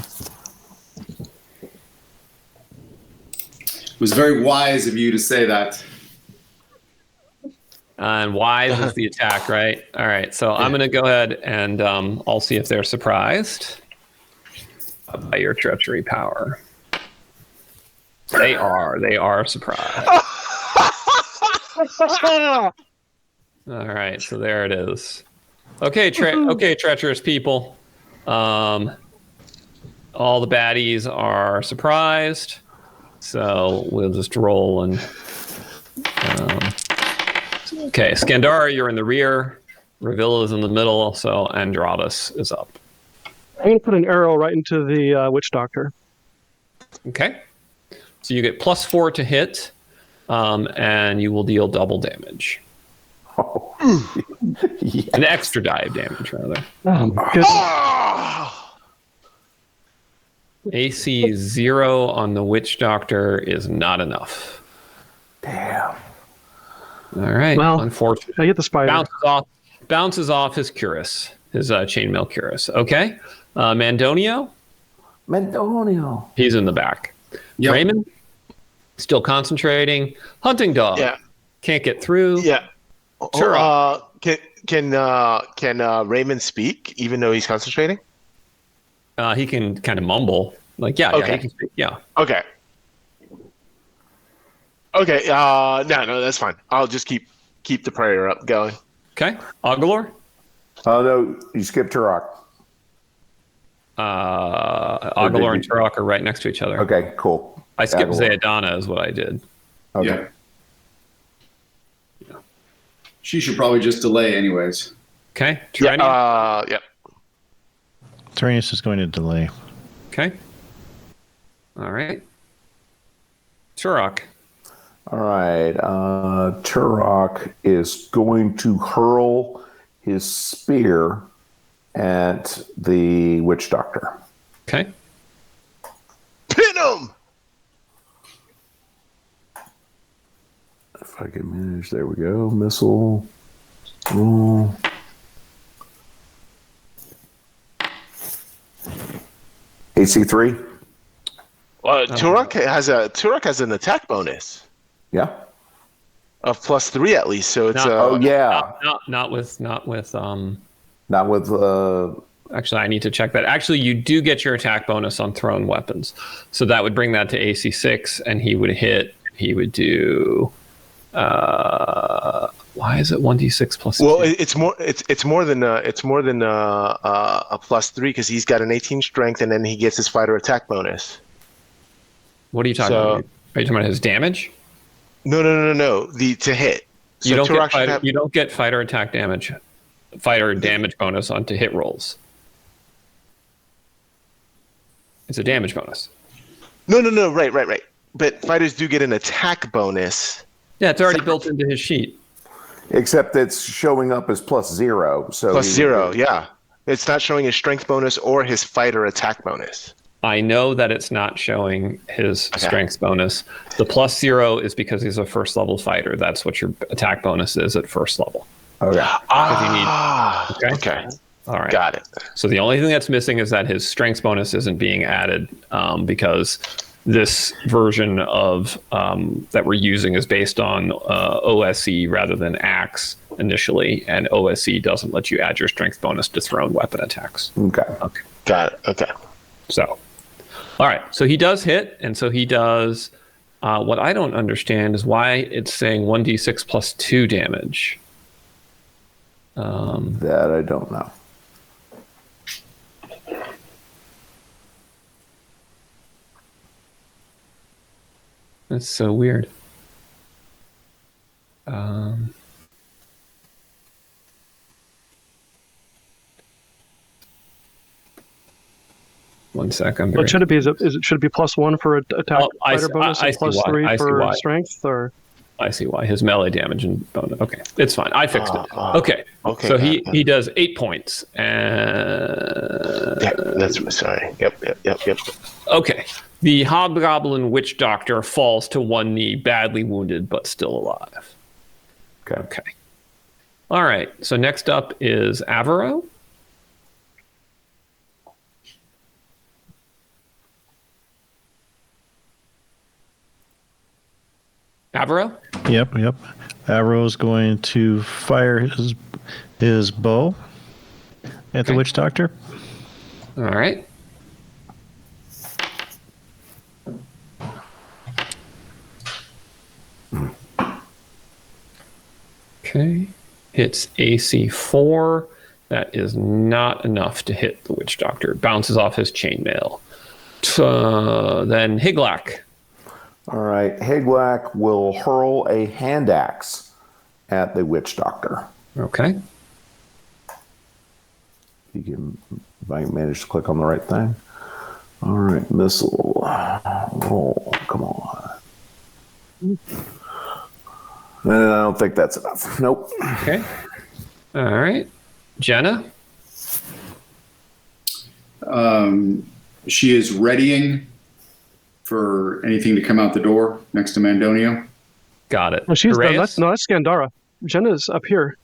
It was very wise of you to say that. And wise is the attack, right? All right, so I'm going to go ahead and I'll see if they're surprised by your treachery power. They are surprised. All right, so there it is. Okay, treacherous people. All the baddies are surprised. So we'll just roll and. Okay, Skandara, you're in the rear. Revilla is in the middle. So Andradas is up. I'm going to put an arrow right into the Witch Doctor. Okay. So you get +4 to hit, and you will deal double damage. Oh. Yes. An extra die of damage, rather. AC 0 on the Witch Doctor is not enough. Damn. All right. Well, unfortunately, I get the spider. Bounces off his cuirass, his chainmail cuirass. Okay. Mandonio. He's in the back. Yep. Raymond, still concentrating. Hunting dog. Yeah. Can't get through. Yeah. Sure. Can Raymond speak even though he's concentrating? He can kind of mumble. Like, yeah, Okay. he can speak. Yeah. Okay. Okay. No, that's fine. I'll just keep the prayer up going. Okay. Agalor. Oh no, you skipped Turok. Agalor and Turok are right next to each other. Okay, cool. I skipped Agalor. Zayadana is what I did. Okay. Yeah. She should probably just delay anyways. Okay. Yeah. Tirenius. Yeah. Tirenius is going to delay. Okay. All right. Turok. All right. Turok is going to hurl his spear at the Witch Doctor. Okay. Pin him. If I can manage, there we go. Missile. Roll. AC 3. Turok has an attack bonus Yeah. of +3 at least. So it's Yeah. Not with. Not with. Actually, I need to check that. Actually, you do get your attack bonus on thrown weapons, so that would bring that to AC 6, and he would hit. He would do. Why is it 1d6 plus? Well, 2? it's more than a +3 because he's got an 18 strength and then he gets his fighter attack bonus. What are you talking about? Are you talking about his damage? No. To hit. You So don't Turok get should have- you don't get fighter attack damage, fighter damage bonus onto hit rolls. It's a damage bonus. No. Right. But fighters do get an attack bonus. Yeah, it's already built into his sheet. Except it's showing up as +0. So +0, yeah. It's not showing his strength bonus or his fighter attack bonus. I know that it's not showing his strength bonus. The +0 is because he's a first level fighter. That's what your attack bonus is at first level. Okay. Okay. All right. Got it. So the only thing that's missing is that his strength bonus isn't being added because this version of that we're using is based on OSE rather than ACKS initially, and OSE doesn't let you add your strength bonus to thrown weapon attacks. Okay. Got it. Okay. So, all right. So he does hit, and so he does. What I don't understand is why it's saying 1d6 plus 2 damage. That I don't know. That's so weird. 1 sec. What should it be? Should it be +1 for attack fighter bonus and +3 for strength? Or I see why. His melee damage and bonus. Okay, it's fine. I fixed it. Okay. Okay. So he does 8 points. And Yeah, that's sorry. Yep. okay. The Hobgoblin Witch Doctor falls to one knee, badly wounded, but still alive. Okay. All right. So next up is Avaro. Avaro? Yep. Arrow's going to fire his bow at the Witch Doctor. All right. Okay. Hits AC 4. That is not enough to hit the Witch Doctor. Bounces off his chainmail. Then Higlak. All right. Higlac will hurl a hand axe at the witch doctor. Okay. You can, if I manage to click on the right thing. All right, missile. Roll. Come on. And I don't think that's enough. Nope. Okay. All right. Jenna? She is readying for anything to come out the door next to Mandonio. Got it. No, she's Reyes? that's Scandara. Jenna's up here.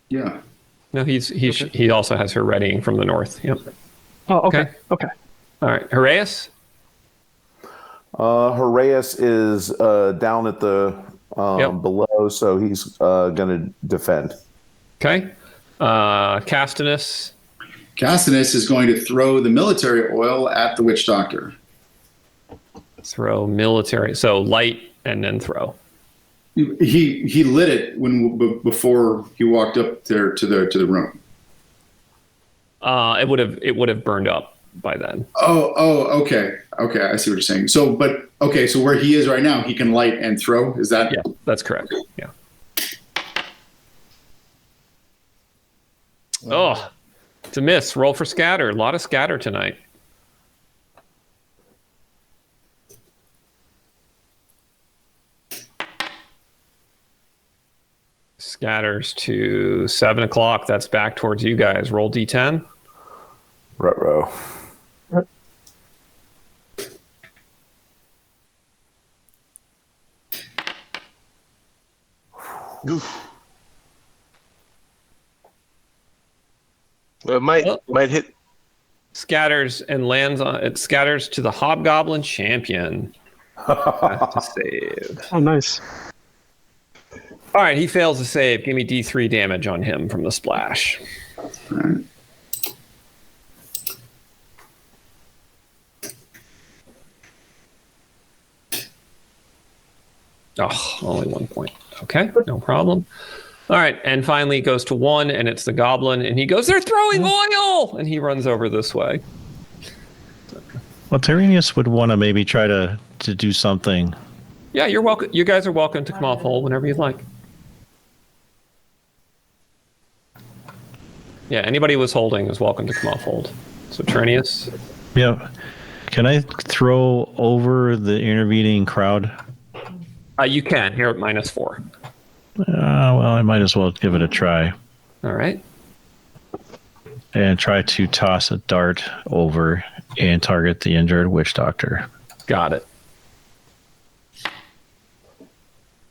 Yeah. No, he also has her readying from the north. Yep. Oh, okay. Okay. All right. Horaeus? Horaeus is down at the below, so he's going to defend. Okay. Castinus? Castinus is going to throw the military oil at the witch doctor. Throw military. So light and then throw. He lit it before he walked up there to the room. It would have burned up by then. Okay. I see what you're saying. So where he is right now, he can light and throw. Is that? Yeah, that's correct. Yeah. Oh, it's a miss. Roll for scatter. A lot of scatter tonight. Scatters to 7 o'clock. That's back towards you guys. Roll D10. Ruh-roh. Oof. Well, it might hit. Scatters and lands on it. Scatters to the Hobgoblin champion. Have to save. Oh, nice. All right, he fails to save. Give me D3 damage on him from the splash. All right. Oh, only 1 point. Okay, no problem. All right, and finally it goes to 1, and it's the goblin, and he goes, "They're throwing oil!" And he runs over this way. Well, Tirenius would want to maybe try to do something. Yeah, you're welcome. You guys are welcome to come off hold whenever you'd like. Yeah, anybody who was holding is welcome to come off hold. So Tirenius. Yeah. Can I throw over the intervening crowd? You can, here at -4. Well, I might as well give it a try. All right. And try to toss a dart over and target the injured witch doctor. Got it.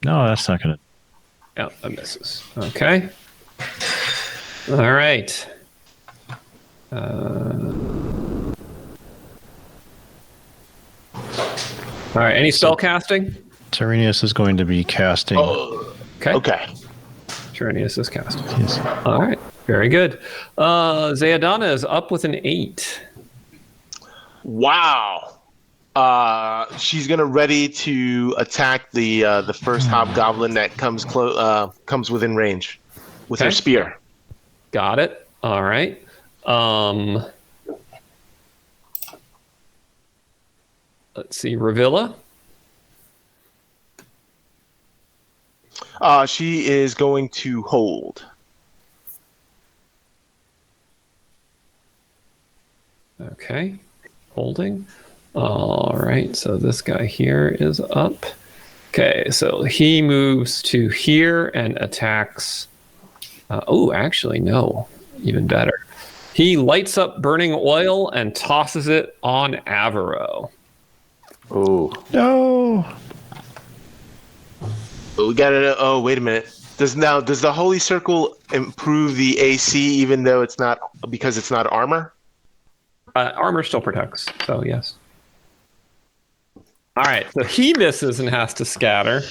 No, that's not going to... Yeah, that misses. Okay. All right. All right, any spell casting? Tirenius is going to be casting. Oh, okay. Tirenius is casting. Yes. All right, very good. Zayadana is up with an 8. Wow. She's gonna ready to attack the first hobgoblin that comes within range with her Okay. spear. Got it. All right. Let's see, Ravilla. She is going to hold. Okay, holding. All right, so this guy here is up. Okay, so he moves to here and attacks. Actually, no, even better. He lights up burning oil and tosses it on Avero. Oh. No! But we gotta. Oh, wait a minute. Does the Holy Circle improve the AC even though it's not because it's not armor? Armor still protects, so yes. All right, so he misses and has to scatter.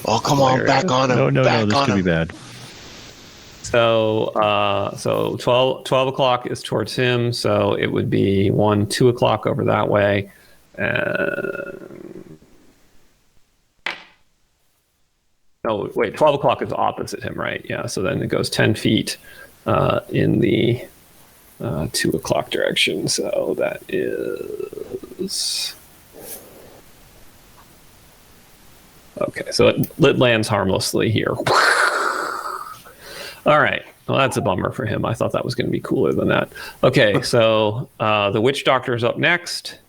Oh, come on, back on him. No, back this on could be him. bad. So 12 o'clock is towards him, so it would be 2 o'clock over that way. Oh, wait, 12 o'clock is opposite him, right? Yeah, so then it goes 10 feet in the 2 o'clock direction. So that is is. Okay, so it lands harmlessly here. All right. Well, that's a bummer for him. I thought that was going to be cooler than that. Okay, so the Witch Doctor's up next,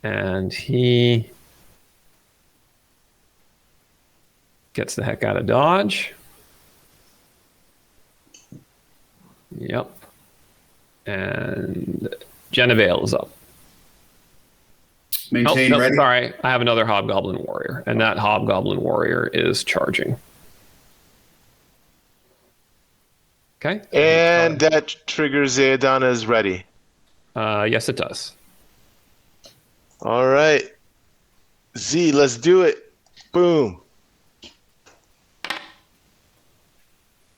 and he gets the heck out of dodge. Yep. And Genevale is up. Maintain ready. Sorry, I have another Hobgoblin Warrior, and that Hobgoblin Warrior is charging. Okay. And that triggers Adana's ready. Yes, it does. All right. Z, let's do it. Boom.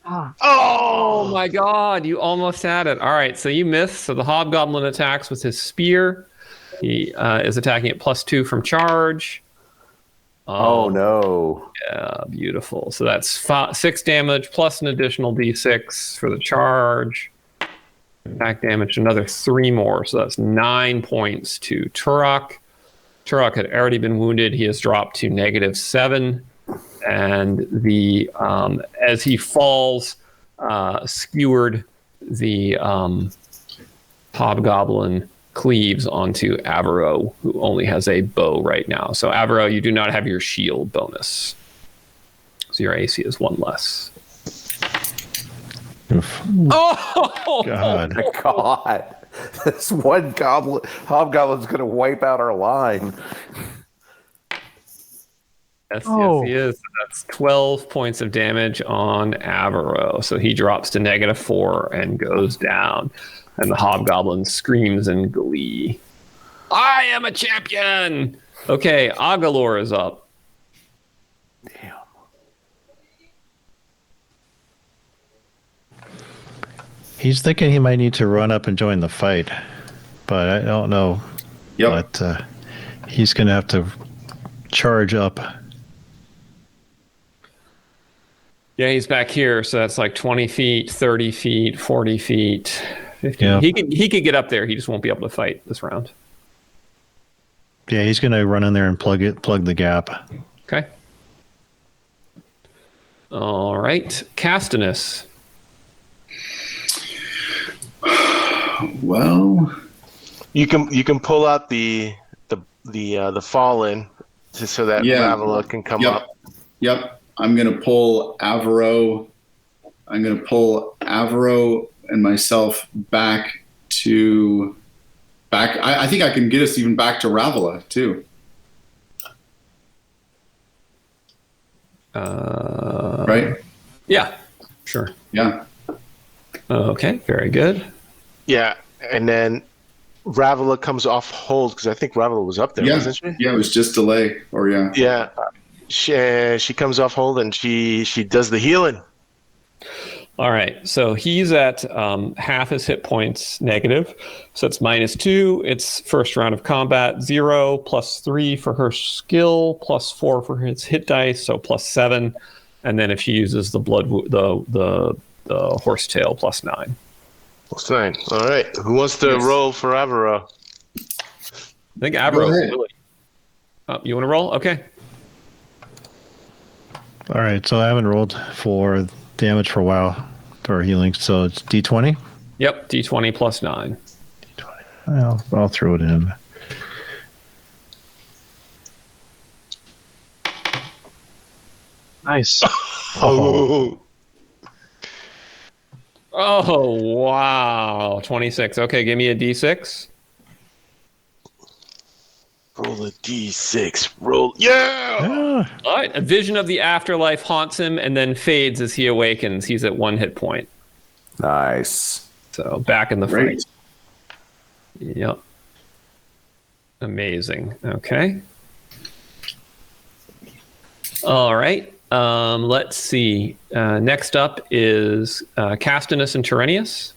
Oh my God, you almost had it. All right, so you missed. So the Hobgoblin attacks with his spear. He is attacking at +2 from charge. Oh no. Yeah, beautiful. So that's 6 damage plus an additional d6 for the charge. Attack damage, another 3 more. So that's 9 points to Turok. Turok had already been wounded. He has dropped to -7. And the as he falls, skewered, the Hobgoblin cleaves onto Avro, who only has a bow right now. So Avro, you do not have your shield bonus. So your AC is 1 less. Oof. Oh God. God. This one Hobgoblin's going to wipe out our line. Yes, yes, he is. So that's 12 points of damage on Avro. So he drops to -4 and goes down. And the Hobgoblin screams in glee. I am a champion! Okay, Agalor is up. Damn. He's thinking he might need to run up and join the fight, but I don't know. Yep. But he's going to have to charge up. Yeah, he's back here, so that's like 20 feet, 30 feet, 40 feet, 50. Yeah. He could get up there. He just won't be able to fight this round. Yeah, he's going to run in there and plug the gap. Okay. All right, Castinus. Well, You can pull out the fallen so that Ravila can come up. Yep. I'm gonna pull Avro. I'm gonna pull Avro and myself back. I think I can get us even back to Ravila too. Right? Yeah, sure. Yeah. Okay, very good. Yeah, and then Ravila comes off hold because I think Ravila was up there, wasn't she? Yeah, it was just delay. Or yeah. Yeah. She comes off hold and she does the healing. All right, so he's at half his hit points negative, so it's -2. It's first round of combat, 0 +3 for her skill, +4 for his hit dice, so +7, and then if she uses the the horsetail, +9. +9. All right. Who wants to roll for Avro? I think Avro is willing. You want to roll? Okay. All right, so I haven't rolled for damage for a while or healing, so it's D20? Yep, D20 +9. D20. I'll throw it in. Nice. Oh. Oh, wow. 26. Okay, give me a D6. Roll a D6. Roll. Yeah! All right. A vision of the afterlife haunts him and then fades as he awakens. He's at 1 hit point. Nice. So back in the Great. fight. Yep. Amazing. Okay. All right. Let's see. Next up is Castinus and Tirenius.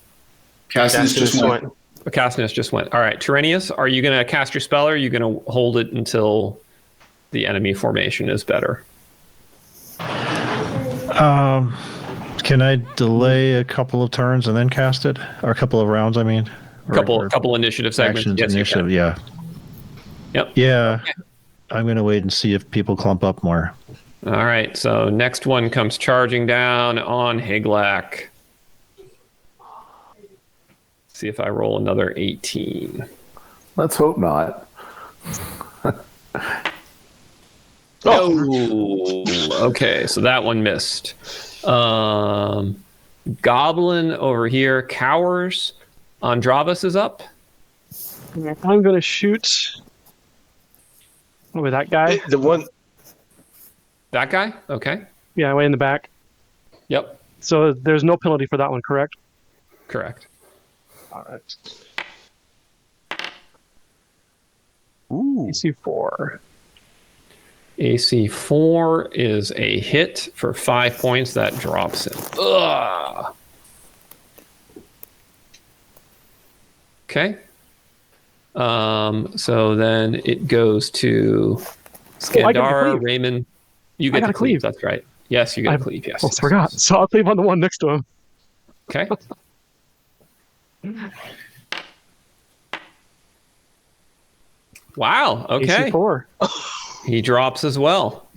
Castinus just went. Castinus just went. All right, Tirenius, are you going to cast your spell or are you going to hold it until the enemy formation is better? Can I delay a couple of turns and then cast it? Or a couple of rounds, I mean? Couple initiative segments. Actions, Yes, initiative, you yeah. Yep. Yeah. I'm going to wait and see if people clump up more. All right. So next one comes charging down on Higlak. See if I roll another 18. Let's hope not. Oh, okay. So that one missed. Goblin over here cowers. Andravas is up. I'm going to shoot with that guy. The one. That guy? Okay. Yeah, way in the back. Yep. So there's no penalty for that one, correct? Correct. All right. Ooh. AC4. AC4 is a hit for 5 points. That drops him. Ugh. Okay. So then it goes to Skandara, Raymond. You get to cleave. That's right. Yes, you get to cleave. Yes. Almost forgot. So I'll cleave on the one next to him. Okay. Wow. Okay. AC4. He drops as well.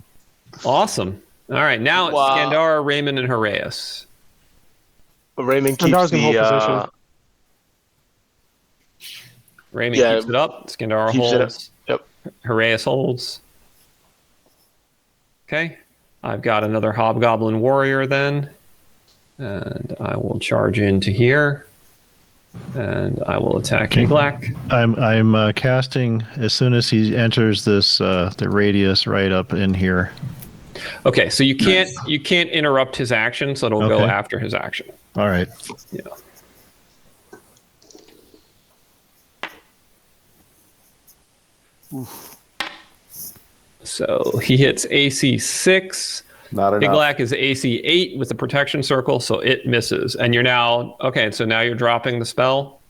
Awesome. All right. Now it's Skandara, Raymond, and Horaeus. Raymond keeps Skandara's in hold position. Raymond keeps it up. Skandara keeps holds. It up. Yep. Horaeus holds. Okay. I've got another Hobgoblin warrior then. And I will charge into here. And I will attack Higlak. I'm casting as soon as he enters this the radius right up in here. Okay, so you can't interrupt his action, so it'll go after his action. All right. Yeah. So he hits AC 6. Not enough. Higlak is AC 8 with the protection circle, so it misses. And you're now so now you're dropping the spell.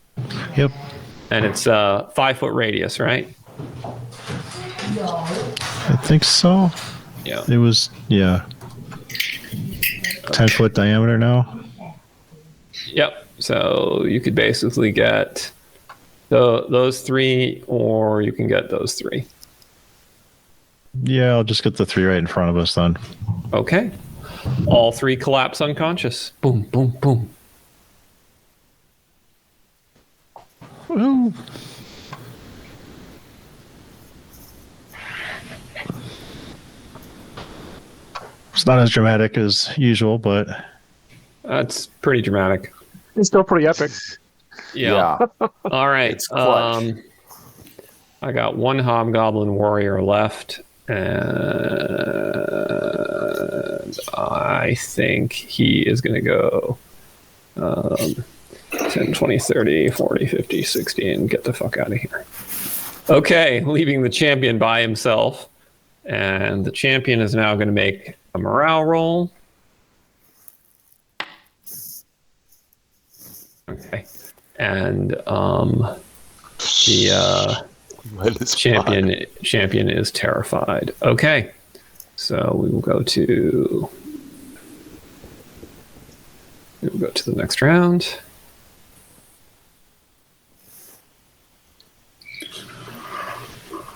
Yep. And it's 5-foot radius, right? I think so. Yeah. It was 10-foot diameter now. Yep. So you could basically get those 3, or you can get those 3. Yeah, I'll just get the 3 right in front of us then. Okay. All 3 collapse unconscious. Boom, boom, boom. Ooh. It's not as dramatic as usual, but That's pretty dramatic. It's still pretty epic. Yeah. All right. It's clutch. I got one Hobgoblin warrior left, and I think he is going to go 10, 20, 30, 40, 50, 60, and get the fuck out of here. Okay, leaving the champion by himself. And the champion is now going to make a morale roll. Okay. And the champion is terrified. Okay. So we will go to the next round.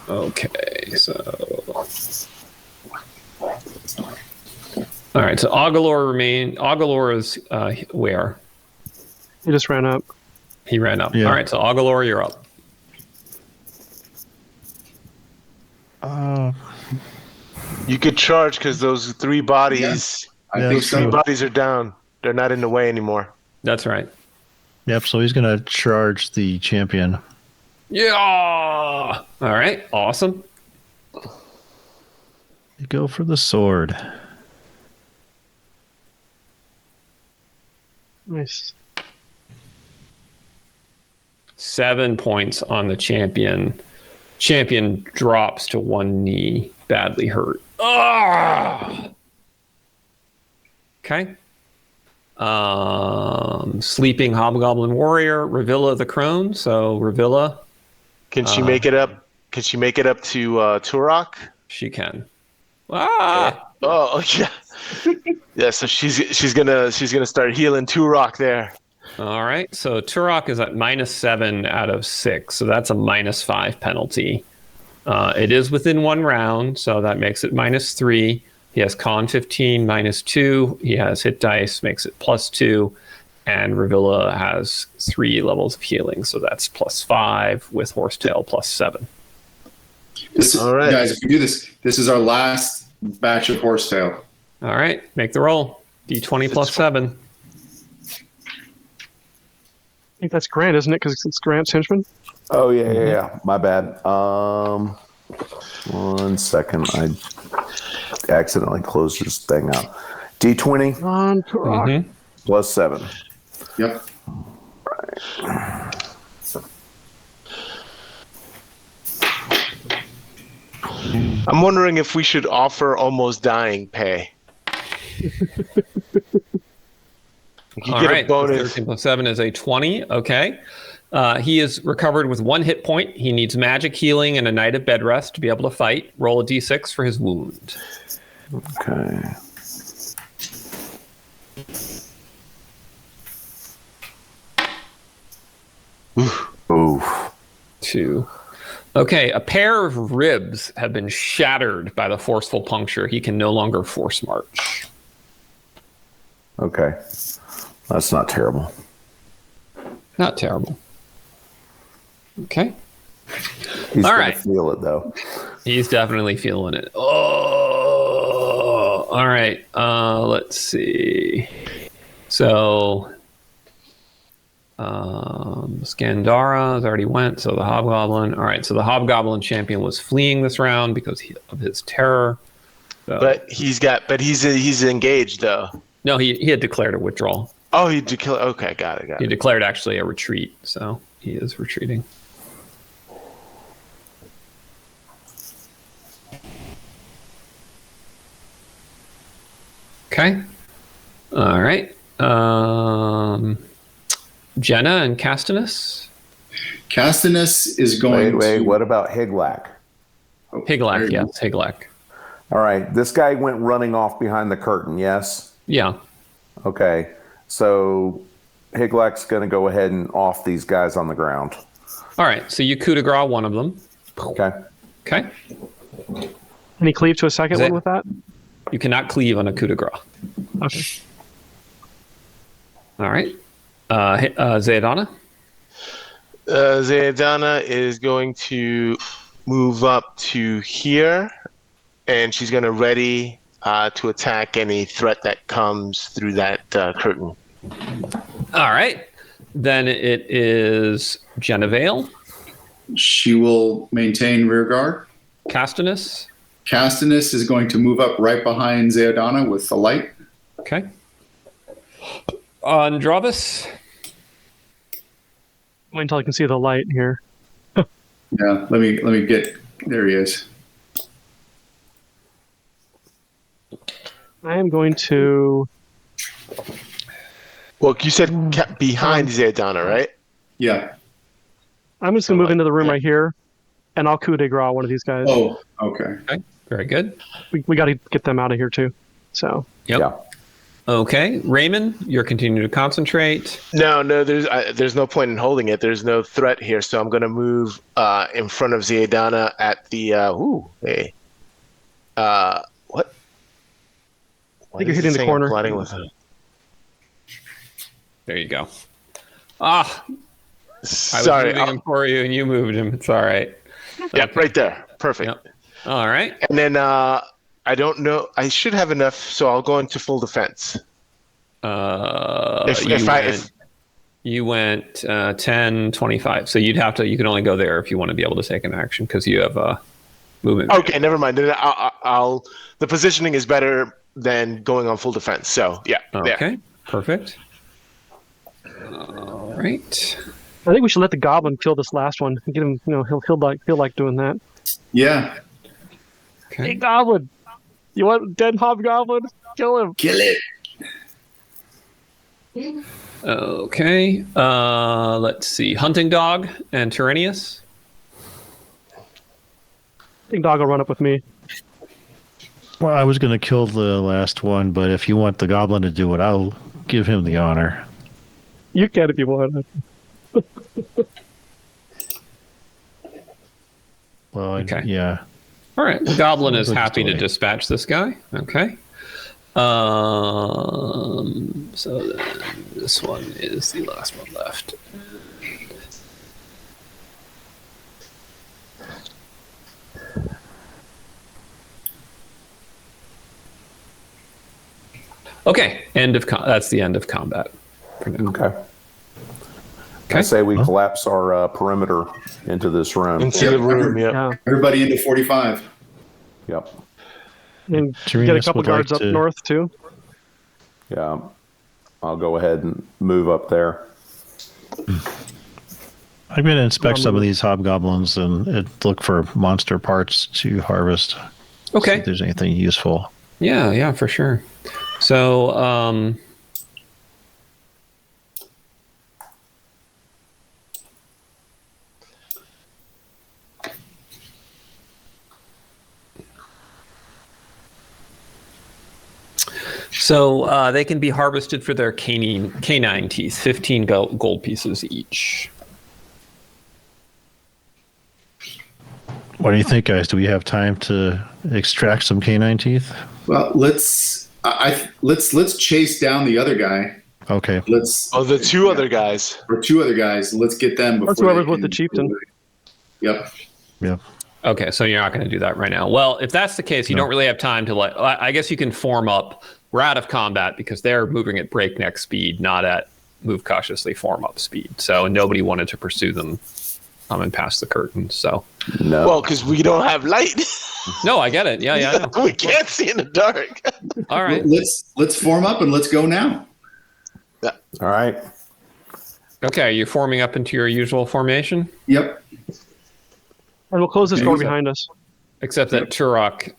Okay, so all right, so Agalor is where? He just ran up. He ran up. Yeah. All right, so Agalor, you're up. You could charge because those 3 bodies, I think those 3 so. bodies are down. They're not in the way anymore. That's right. Yep, so he's going to charge the champion. Yeah. All right, awesome. You go for the sword. Nice. 7 points on the champion. Champion drops to one knee, badly hurt. Ah! Okay. Sleeping Hobgoblin Warrior, Revilla the Crone. So Revilla, Can she make it up? Can she make it up to Turok? she can. Ah! Oh yeah, yeah. So she's gonna start healing Turok there. All right. So Turok is at -7 out of 6. So that's a -5 penalty. It is within 1 round, so that makes it -3. He has con 15, -2. He has hit dice, makes it +2. And Ravilla has 3 levels of healing, so that's +5 with Horsetail +7. All right. Guys, if we do this, this is our last batch of Horsetail. All right, make the roll. D20 +7. I think that's Grant, isn't it? Because it's Grant's henchman. Oh yeah. My bad. 1 second. I accidentally closed this thing out. D20 +7. Yep. I'm wondering if we should offer almost dying pay. You All get right, a bonus. 13 +7 is a 20. Okay. He is recovered with 1 hit point. He needs magic healing and a night of bed rest to be able to fight. Roll a d6 for his wound. Okay. Oof. 2. Okay, a pair of ribs have been shattered by the forceful puncture. He can no longer force march. Okay. That's not terrible. Not terrible. Okay. He's All gonna right. feel it though. He's definitely feeling it. Oh, all right. Let's see. So, Skandara has already went. So the Hobgoblin. All right. So the Hobgoblin champion was fleeing this round because of his terror. So, But he's engaged though. no, he had declared a withdrawal. Oh, he declared. Okay, got it. He declared actually a retreat. So he is retreating. Okay. All right. Jenna and Castanus. Castanus is going Wait. to... What about Higlak? Higlak, yes, Higlak. All right. This guy went running off behind the curtain. Yes. Yeah. Okay. So Higlak's going to go ahead and off these guys on the ground. All right. So you coup de grace one of them. Okay. Okay. Can he cleave to a second one with that? You cannot cleave on a coup de grace. Okay. All right. Zayadana. Zayadana is going to move up to here, and she's going to ready to attack any threat that comes through that curtain. All right. Then it is Genevale. She will maintain rear guard. Castanus. Castanus is going to move up right behind Zayadana with the light. Okay. Andravis. Wait until I can see the light here. Yeah, let me get... There he is. I am going to... Well, you said behind Zayadana, right? Yeah. I'm just going to move into the room right here, and I'll coup de grace one of these guys. Oh, okay. Okay. Very good. We got to get them out of here, too. So... Yep. Yeah. Okay. Raymond, you're continuing to concentrate. No, there's no point in holding it. There's no threat here, so I'm going to move in front of Zayadana at the what? I think you're hitting the corner. There you go. I was Sorry, moving him for you, and you moved him. It's all right. yeah, right there, perfect. Yep. All right. And then I don't know. I should have enough, so I'll go into full defense. You went 10, 25. So you can only go there if you want to be able to take an action because you have movement. Okay, never mind. Then the positioning is better than going on full defense. So yeah. Okay. There. Perfect. All right. I think we should let the goblin kill this last one. Get him, he'll like doing that. Yeah. Okay. Hey, goblin! You want dead hobgoblin? Kill him! Kill it. Okay. Let's see. Hunting dog and Tirenius. I think dog will run up with me. Well, I was going to kill the last one, but if you want the goblin to do it, I'll give him the honor. You can if you want. Well, Okay. yeah. All right. The goblin is Look happy to away. dispatch this guy. Okay. So then this one is the last one left. Okay. That's the end of combat. Okay. I say we collapse our perimeter into this room. Into the room, yeah. Yeah. Everybody into 45. Yep. And Tirenius get a couple would like guards up to- north too. Yeah. I'll go ahead and move up there. I'm going to inspect some of these hobgoblins and look for monster parts to harvest. See Okay. if there's anything useful. Yeah, for sure. So, they can be harvested for their canine teeth, 15 gold pieces each. What do you think, guys? Do we have time to extract some canine teeth? Well, let's chase down the other guy. Okay. The two other guys. Or two other guys. Let's get them before. That's whoever's they with the can- chieftain. Yep. Yeah. Okay, so you're not going to do that right now. Well, if that's the case, you don't really have time to I guess you can form up. We're out of combat because they're moving at breakneck speed, not at move cautiously, form up speed. So nobody wanted to pursue them and pass the curtain. So No. Well, because we don't have light. no, I get it. Yeah, I know. We can't see in the dark. All right. Let's form up and let's go now. All right. Okay, are you forming up into your usual formation? Yep. And we'll close this Okay. door behind us. Except that Turok,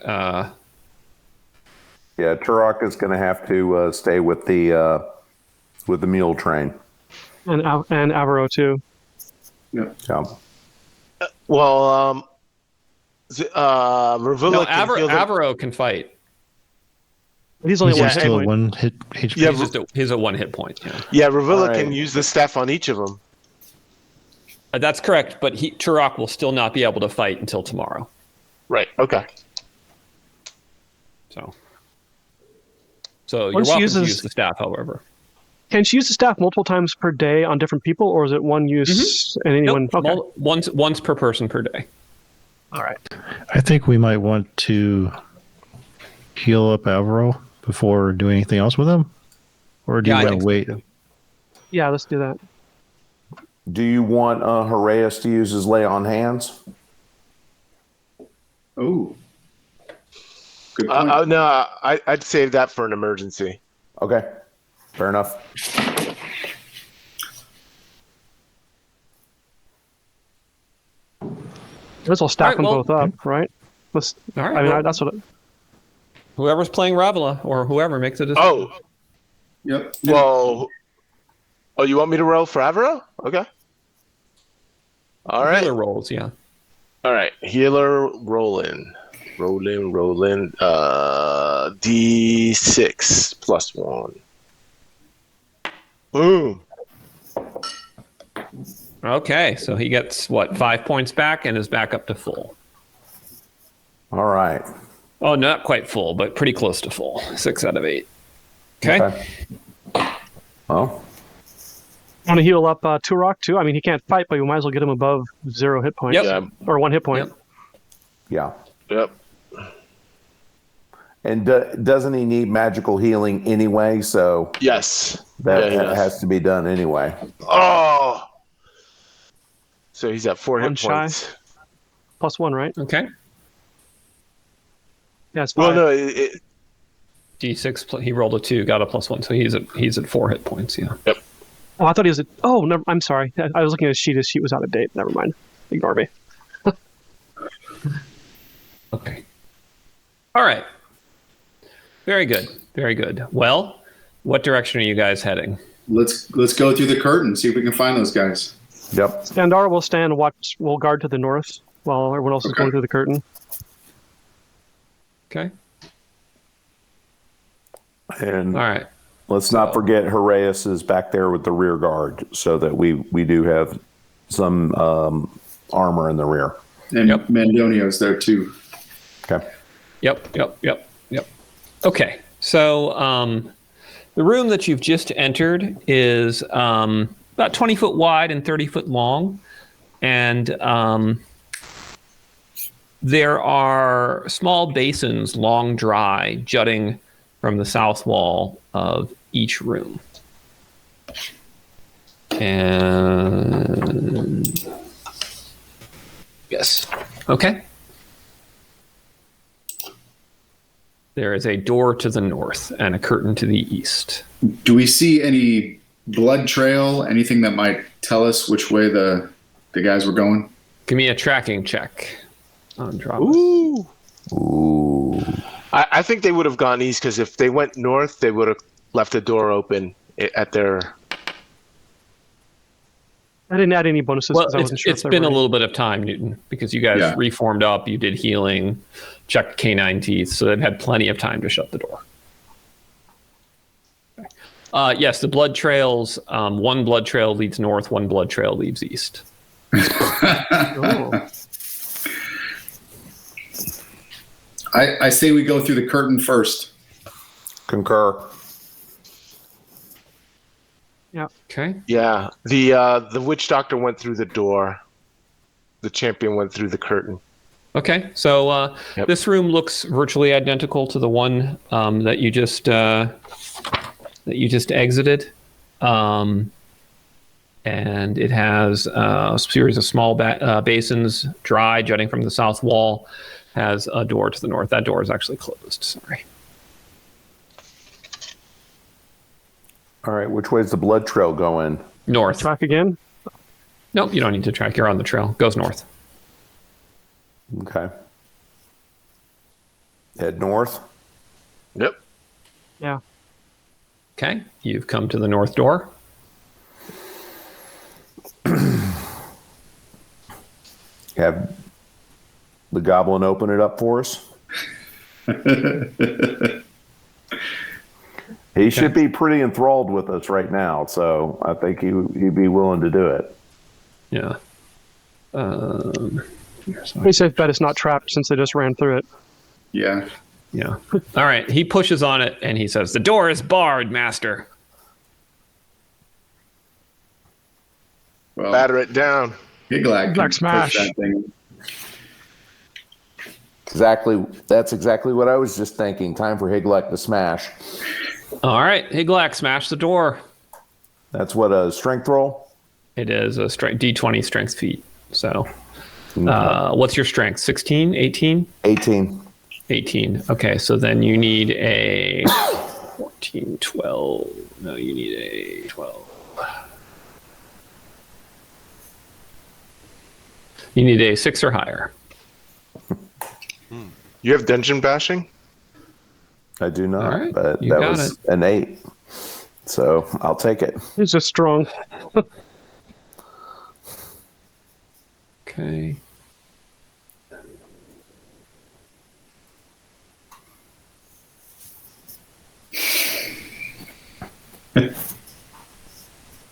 Yeah, Turok is going to have to stay with the mule train. And Avaro too. Yep. Yeah. Well, Ravilla no, can heal them. Avaro can fight. He's only He's one still hit point. one hit HP. Yeah, He's a one hit point. Yeah. Yeah, Ravilla All right. can use the staff on each of them. That's correct, but Turok will still not be able to fight until tomorrow. Right. Okay. So you're Once she welcome to uses- use the staff, however. Can she use the staff multiple times per day on different people, or is it one use and anyone? Nope, Okay. once per person per day. All right. I think we might want to heal up Avro before doing anything else with him. Or do Yeah, I you think want so, to wait? too. Yeah, let's do that. Do you want Horaeus to use his lay on hands? Oh. Good point. No, I'd save that for an emergency. Okay. Fair enough. Let's all stack All right, them well- both up, right? Let's. All right. I mean, well, that's what. whoever's playing Ravila or whoever makes a decision. Oh, Yep. well. Oh, you want me to roll for Avro? Okay. All right. Healer rolls, yeah. All right. Healer rolling. Rolling. D6 plus 1. Boom. Okay, so he gets 5 points back and is back up to full. All right. Oh, not quite full, but pretty close to full. 6 out of 8. Okay. Well, Want to heal up Turok too? I mean, he can't fight, but you might as well get him above 0 hit points. Yep. Yeah. Or 1 hit point. Yep. yeah. Yep. And doesn't he need magical healing anyway? So Yes. that Yeah, he does. has to be done anyway. Oh. So he's at 4 One hit shy. points. +1, right? Okay. Yeah, it's Well, 5. no. D6, he rolled a 2, got a +1, so he's at 4 hit points, yeah. Oh, I thought he was at. Oh, no, I'm sorry. I was looking at his sheet. His sheet was out of date. Never mind. Ignore me. Okay. All right. Very good. Very good. Well, what direction are you guys heading? Let's go through the curtain, see if we can find those guys. Yep. Standar will stand watch. Will guard to the north while everyone else is Okay. going through the curtain. Okay. And All right. let's not forget Horaeus is back there with the rear guard so that we do have some armor in the rear. And Yep. Mandonio's there too. Okay. Yep. Okay, so the room that you've just entered is about 20 foot wide and 30 foot long, and there are small basins, long dry, jutting from the south wall of each room. And yes, okay. There is a door to the north and a curtain to the east. Do we see any blood trail? Anything that might tell us which way the guys were going? Give me a tracking check on Drama. Ooh. Ooh. I think they would have gone east because if they went north, they would have left the door open at their. I didn't add any bonuses Well, because I wasn't sure. it's been a little bit of time, Newton, because you guys reformed up, you did healing, checked canine teeth, so they've had plenty of time to shut the door. Okay. Yes, the blood trails, one blood trail leads north, one blood trail leads east. Oh. I say we go through the curtain first. Concur. Yeah. Okay. Yeah, the witch doctor went through the door. The champion went through the curtain. Okay, so this room looks virtually identical to the one that you just exited, and it has a series of small basins, dry, jutting from the south wall. Has a door to the north. That door is actually closed. Sorry. All right, which way is the blood trail going? North. Track again. Nope, you don't need to track. You're on the trail. Goes north. Okay. Head north. Yep. Yeah. Okay, you've come to the north door. Have the goblin open it up for us. He should be pretty enthralled with us right now, so I think he'd be willing to do it. Yeah. Pretty safe bet it's not trapped since they just ran through it. Yeah. Yeah. All right. He pushes on it and he says, "The door is barred, master." Well, Batter it down. Higlac Black can smash. push that thing. Exactly. That's exactly what I was just thinking. Time for Higlac to smash. All right. Higlac, smash the door. That's what a strength roll. It is a D20 strength feat. So what's your strength? 16, 18? 18. 18. Okay. So then you need a 14, 12. No, you need a 12. You need a 6 or higher. You have dungeon bashing? I do not, All right, but you that got was it. an 8. So I'll take it. He's just strong. Okay.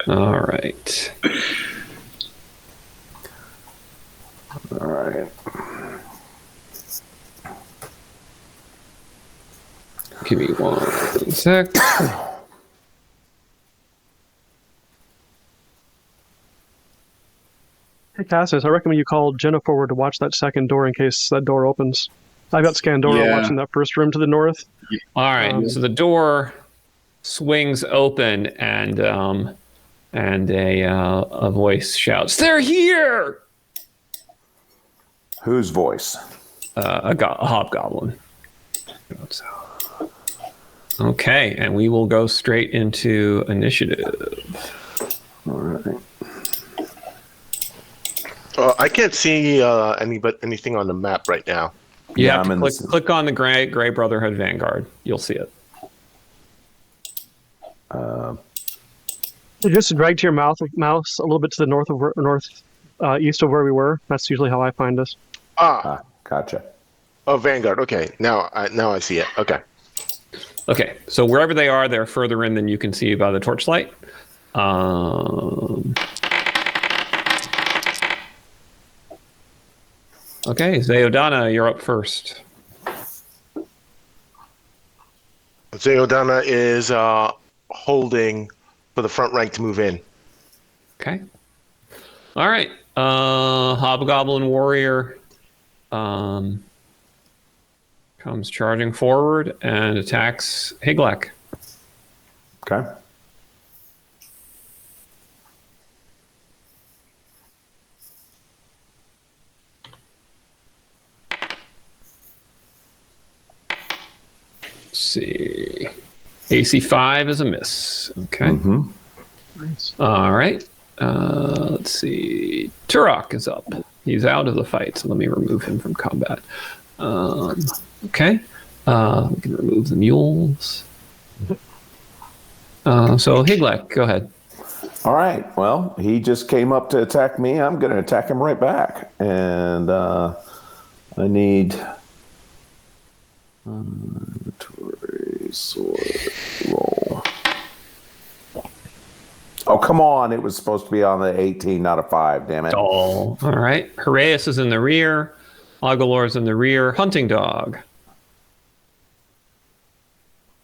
All right. All right. Give me 1 sec. Hey, Cassius, I recommend you call Jenna forward to watch that second door in case that door opens. I've got Scandora Yeah. watching that first room to the north. All right. So the door swings open, and a voice shouts, "They're here!" Whose voice? A hobgoblin. Okay, and we will go straight into initiative. All right. I can't see anything on the map right now. You Yeah, have I'm in to the- click on the Grey Brotherhood Vanguard. You'll see it. You just drag to your mouse a little bit to the north of east of where we were. That's usually how I find us. Gotcha. Oh, Vanguard. Okay, now I see it. Okay. Okay, so wherever they are, they're further in than you can see by the torchlight. Okay, Zeodana, you're up first. Zeodana is holding for the front rank to move in. Okay. All right. Hobgoblin warrior comes charging forward and attacks Higlak. Okay. Let's see. AC 5 is a miss. Okay. Mm-hmm. Nice. All right. Let's see. Turok is up. He's out of the fight, so let me remove him from combat. Okay. We can remove the mules. So Higlak, go ahead. All right. Well, he just came up to attack me. I'm going to attack him right back. And I need inventory sword roll. Oh, come on. It was supposed to be on the 18, not a 5. Damn it. All right. Horaeus is in the rear. Agalor's in the rear. Hunting dog.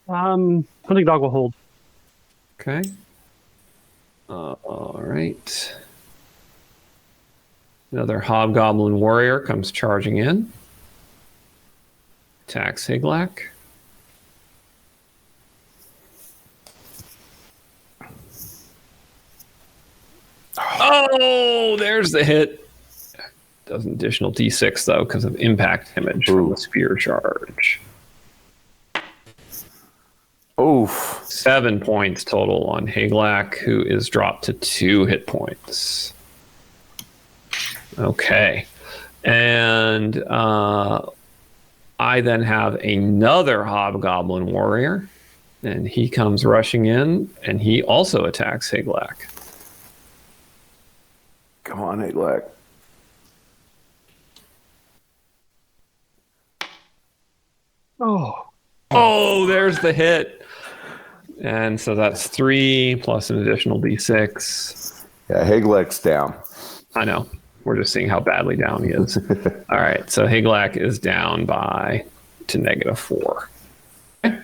Hunting dog will hold. Okay. All right. Another Hobgoblin warrior comes charging in. Attacks Higlak. Oh, there's the hit. Does an additional d6 though because of impact damage from the spear charge. Oof. 7 points total on Higlak, who is dropped to 2 hit points. Okay. And I then have another Hobgoblin warrior, and he comes rushing in, and he also attacks Higlak. Come on, Higlak. Oh, there's the hit. And so that's 3 plus an additional d6. Yeah, Higlak's down. I know. We're just seeing how badly down he is. All right. So Higlak is down by to -4. Okay.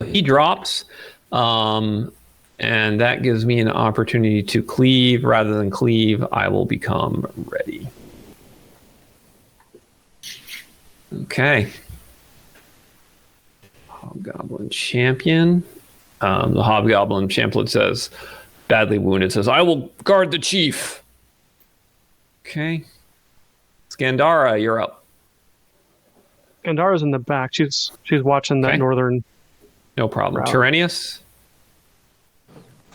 He drops. And that gives me an opportunity to cleave. Rather than cleave, I will become ready. Okay. Hobgoblin champion. The Hobgoblin champion says, badly wounded, says, I will guard the chief. Okay. Skandara, you're up. Skandara's in the back. She's watching that Okay. northern. No problem. Route. Tirenius?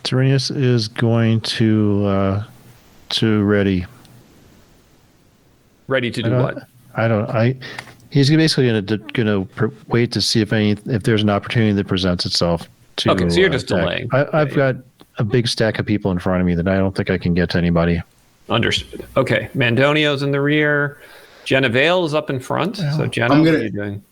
Tirenius is going to ready. Ready to do what? He's basically gonna wait to see if there's an opportunity that presents itself. To Okay, so you're just attack. delaying. I've got a big stack of people in front of me that I don't think I can get to anybody. Understood. Okay. Mandonio's in the rear. Jenna Vale is up in front. So Jenna, what are you doing?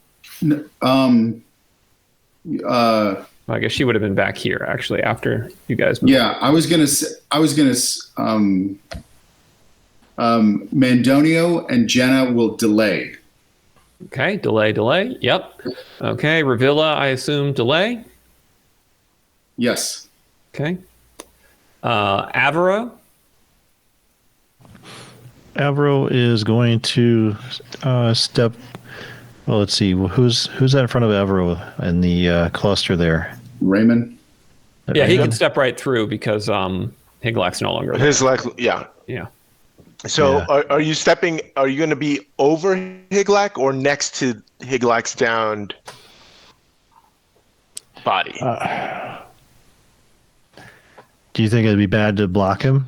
I guess she would have been back here actually after you guys moved. Yeah, I was gonna Mandonio and Jenna will delay. Okay, delay. Yep. Okay, Revilla, I assume delay. Yes. Okay. Avaro. Avro is going to step. Well, let's see. Who's that in front of Avro in the cluster there? Raymond. Yeah, he can step right through because Higlak's no longer there. His yeah. So are you stepping? Are you going to be over Higlak or next to Higlak's downed body? Do you think it'd be bad to block him,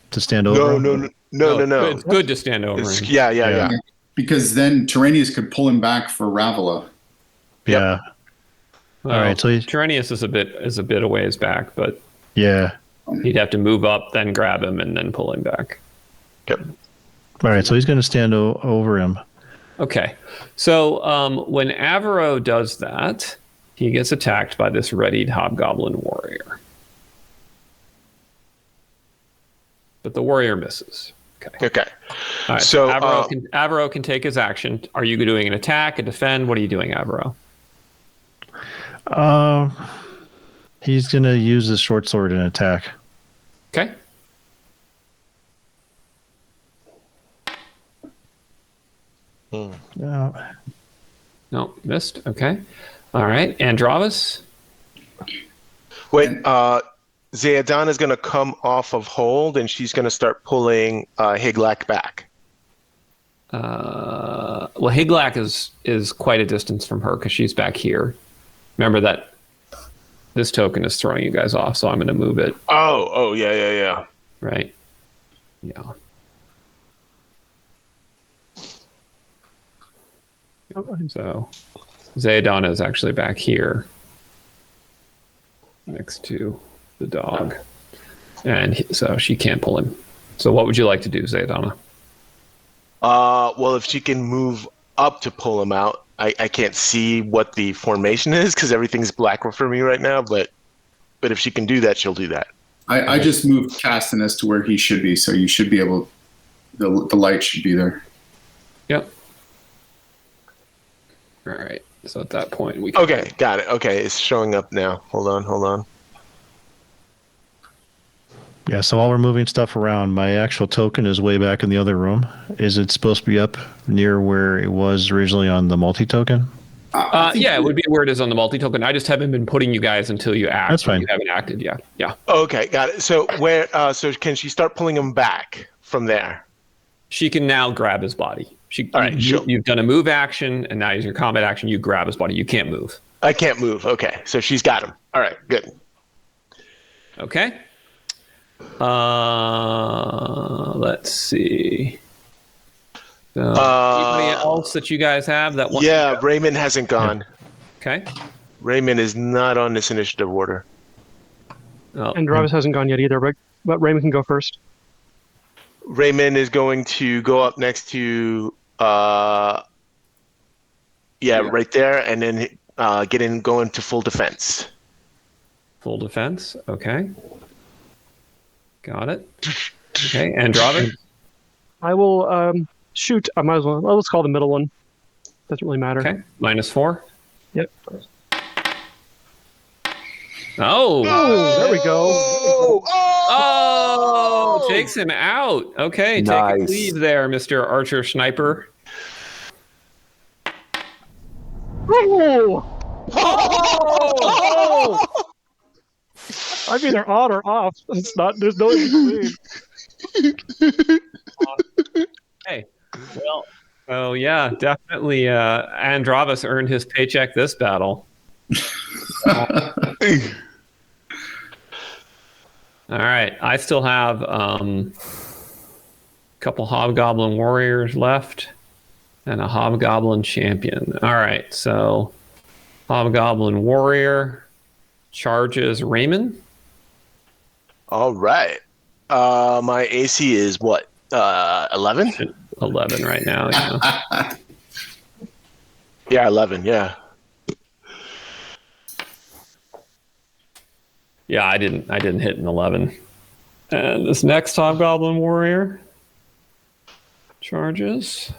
to stand over him? No. It's good to stand over him. Yeah. Because then Tirenius could pull him back for Ravila. Yeah. Well, All right, so Tirenius is a bit a ways back, but yeah. he'd have to move up, then grab him, and then pull him back. Yep. All right, so he's going to stand over him. Okay. So when Avaro does that, he gets attacked by this readied Hobgoblin warrior. But the warrior misses. Okay. All right, So Avro can take his action. Are you doing an attack, a defend? What are you doing, Avro? He's going to use his short sword and attack. Okay. No, missed. Okay. All right. Androvas? wait, Zayadana is going to come off of hold, and she's going to start pulling Higlak back. Well, Higlak is quite a distance from her because she's back here. Remember that this token is throwing you guys off, so I'm going to move it. Oh, yeah. Right. Yeah. So Zayadana is actually back here next to the dog. And so she can't pull him. So what would you like to do, Zayadana? Well, if she can move up to pull him out, I can't see what the formation is because everything's black for me right now, but if she can do that, she'll do that. I just moved Castinus to where he should be, so you should be able. The light should be there. Yep. All right. So at that point, we can... Okay, got it. Okay, it's showing up now. Hold on. Yeah, so while we're moving stuff around, my actual token is way back in the other room. Is it supposed to be up near where it was originally on the multi-token? Yeah, it would be where it is on the multi-token. I just haven't been putting you guys until you act. That's fine. You haven't acted yet. Yeah. Okay, got it. So so can she start pulling him back from there? She can now grab his body. All right, sure. You've done a move action, and now using your combat action, you grab his body. You can't move. I can't move. Okay, so she's got him. All right, good. Okay. Let's see. So, anybody else that you guys have that one? Yeah, Raymond hasn't gone. Okay. Raymond is not on this initiative order. Oh, And Travis hasn't gone yet either, but Raymond can go first. Raymond is going to go up next to, right there, and then go into full defense. full defense. Okay. Got it. Okay, Androvik? I will shoot. I might as well. Let's call the middle one. Doesn't really matter. Okay, -4. Yep. Oh! There we go. Oh! Takes him out. Okay, take a Nice. lead there, Mr. Archer Sniper. Oh! I'm either on or off. It's not. There's no in between. Hey, well, oh yeah, definitely. Androvas earned his paycheck this battle. All right, I still have a couple Hobgoblin warriors left and a Hobgoblin champion. All right, so Hobgoblin warrior charges Raymond. All right. My AC is what? 11? 11 right now. Yeah. Yeah, 11. Yeah. Yeah, I didn't hit an 11. And this next Hobgoblin warrior charges.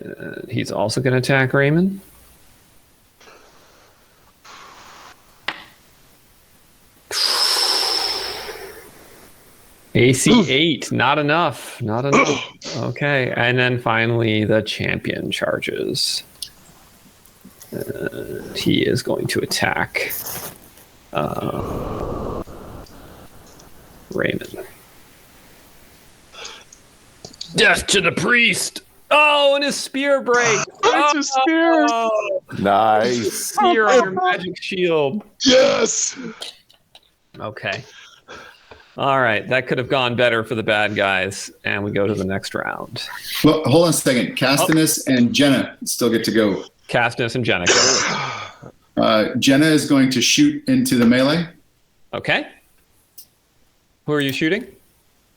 And he's also going to attack Raymond. AC 8, not enough. Not enough. Okay, and then finally the champion charges. He is going to attack Raymond. Death to the priest! Oh, and his spear breaks! It's a spear! Oh, Nice. spear on your magic shield. Yes. Okay. All right, that could have gone better for the bad guys, and we go to the next round. Well, hold on a second. Castinus and Jenna still get to go. Castinus and Jenica. Jenna is going to shoot into the melee. Okay. Who are you shooting?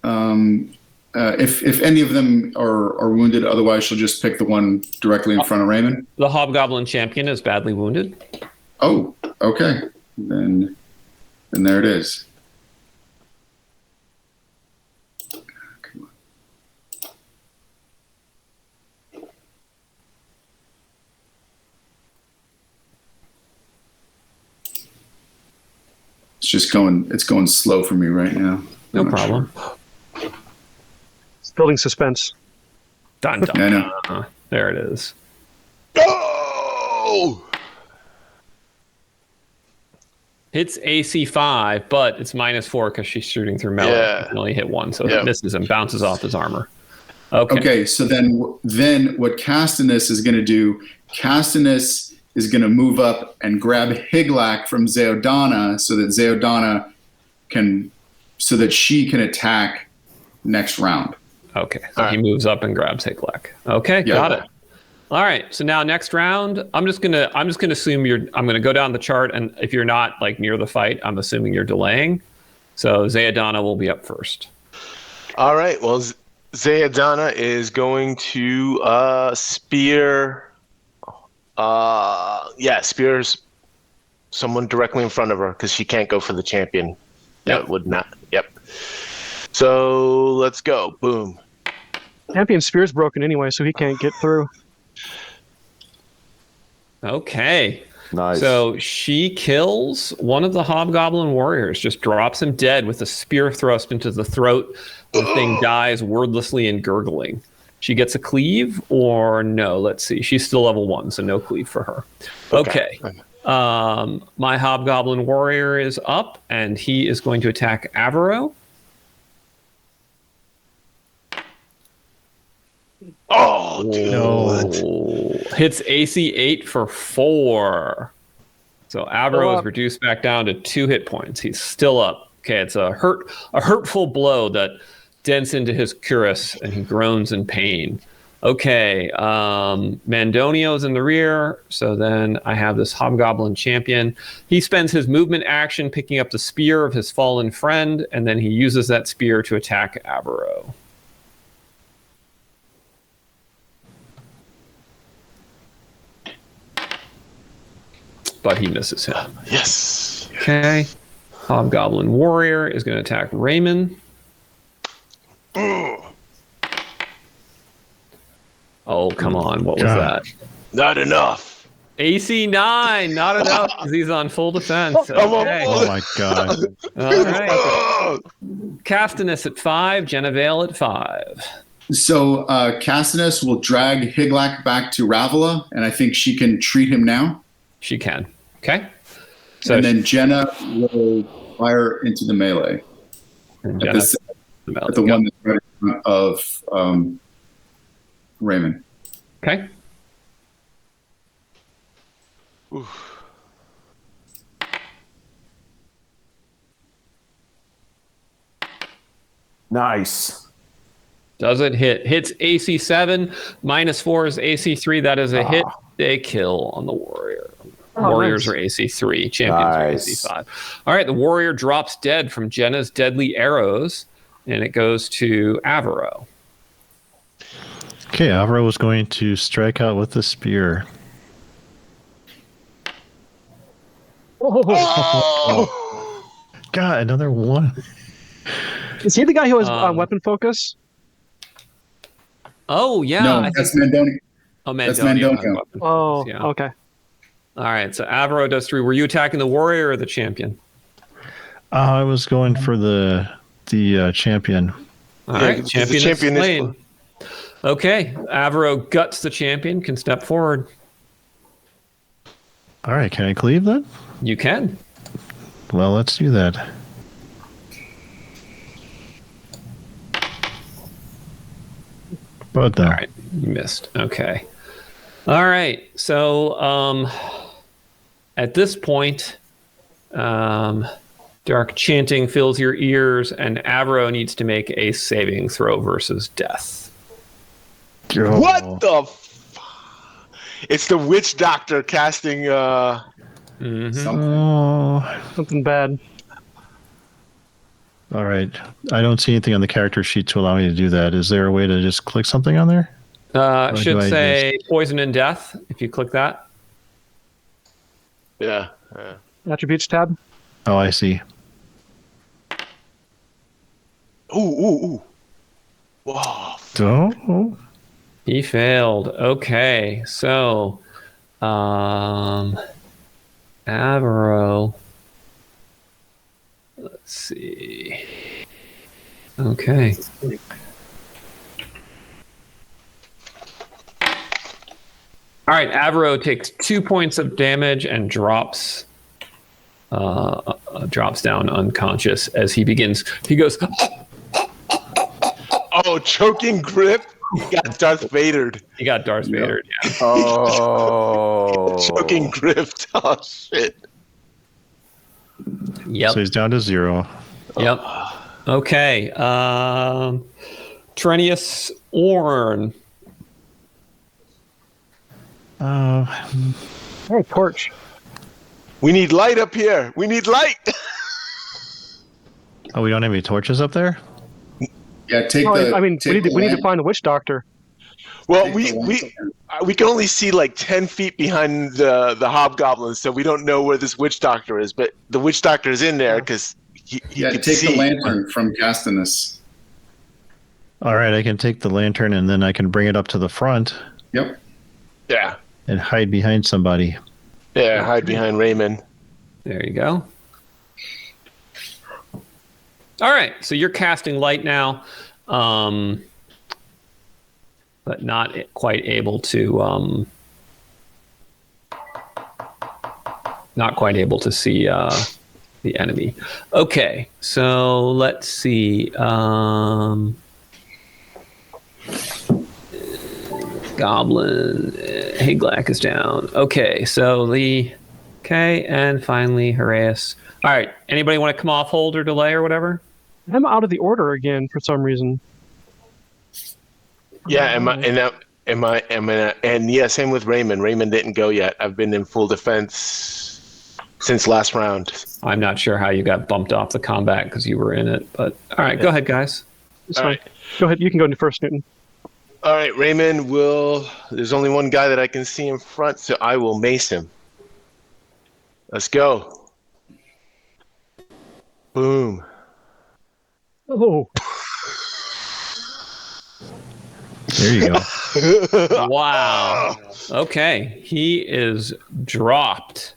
If any of them are wounded, otherwise she'll just pick the one directly in front of Raymond. The Hobgoblin champion is badly wounded. Oh, okay. Then there it is. It's going slow for me right now. No I'm not problem. sure. It's building suspense. Dun, dun, Yeah, I know. dun. There it is. Go! Hits AC 5, but it's -4 because she's shooting through melee. Yeah. You can only hit one, so Yep. it misses and bounces off his armor. Okay. So then what Castinus is going to do, Castinus is going to move up and grab Higlak from Zeodana so that she can attack next round. Okay. So All he right. moves up and grabs Higlak. Okay, Yeah. got it. All right. So now next round, I'm just gonna assume I'm gonna go down the chart, and if you're not like near the fight, I'm assuming you're delaying. So Zeodana will be up first. All right. Well, Zeodana is going to spear. Spears someone directly in front of her because she can't go for the champion. Yep. That would not. Yep. So let's go. Boom. Champion spear's broken anyway, so he can't get through. Okay. Nice. So she kills one of the Hobgoblin warriors, just drops him dead with a spear thrust into the throat. The thing dies wordlessly and gurgling. She gets a cleave or no? Let's see. She's still level 1, so no cleave for her. Okay. My Hobgoblin warrior is up, and he is going to attack Avaro. Oh, dude. No. Hits AC 8 for 4. So Avaro is reduced back down to 2 hit points. He's still up. Okay, it's a hurtful blow that dents into his cuirass, and he groans in pain. Okay, Mandonio's in the rear, so then I have this Hobgoblin champion. He spends his movement action picking up the spear of his fallen friend, and then he uses that spear to attack Avaro. But he misses him. Yes. Okay. Hobgoblin warrior is going to attack Raymond. Oh, come on. What was God. that? Not enough. AC 9. Not enough because he's on full defense. Okay. Oh my god. All right. Castinus at 5. Genevale at 5. So Castinus will drag Higlak back to Ravela, and I think she can treat him now. She can. Okay. So And then Jenna will fire into the melee and at, Jenna- at the one that's right in front of Raymond. Okay. Oof. Nice. Does it hit? Hits AC 7. -4 is AC 3. That is a hit. A kill on the warrior. Warriors nice. are AC 3. Champions are AC 5. All right. The warrior drops dead from Jenna's deadly arrows, and it goes to Avaro. Okay, Avro was going to strike out with the spear. Oh! God, another one. Is he the guy who has weapon focus? Oh, yeah. No, I think- that's Mandoni. Oh, That's Mandonio has Mandonio. weapon Oh, focus, yeah. okay. All right. So Avaro does 3. Were you attacking the warrior or the champion? I was going for the champion. All Yeah, right. 'cause the Champion, champion is slain. Okay. Avaro guts the champion, can step forward. All right, can I cleave then? You can. Well, let's do that. But no. All right. You missed. Okay. All right. So at this point, dark chanting fills your ears, and Avaro needs to make a saving throw versus death. Oh. What the It's the witch doctor casting Oh. Something bad. All right. I don't see anything on the character sheet to allow me to do that. Is there a way to just click something on there? Or Should do I say poison and death if you click that. yeah. Attributes tab. Oh, I see. Ooh. Whoa. Oh. He failed. Okay. So Avaro see. Okay. All right, Avro takes 2 points of damage and drops down unconscious as he goes, Oh, choking grip. He got Darth Vadered. he got Darth Vader. Yeah. Oh. Choking grip. Oh, shit. Yep. So he's down to 0. Yep. Okay. Tirenius Orn. Oh, torch. We need light up here. We need light. Oh, we don't have any torches up there? Yeah, take Oh, the. I mean, take we need to land- find the witch doctor. Well, take we the land- we can only see like 10 feet behind the hobgoblins, so we don't know where this witch doctor is. But the witch doctor is in there because he Yeah, can take see. the lantern from Castinus. All right, I can take the lantern and then I can bring it up to the front Yep. Yeah, and hide behind somebody. yeah. Hide behind Raymond. There you go. All right, so you're casting light now, but not quite able to see the enemy. Okay, so let's see. Goblin, Higlak is down. Okay, so and finally Harass. All right, anybody want to come off hold or delay or whatever? I'm out of the order again for some reason. Yeah, and yeah, same with Raymond. Raymond didn't go yet. I've been in full defense since last round. I'm not sure how you got bumped off the combat because you were in it, but all right, go ahead, guys. It's All fine. right. Go ahead. You can go first, Newton. All right, Raymond will. There's only one guy that I can see in front, so I will mace him. Let's go. Boom. Oh, There you go. Wow. Okay, he is dropped.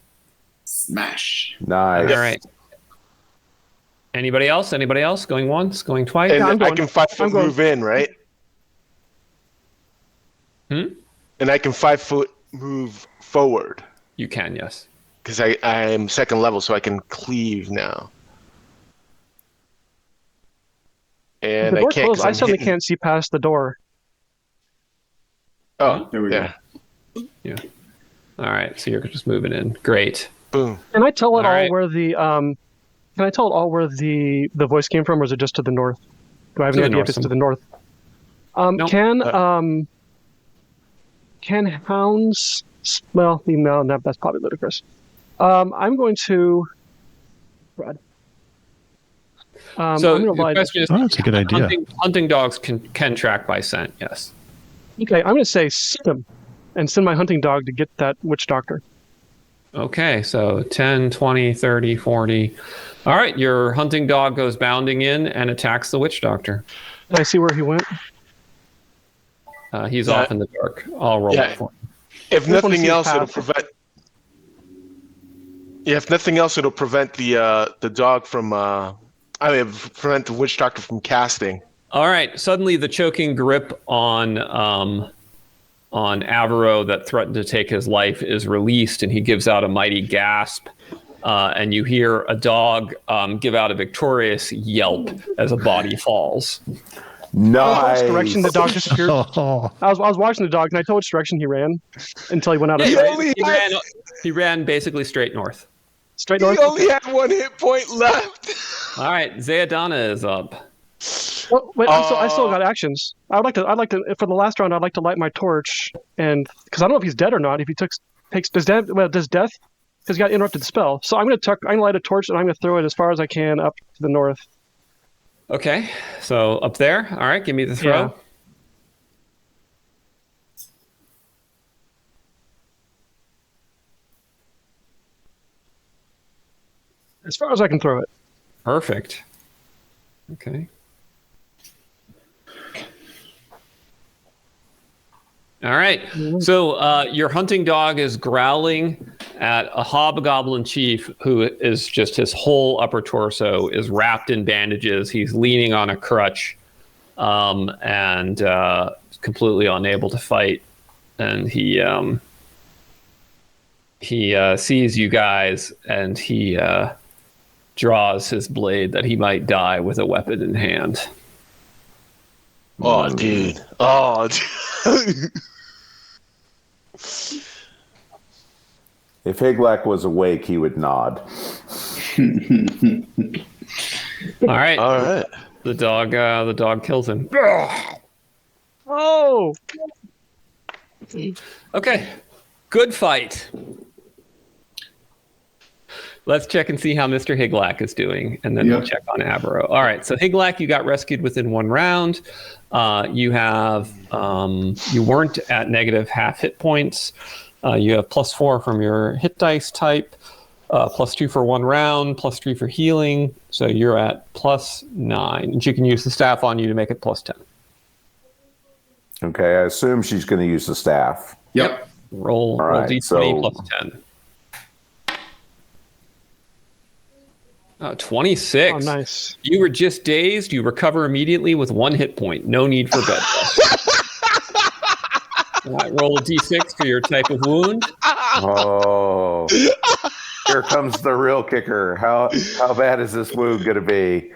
Smash. Nice. All right. Anybody else? Anybody else? Going once? Going twice? And I'm I going. can 5 foot I'm going. move in, right? And I can 5 foot move forward You can, yes. because I'm second level, so I can cleave now. And the I door can't. closed. 'Cause I I'm suddenly hitting- can't see past the door. Oh, There we go. yeah. All right, so you're just moving in. Great. Boom. Can I tell it All all right. where the Can I tell it all where the voice came from, or is it just to the north? Do I have To any the idea if it's north. to the north? Nope. Can hounds? Well, no, that's probably ludicrous. I'm going to. Brad. So I'm the going to lie. question is, Oh, that's a good idea. hunting dogs can track by scent, yes. Okay, I'm going to say send him, and send my hunting dog to get that witch doctor. Okay, so 10, 20, 30, 40. All right, your hunting dog goes bounding in and attacks the witch doctor. Can I see where he went? He's Yeah. off in the dark. I'll roll Yeah. it for him. If just wanna nothing see his else, it'll path. prevent. Yeah, if nothing else, it'll prevent the dog from. Prevent the witch doctor from casting. All right, suddenly the choking grip on Avaro that threatened to take his life is released, and he gives out a mighty gasp. And you hear a dog give out a victorious yelp as a body falls. Nice. Which direction the dog disappeared? Oh, I was watching the dog, and I told which direction he ran until he went out of He sight. only had- He ran basically straight north. Straight He north. only had 1 hit point left. All right, Zayadana is up. Well, wait, I still got actions. I'd like to for the last round. I'd like to light my torch, and because I don't know if he's dead or not. If he does death, because he got interrupted spell. So I'm gonna light a torch, and I'm gonna throw it as far as I can up to the north. Okay, so up there. All right, give me the throw. Yeah. As far as I can throw it. Perfect. Okay. All right. So your hunting dog is growling at a hobgoblin chief who is just his whole upper torso is wrapped in bandages. He's leaning on a crutch and completely unable to fight. And he sees you guys and he draws his blade that he might die with a weapon in hand. Oh, dude. Oh, dude. If Higlak was awake, he would nod. All right. All right. The dog kills him. Oh! Okay. Good fight. Let's check and see how Mr. Higlak is doing, and then we'll check on Abro. All right, so Higlak, you got rescued within 1 round. You weren't at negative half hit points. You have +4 from your hit dice type, +2 for 1 round, +3 for healing. So you're at +9, and she can use the staff on you to make it +10. Okay, I assume she's going to use the staff. Yep. Roll right, D20 so- +10. 26. Oh, nice. You were just dazed. You recover immediately with 1 hit point. No need for bed rest. All right, roll a D6 for your type of wound. Oh, here comes the real kicker. How bad is this wound going to be?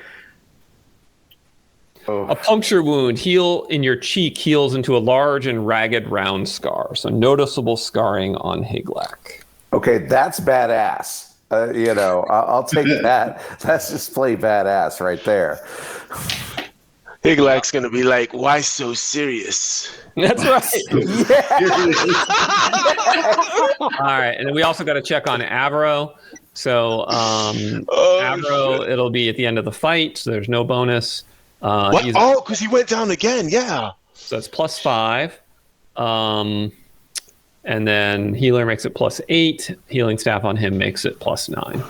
Oh. A puncture wound, heal in your cheek, heals into a large and ragged round scar. So noticeable scarring on Higlak. Okay, that's badass. I'll take that. That's just plain badass right there. Higlak's going to be like, why so serious? That's right. All right, and then we also got to check on Avro. So Avro, it'll be at the end of the fight, so there's no bonus. What? Oh, because he went down again, yeah. So it's +5. And then healer makes it +8. Healing staff on him makes it +9.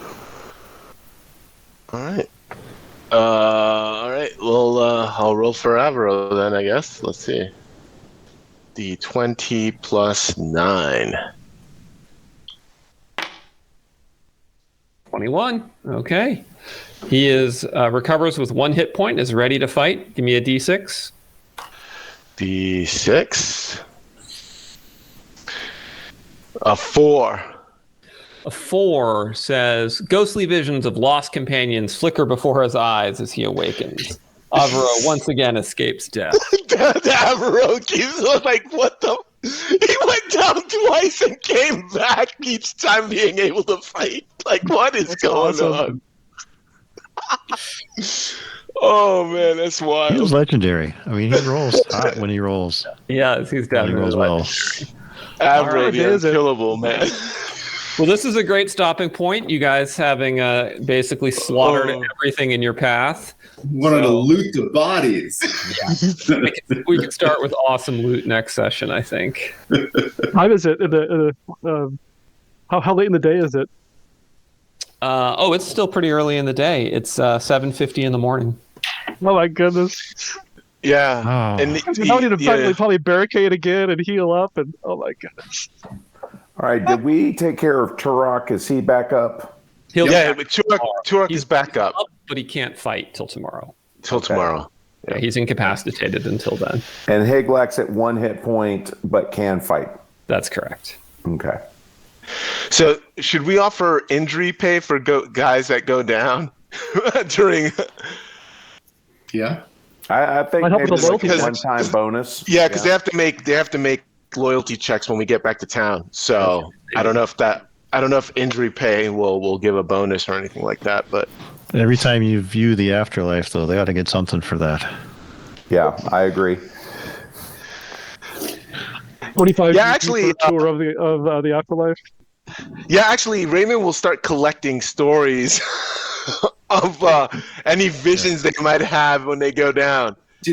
All right. All right. Well, I'll roll for Avro then, I guess. Let's see. D20 +9. 21. Okay. He is recovers with 1 hit point. Is ready to fight. Give me a D6. D6. A 4. A 4 says, ghostly visions of lost companions flicker before his eyes as he awakens. Avro once again escapes death. Avro keeps like, what the? He went down twice and came back each time being able to fight. Like, what is going on? Oh, man, that's wild. He was legendary. I mean, he rolls hot when he rolls. Yes, he's He definitely rolls well. Avro, the unkillable, man. Well, this is a great stopping point. You guys having basically slaughtered everything in your path. Wanted to loot the bodies. Yeah. We can start with awesome loot next session, I think. Time is it? How late in the day is it? It's still pretty early in the day. It's 7:50 in the morning. Oh my goodness! Yeah, Oh. and I need to probably barricade again and heal up, and oh my goodness! All right, did we take care of Turok? Is he back up? He'll but Turok is back up but he can't fight till tomorrow. Tomorrow. Yeah, he's incapacitated until then. And Higlak's at 1 hit point, but can fight. That's correct. Okay. So, should we offer injury pay for guys that go down during? Yeah. I think Might help maybe with the like a loyalty one-time bonus. Yeah, because they have to make loyalty checks when we get back to town. So I don't know if injury pay will give a bonus or anything like that. But Every time you view the afterlife, though, they ought to get something for that. Yeah, I agree. 25. Yeah, actually, tour of the afterlife. Yeah, actually, Raymond will start collecting stories of any visions they might have when they go down. So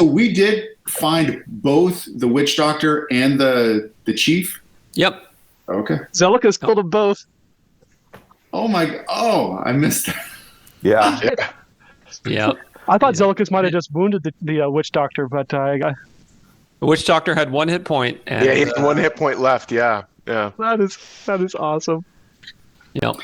we did find both the witch doctor and the chief? Yep. Okay. Zelika's killed them both. I missed that. Yeah. Yeah. I thought Zelika's might have just wounded the witch doctor, but The witch doctor had 1 hit point. And, Yeah, he had 1 hit point left, yeah. Yeah. That is awesome. Yep.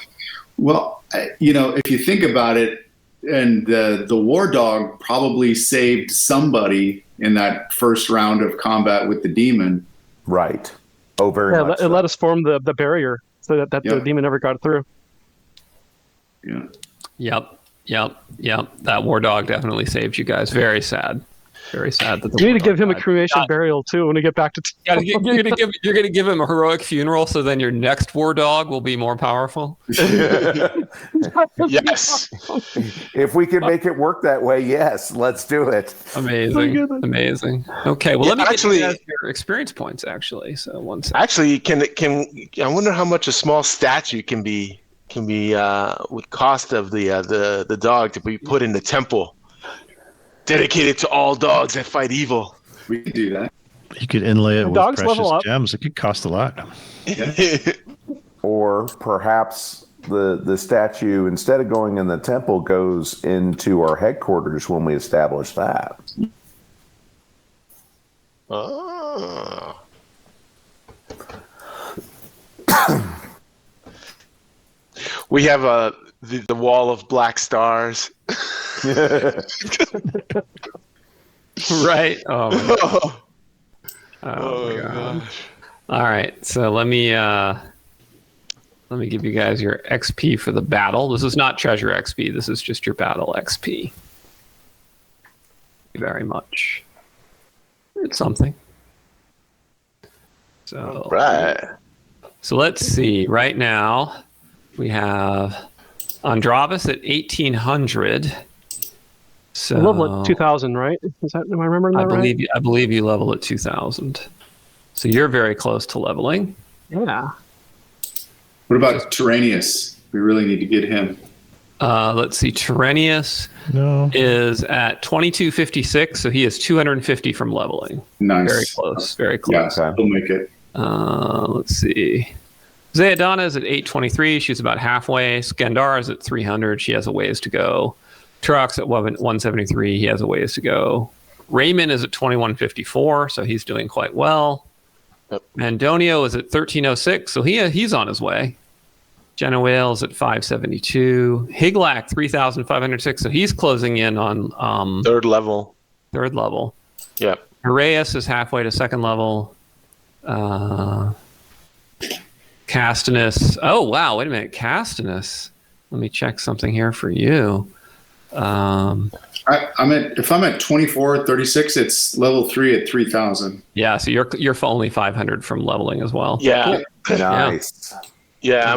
Well, if you think about it, and the war dog probably saved somebody in that first round of combat with the demon. Right. Oh, very Yeah, much. it let us form the barrier so that the Yep. demon never got through. Yeah. Yep. That war dog definitely saved you guys. Very sad. Very sad that the You war need to give dog him a died. cremation burial too when we get back to. You're gonna give him a heroic funeral, so then your next war dog will be more powerful. Yes. If we can make it work that way, yes, let's do it. Amazing. Okay, well, let me actually- get you guys your experience points. Actually, so one second. Actually, can I wonder how much a small statue can be with cost of the dog to be put in the temple, dedicated to all dogs that fight evil. We could do that. You could inlay it with dogs level precious up. gems. It could cost a lot. Or perhaps the statue, instead of going in the temple, goes into our headquarters when we establish that. Oh. We have the wall of black stars. Right. Oh my God. Oh, my God. gosh. All right. So let me give you guys your XP for the battle. This is not treasure XP. This is just your battle XP. Thank you very much. It's something. So Right. So let's see. Right now, we have Andravis at 1800. So Level at 2000, right? Is that? Am I remembering that right? I believe you level at 2000. So you're very close to leveling. Yeah. What about Tirenius? We really need to get him. Let's see. Tirenius No. is at 2256, so he is 250 from leveling. Nice. Very close. Very Yeah, close. we'll make it. Let's see. Zayadana is at 823. She's about halfway. Skandara is at 300. She has a ways to go. Turok's at 173. He has a ways to go. Raymond is at 2154, so he's doing quite well. Yep. Mandonio is at 1306, so he's on his way. Jenna Wales at 572. Higlak 3506, so he's closing in on Third level. third level. Yep. Heraeus is halfway to second level. Castinus. Oh, wow. Wait a minute. Castinus. Let me check something here for you. If I'm at 2436, it's level 3 at 3000. Yeah, so you're only 500 from leveling as well. Yeah. Nice. Yeah.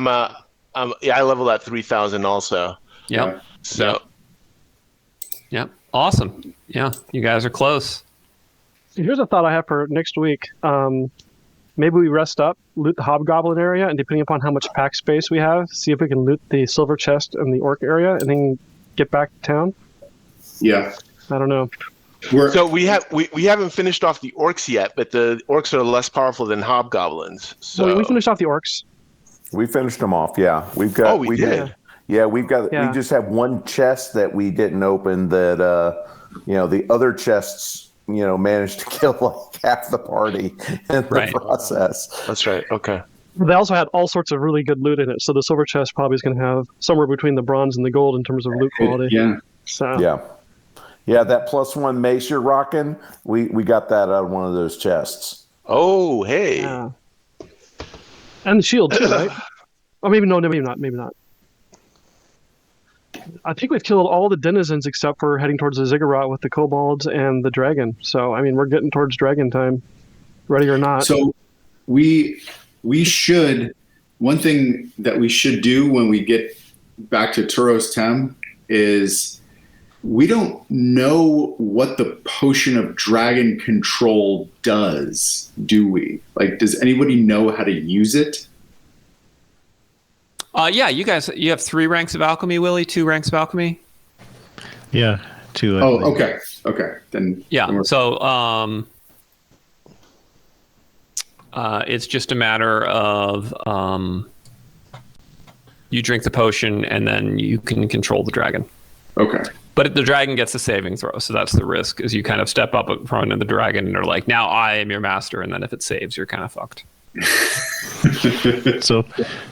I level at 3000 also. Yep. So. Yep. Awesome. Yeah, you guys are close. Here's a thought I have for next week. Maybe we rest up, loot the Hobgoblin area, and depending upon how much pack space we have, see if we can loot the silver chest in the orc area, and then get back to town. Yeah. I don't know. So we haven't finished off the orcs yet, but the orcs are less powerful than hobgoblins. So We finished off the orcs. We finished them off. Yeah, we've got. Oh, we did. Yeah, we've got. Yeah. We just have one chest that we didn't open. That the other chests, managed to kill like half the party in the process. That's right. Okay. They also had all sorts of really good loot in it, so the silver chest probably is going to have somewhere between the bronze and the gold in terms of loot quality. Yeah. So Yeah, that +1 mace you're rocking, we got that out of one of those chests. Oh, hey. yeah. And the shield too, right? Oh, maybe not. I think we've killed all the denizens except for heading towards the ziggurat with the kobolds and the dragon. So, I mean, we're getting towards dragon time, ready or not. So we should, one thing that we should do when we get back to Turos Tem is we don't know what the potion of dragon control does, do we? Like, does anybody know how to use it? Yeah, you have 3 ranks of alchemy, Willie. 2 ranks of alchemy. Yeah, 2. Oh, okay. Okay. Then Yeah. So it's just a matter of you drink the potion and then you can control the dragon. Okay. But the dragon gets a saving throw, so that's the risk. Is you kind of step up in front of the dragon and are like, "Now I am your master," and then if it saves, you're kind of fucked. So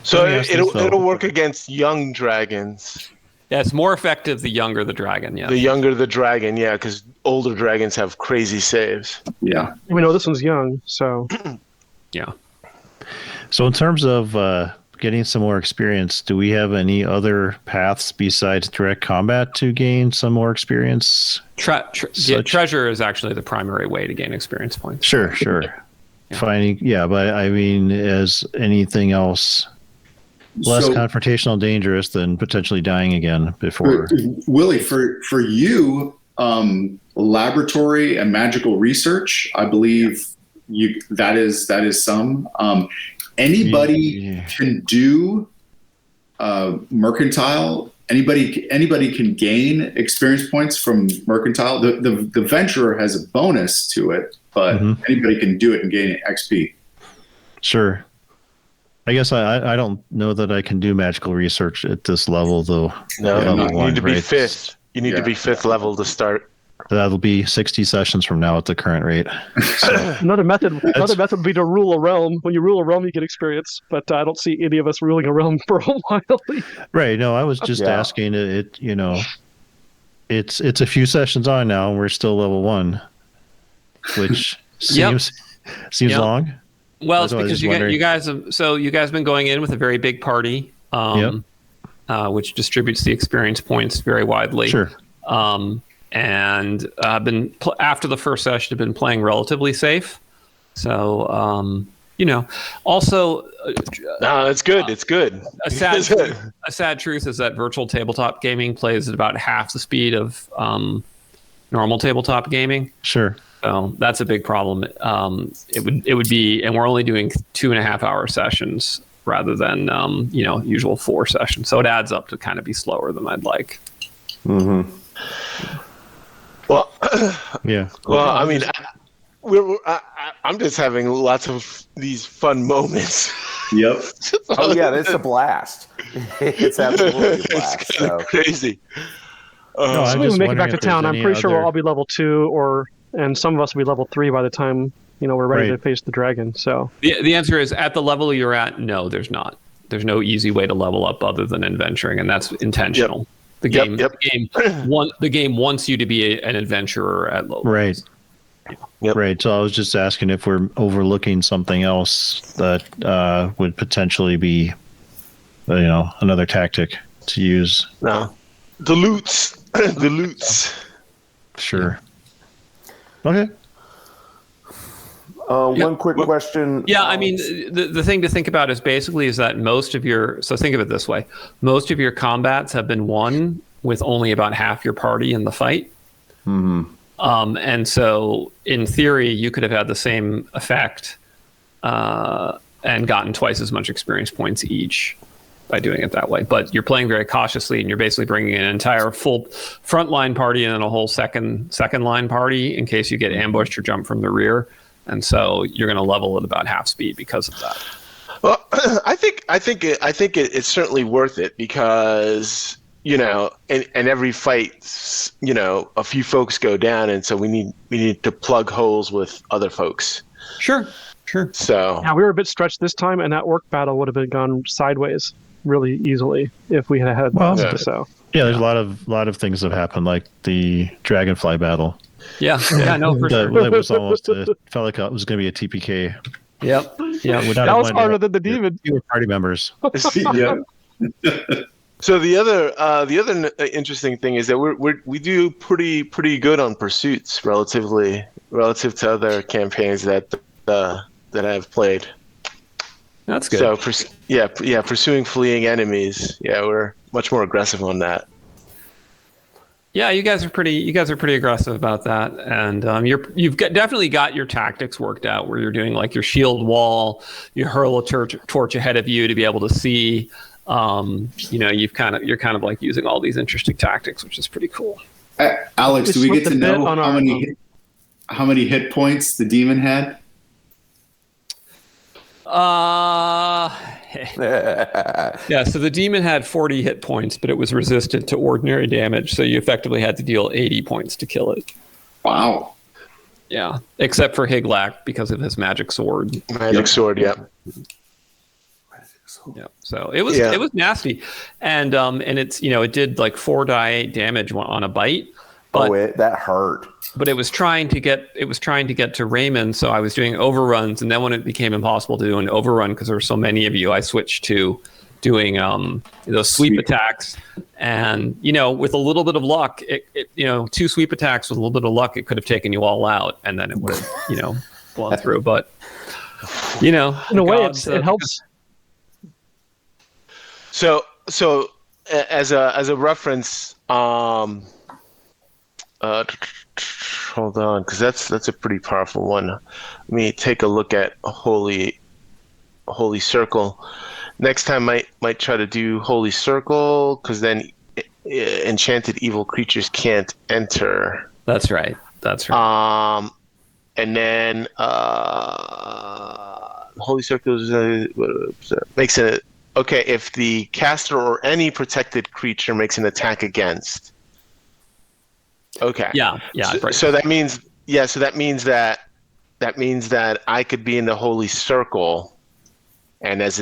it'll work against young dragons. Yeah, it's more effective the younger the dragon. Yeah. The younger the dragon, yeah, because older dragons have crazy saves. Yeah. We know this one's young, so Yeah. So in terms of getting some more experience, do we have any other paths besides direct combat to gain some more experience? Treasure is actually the primary way to gain experience points. Sure. Finding, but I mean, as anything else less confrontational, dangerous than potentially dying again before. Willie, for you, laboratory and magical research, I believe that is some. Anybody can do mercantile. Anybody can gain experience points from mercantile. The venturer has a bonus to it, but anybody can do it and gain XP. Sure. I guess I don't know that I can do magical research at this level, though. No, you need to be fifth. You need to be fifth level to start. That'll be 60 sessions from now at the current rate. So. Another method would be to rule a realm. When you rule a realm, you get experience. But I don't see any of us ruling a realm for a while. Right. No, I was just asking it. You know, it's a few sessions on now, and we're still level 1, which seems long. Well, it's because you guys have been going in with a very big party, which distributes the experience points very widely. Sure. And after the first session, have been playing relatively safe. So also. No, it's good. It's good. A sad truth is that virtual tabletop gaming plays at about half the speed of normal tabletop gaming. Sure. So that's a big problem. It would be, and we're only doing 2.5 hour sessions rather than usual 4 sessions. So it adds up to kind of be slower than I'd like. Mm-hmm. Well, yeah. Well, I mean, I'm just having lots of these fun moments. Yep. Oh yeah, it's a blast. It's absolutely a blast. It's kind of crazy. So when we make it back to town, I'm pretty sure we'll all be level 2, and some of us will be level 3 by the time we're ready to face the dragon. So the answer is, at the level you're at, no, there's not. There's no easy way to level up other than adventuring, and that's intentional. Yep. The game wants you to be an adventurer at low levels. Right. Yep. Right. So I was just asking if we're overlooking something else that would potentially be, another tactic to use. No, the loots. The loots. Sure. Okay. One quick question. Yeah, I mean, the thing to think about is that think of it this way. Most of your combats have been won with only about half your party in the fight. Mm-hmm. And so in theory, you could have had the same effect and gotten twice as much experience points each by doing it that way. But you're playing very cautiously, and you're basically bringing an entire full frontline party and then a whole second line party in case you get ambushed or jump from the rear. And so you're going to level at about half speed because of that. Well, I think it's certainly worth it because in every fight, a few folks go down, and so we need to plug holes with other folks. Sure. So yeah, we were a bit stretched this time, and that orc battle would have gone sideways really easily if we had had. So there's a lot of things that happened, like the dragonfly battle. Yeah, no, for sure. That was almost felt like it was going to be a TPK. Yep. That was harder than the demon. Fewer party members. Yeah. So the other interesting thing is that we do pretty good on pursuits relative to other campaigns that I've played. That's good. So pursuing fleeing enemies. Yeah, we're much more aggressive on that. Yeah, you guys are pretty aggressive about that, and you've definitely got your tactics worked out where you're doing like your shield wall, you hurl a torch ahead of you to be able to see. You're kind of like using all these interesting tactics, which is pretty cool. Alex, do we get to know how many hit points the demon had? Yeah, so the demon had 40 hit points, but it was resistant to ordinary damage, so you effectively had to deal 80 points to kill it. Wow. Yeah, except for Higlak because of his magic sword. Magic sword, yeah. Yeah, so it was nasty, and it's it did like 4d8 damage on a bite. But, that hurt. But it was trying to get to Raymond, so I was doing overruns, and then when it became impossible to do an overrun because there were so many of you, I switched to doing those sweep attacks, and with a little bit of luck, it 2 sweep attacks with a little bit of luck, it could have taken you all out, and then it would have blown through. But in a way, it helps. So as a reference, hold on, because that's a pretty powerful one. Let me take a look at Holy Circle. Next time, might try to do Holy Circle, because then enchanted evil creatures can't enter. That's right. And then Holy Circle makes it. Okay, if the caster or any protected creature makes an attack against. Okay. Yeah. So that means that I could be in the Holy Circle, and the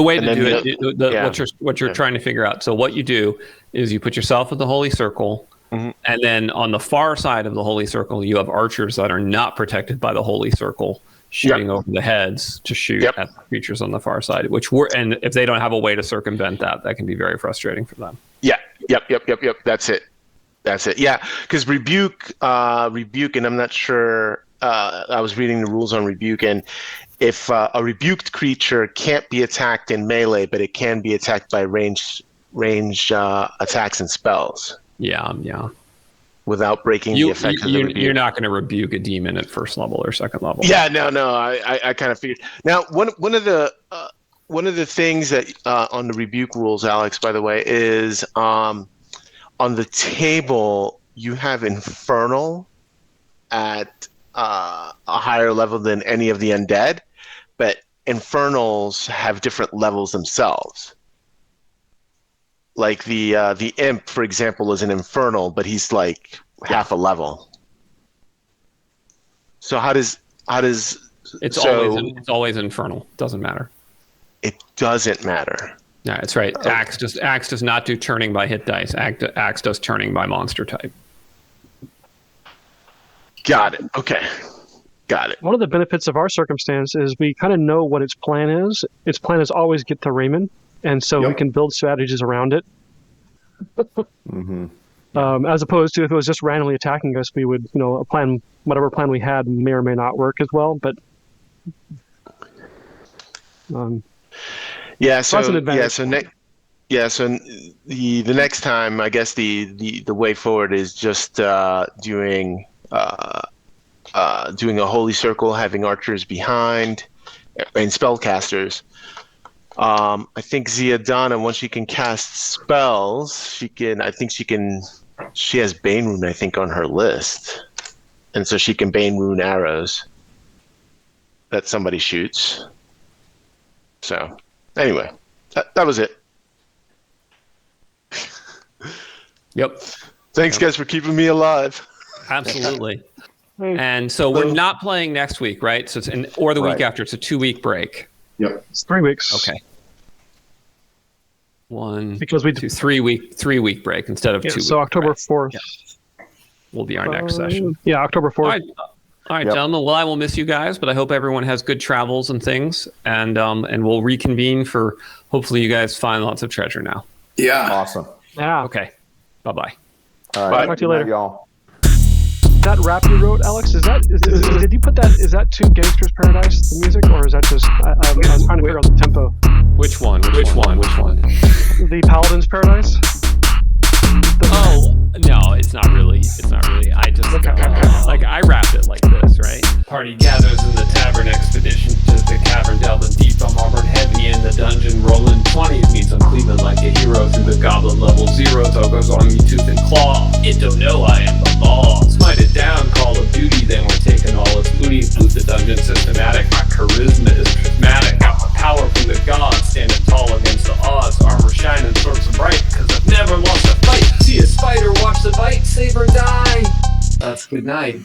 way to do it, what you're trying to figure out. So what you do is you put yourself in the Holy Circle, and then on the far side of the Holy Circle, you have archers that are not protected by the Holy Circle, shooting over the heads to shoot at the creatures on the far side, and if they don't have a way to circumvent that can be very frustrating for them. Yeah. Yep. That's it. Yeah. Because rebuke, and I'm not sure, I was reading the rules on rebuke, and if a rebuked creature can't be attacked in melee, but it can be attacked by ranged attacks and spells. Yeah. Without breaking the effect of the rebuke. You're not going to rebuke a demon at first level or second level. Yeah, no. I kind of figured. Now, one of the things that on the rebuke rules, Alex, by the way, is on the table you have Infernal at a higher level than any of the undead, but Infernals have different levels themselves. Like the imp, for example, is an infernal, but he's like half a level. So how does it's always infernal? Doesn't matter. It doesn't matter. Yeah, that's right. ACKS does not do turning by hit dice. ACKS does turning by monster type. Got it. Okay. Got it. One of the benefits of our circumstance is we kind of know what its plan is. Its plan is always get to Raymond. And so we can build strategies around it. As opposed to if it was just randomly attacking us, we would, whatever plan we had may or may not work as well. But so the next time, I guess the way forward is just doing a Holy Circle, having archers behind, and spellcasters. I think Ziadana, once she can cast spells, she has Bane Rune, I think, on her list. And so she can Bane Rune arrows that somebody shoots. So, anyway, that was it. Yep. Thanks, guys, for keeping me alive. Absolutely. And so we're not playing next week, right? So or the week after. It's a 2-week break. Yep. It's 3 weeks. Okay. 1, because 2, 3 week break instead of 2 weeks. So October 4th will be our next session. Yeah, October 4th. All right, gentlemen. Well, I will miss you guys, but I hope everyone has good travels and things, and we'll reconvene for hopefully you guys find lots of treasure now. Yeah. Awesome. Yeah. Okay. Bye-bye. All right. Talk to you later, y'all. That rap you wrote, Alex, did you put that? Is that to Gangster's Paradise, the music, or is that just? I was trying to figure out the tempo. Which one? The Paladin's Paradise. Oh no, it's not really. I just I rap it like this, right? Party gathers in the tavern, expedition to the cavern, delving deep. I'm armored heavy in the dungeon, rolling 20s, means I'm cleaving like a hero through the goblin level 0. Togo's on me tooth and claw. It don't know I am the law. Smite it down, Call of Duty, then we're taking all its booty. Loot the dungeon systematic, my charisma is prismatic. Got my power from the gods, standing tall against the odds. Armor shining, swords bright, cause I've never lost a fight. See a spider Good night.